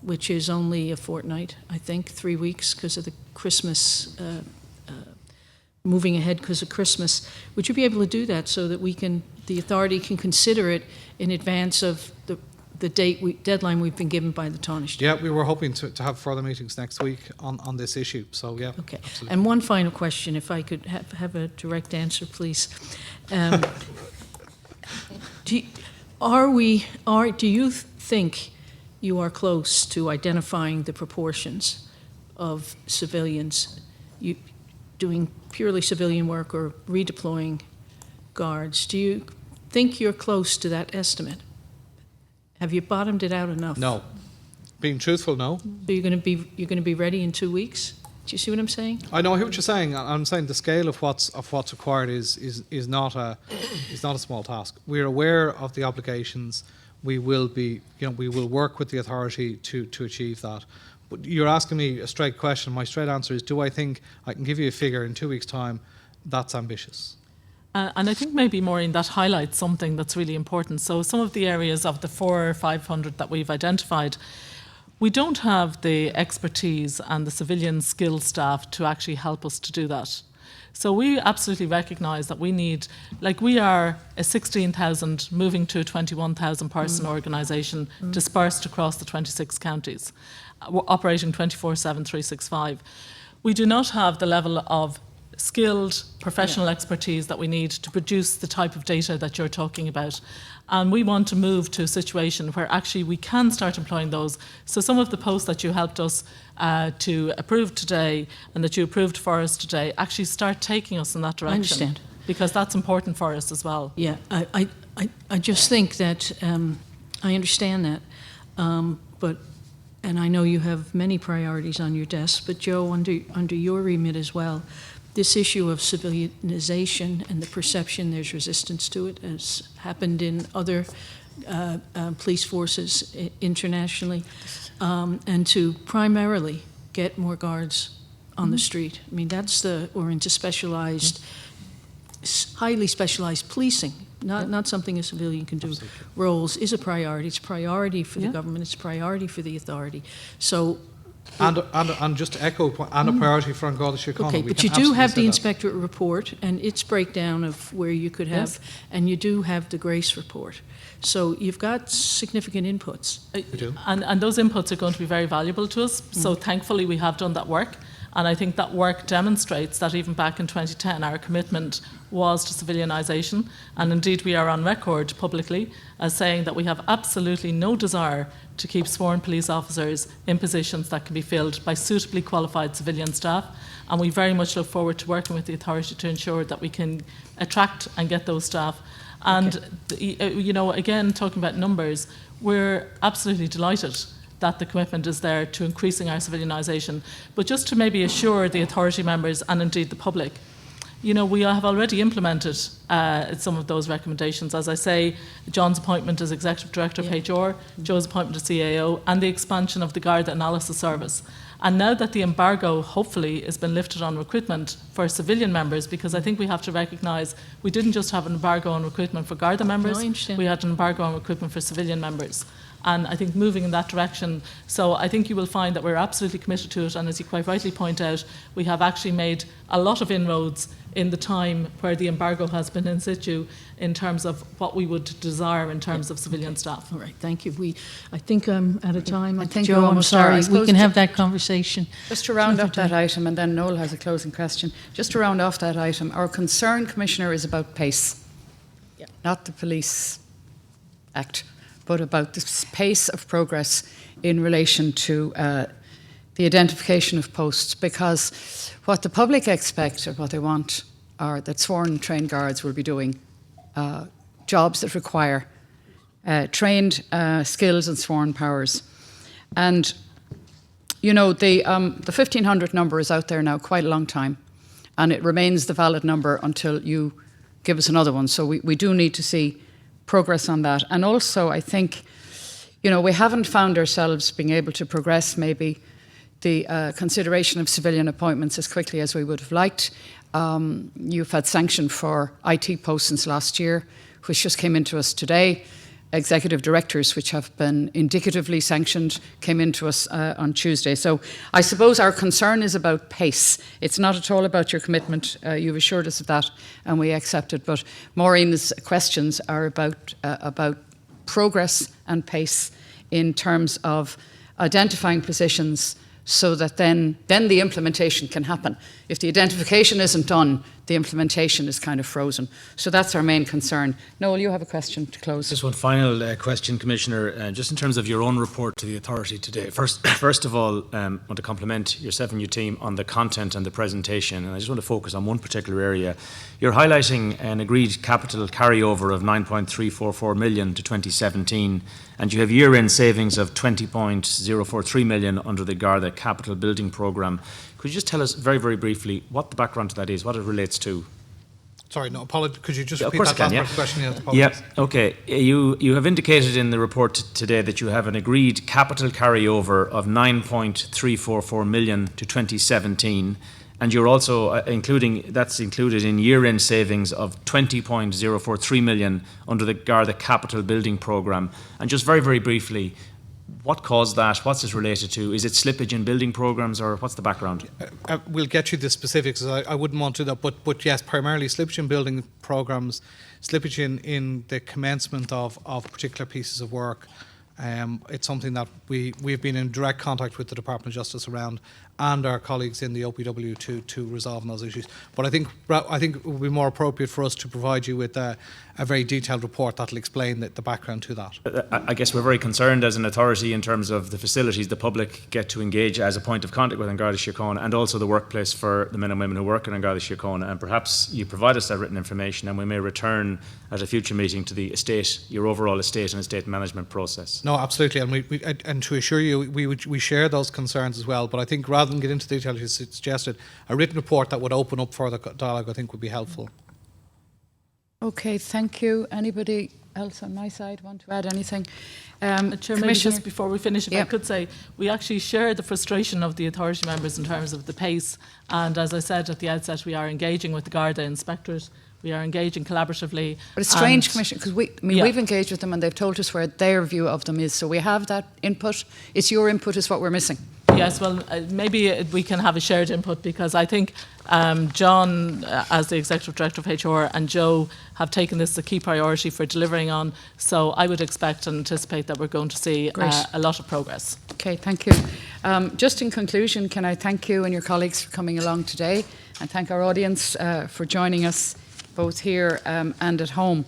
[SPEAKER 6] which is only a fortnight, I think, 3 weeks because of the Christmas, moving ahead because of Christmas? Would you be able to do that so that the authority can consider it in advance of the deadline we've been given by the Taoiseach?
[SPEAKER 3] Yeah, we were hoping to have further meetings next week on this issue. So yeah. Okay. Absolutely.
[SPEAKER 6] And one final question, if I could have a direct answer, please. Do you think you are close to identifying the proportions of civilians doing purely civilian work or redeploying Guards? Do you think you're close to that estimate? Have you bottomed it out enough?
[SPEAKER 3] No. Being truthful, no.
[SPEAKER 6] So you're going to be ready in 2 weeks? Do you see what I'm saying?
[SPEAKER 3] I know what you're saying. I'm saying the scale of what's required is not a small task. We're aware of the obligations. We will work with the authority to achieve that. But you're asking me a straight question. My straight answer is: do I think I can give you a figure in 2 weeks' time? That's ambitious.
[SPEAKER 2] And I think maybe, Maureen, that highlights something that's really important. So some of the areas of the 400 or 500 that we've identified, we don't have the expertise and the civilian skill staff to actually help us to do that. So we absolutely recognise that we need, we are a 16,000 moving to a 21,000 person organisation dispersed across the 26 counties, operating 24/7, 365. We do not have the level of skilled professional expertise that we need to produce the type of data that you're talking about. And we want to move to a situation where actually we can start employing those. So some of the posts that you helped us to approve today and that you approved for us today actually start taking us in that direction.
[SPEAKER 6] I understand.
[SPEAKER 2] Because that's important for us as well.
[SPEAKER 6] Yeah, I just think that I understand that. And I know you have many priorities on your desk, but Joe, under your remit as well, this issue of civilianization and the perception there's resistance to it, as happened in other police forces internationally, and to primarily get more Guards on the street. I mean, or into specialized, highly specialized policing, not something a civilian can do. Absolutely. Roles is a priority. It's a priority for the government. It's a priority for the authority. So
[SPEAKER 3] And just to echo, and a priority for An Garda Síochána.
[SPEAKER 6] Okay, but you do have the inspectorate report and its breakdown of where you could have, and you do have the Grace report. So you've got significant inputs.
[SPEAKER 2] And those inputs are going to be very valuable to us. So thankfully we have done that work. And I think that work demonstrates that even back in 2010, our commitment was to civilianisation. And indeed, we are on record publicly as saying that we have absolutely no desire to keep sworn police officers in positions that can be filled by suitably qualified civilian staff. And we very much look forward to working with the authority to ensure that we can attract and get those staff. And, you know, again, talking about numbers, we're absolutely delighted that the commitment is there to increasing our civilianisation. But just to maybe assure the authority members and indeed the public, you know, we have already implemented some of those recommendations. As I say, John's appointment as Executive Director of HR, Joe's appointment as CAO, and the expansion of the Garda Analysis Service. And now that the embargo, hopefully, has been lifted on recruitment for civilian members, because I think we have to recognise we didn't just have an embargo on recruitment for Garda members, we had an embargo on recruitment for civilian members. And I think moving in that direction, so I think you will find that we're absolutely committed to it, and as you quite rightly point out, we have actually made a lot of inroads in the time where the embargo has been in situ in terms of what we would desire in terms of civilian staff.
[SPEAKER 6] All right, thank you. I think I'm out of time.
[SPEAKER 1] I think
[SPEAKER 6] Joe, I'm sorry. We can have that conversation.
[SPEAKER 1] Just to round up that item, and then Noel has a closing question. Just to round off that item, our concern, Commissioner, is about pace, not the Police Act, but about the pace of progress in relation to the identification of posts, because what the public expect or what they want are that sworn and trained guards will be doing jobs that require trained skills and sworn powers. And, you know, the 1,500 number is out there now quite a long time, and it remains the valid number until you give us another one. So we do need to see progress on that. And also, I think, you know, we haven't found ourselves being able to progress maybe the consideration of civilian appointments as quickly as we would have liked. You've had sanction for IT posts since last year, which just came into us today. Executive directors, which have been indicatively sanctioned, came into us on Tuesday. So I suppose our concern is about pace. It's not at all about your commitment. You've assured us of that, and we accept it. But Maureen's questions are about progress and pace in terms of identifying positions, so that then the implementation can happen. If the identification isn't done, the implementation is kind of frozen. So that's our main concern. Noel, you have a question to close.
[SPEAKER 11] Just one final question, Commissioner, just in terms of your own report to the authority today. First of all, I want to compliment yourself and your team on the content and the presentation, and I just want to focus on one particular area. You're highlighting an agreed capital carryover of 9.344 million to 2017, and you have year-end savings of 20.043 million under the Garda Capital Building Programme. Could you just tell us very, very briefly what the background to that is, what it relates to?
[SPEAKER 3] Sorry, no, apologies. Could you just repeat
[SPEAKER 11] that
[SPEAKER 3] last part of the question? Yeah,
[SPEAKER 11] okay. You have indicated in the report today that you have an agreed capital carryover of 9.344 million to 2017, and you're also that's included in year-end savings of 20.043 million under the Garda Capital Building Programme. And just very, very briefly, what caused that? What's it related to? Is it slippage in building programmes, or what's the background?
[SPEAKER 3] We'll get you the specifics. I wouldn't want to do that, but yes, primarily slippage in building programmes, slippage in the commencement of particular pieces of work. It's something that we've been in direct contact with the Department of Justice around, and our colleagues in the OPW to resolve those issues. But I think it would be more appropriate for us to provide you with a very detailed report that will explain the background to that.
[SPEAKER 11] I guess we're very concerned as an authority in terms of the facilities the public get to engage as a point of contact with An Garda Síochána, and also the workplace for the men and women who work in An Garda Síochána. And perhaps you provide us that written information, and we may return at a future meeting to the estate, your overall estate and estate management process.
[SPEAKER 3] No, absolutely, and to assure you, we share those concerns as well. But I think rather than get into detail, as you suggested, a written report that would open up further dialogue, I think, would be helpful.
[SPEAKER 1] Okay, thank you. Anybody else on my side want to add anything?
[SPEAKER 2] Chair, maybe just before we finish, if I could say, we actually share the frustration of the authority members in terms of the pace. And as I said at the outset, we are engaging with the Garda inspectors. We are engaging collaboratively.
[SPEAKER 1] But it's strange, Commissioner, because we've engaged with them and they've told us where their view of them is. So we have that input. It's your input is what we're missing.
[SPEAKER 2] Yes, well, maybe we can have a shared input, because I think John, as the Executive Director of HR, and Joe have taken this as a key priority for delivering on. So I would expect and anticipate that we're going to see a lot of progress.
[SPEAKER 1] Okay, thank you. Just in conclusion, can I thank you and your colleagues for coming along today, and thank our audience for joining us both here and at home.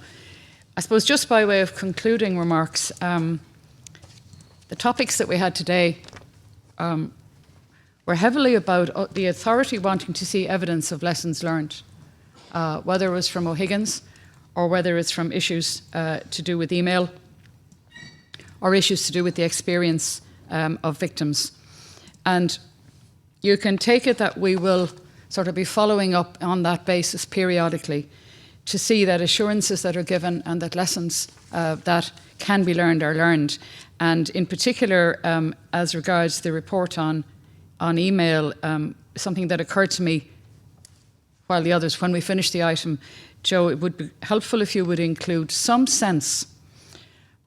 [SPEAKER 1] I suppose just by way of concluding remarks, the topics that we had today were heavily about the authority wanting to see evidence of lessons learned, whether it was from O'Higgins or whether it's from issues to do with email or issues to do with the experience of victims. And you can take it that we will sort of be following up on that basis periodically to see that assurances that are given and that lessons that can be learned are learned. And in particular, as regards the report on email, something that occurred to me while the others, when we finish the item, Joe, it would be helpful if you would include some sense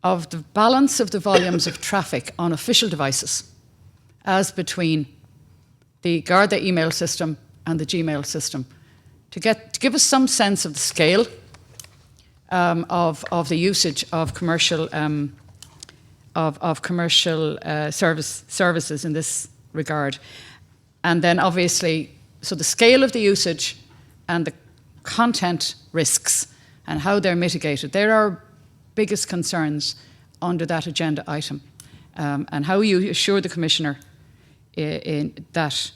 [SPEAKER 1] of the balance of the volumes of traffic on official devices as between the Garda email system and the Gmail system, to give us some sense of the scale of the usage of commercial services in this regard. And then obviously, so the scale of the usage and the content risks and how they're mitigated, they're our biggest concerns under that agenda item. And how you assure the Commissioner that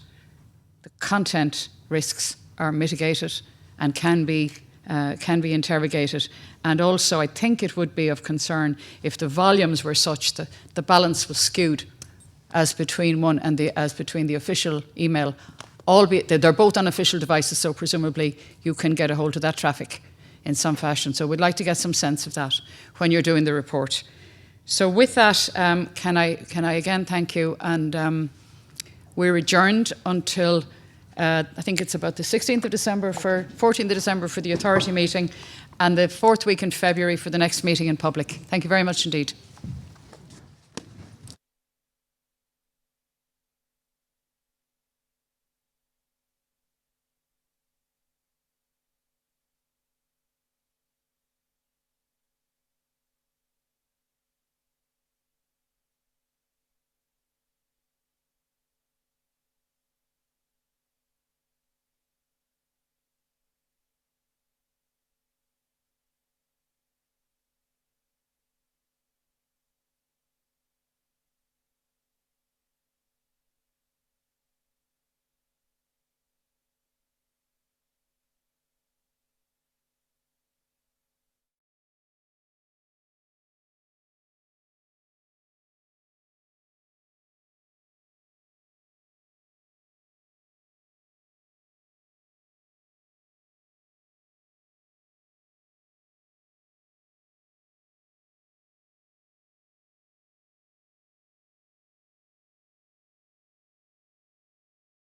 [SPEAKER 1] the content risks are mitigated and can be interrogated. And also, I think it would be of concern if the volumes were such that the balance was skewed as between the official email, albeit they're both on official devices, so presumably you can get a hold of that traffic in some fashion. So we'd like to get some sense of that when you're doing the report. So with that, can I again thank you, and we're adjourned until I think it's about the 14th of December for the authority meeting, and the 4th week in February for the next meeting in public. Thank you very much indeed.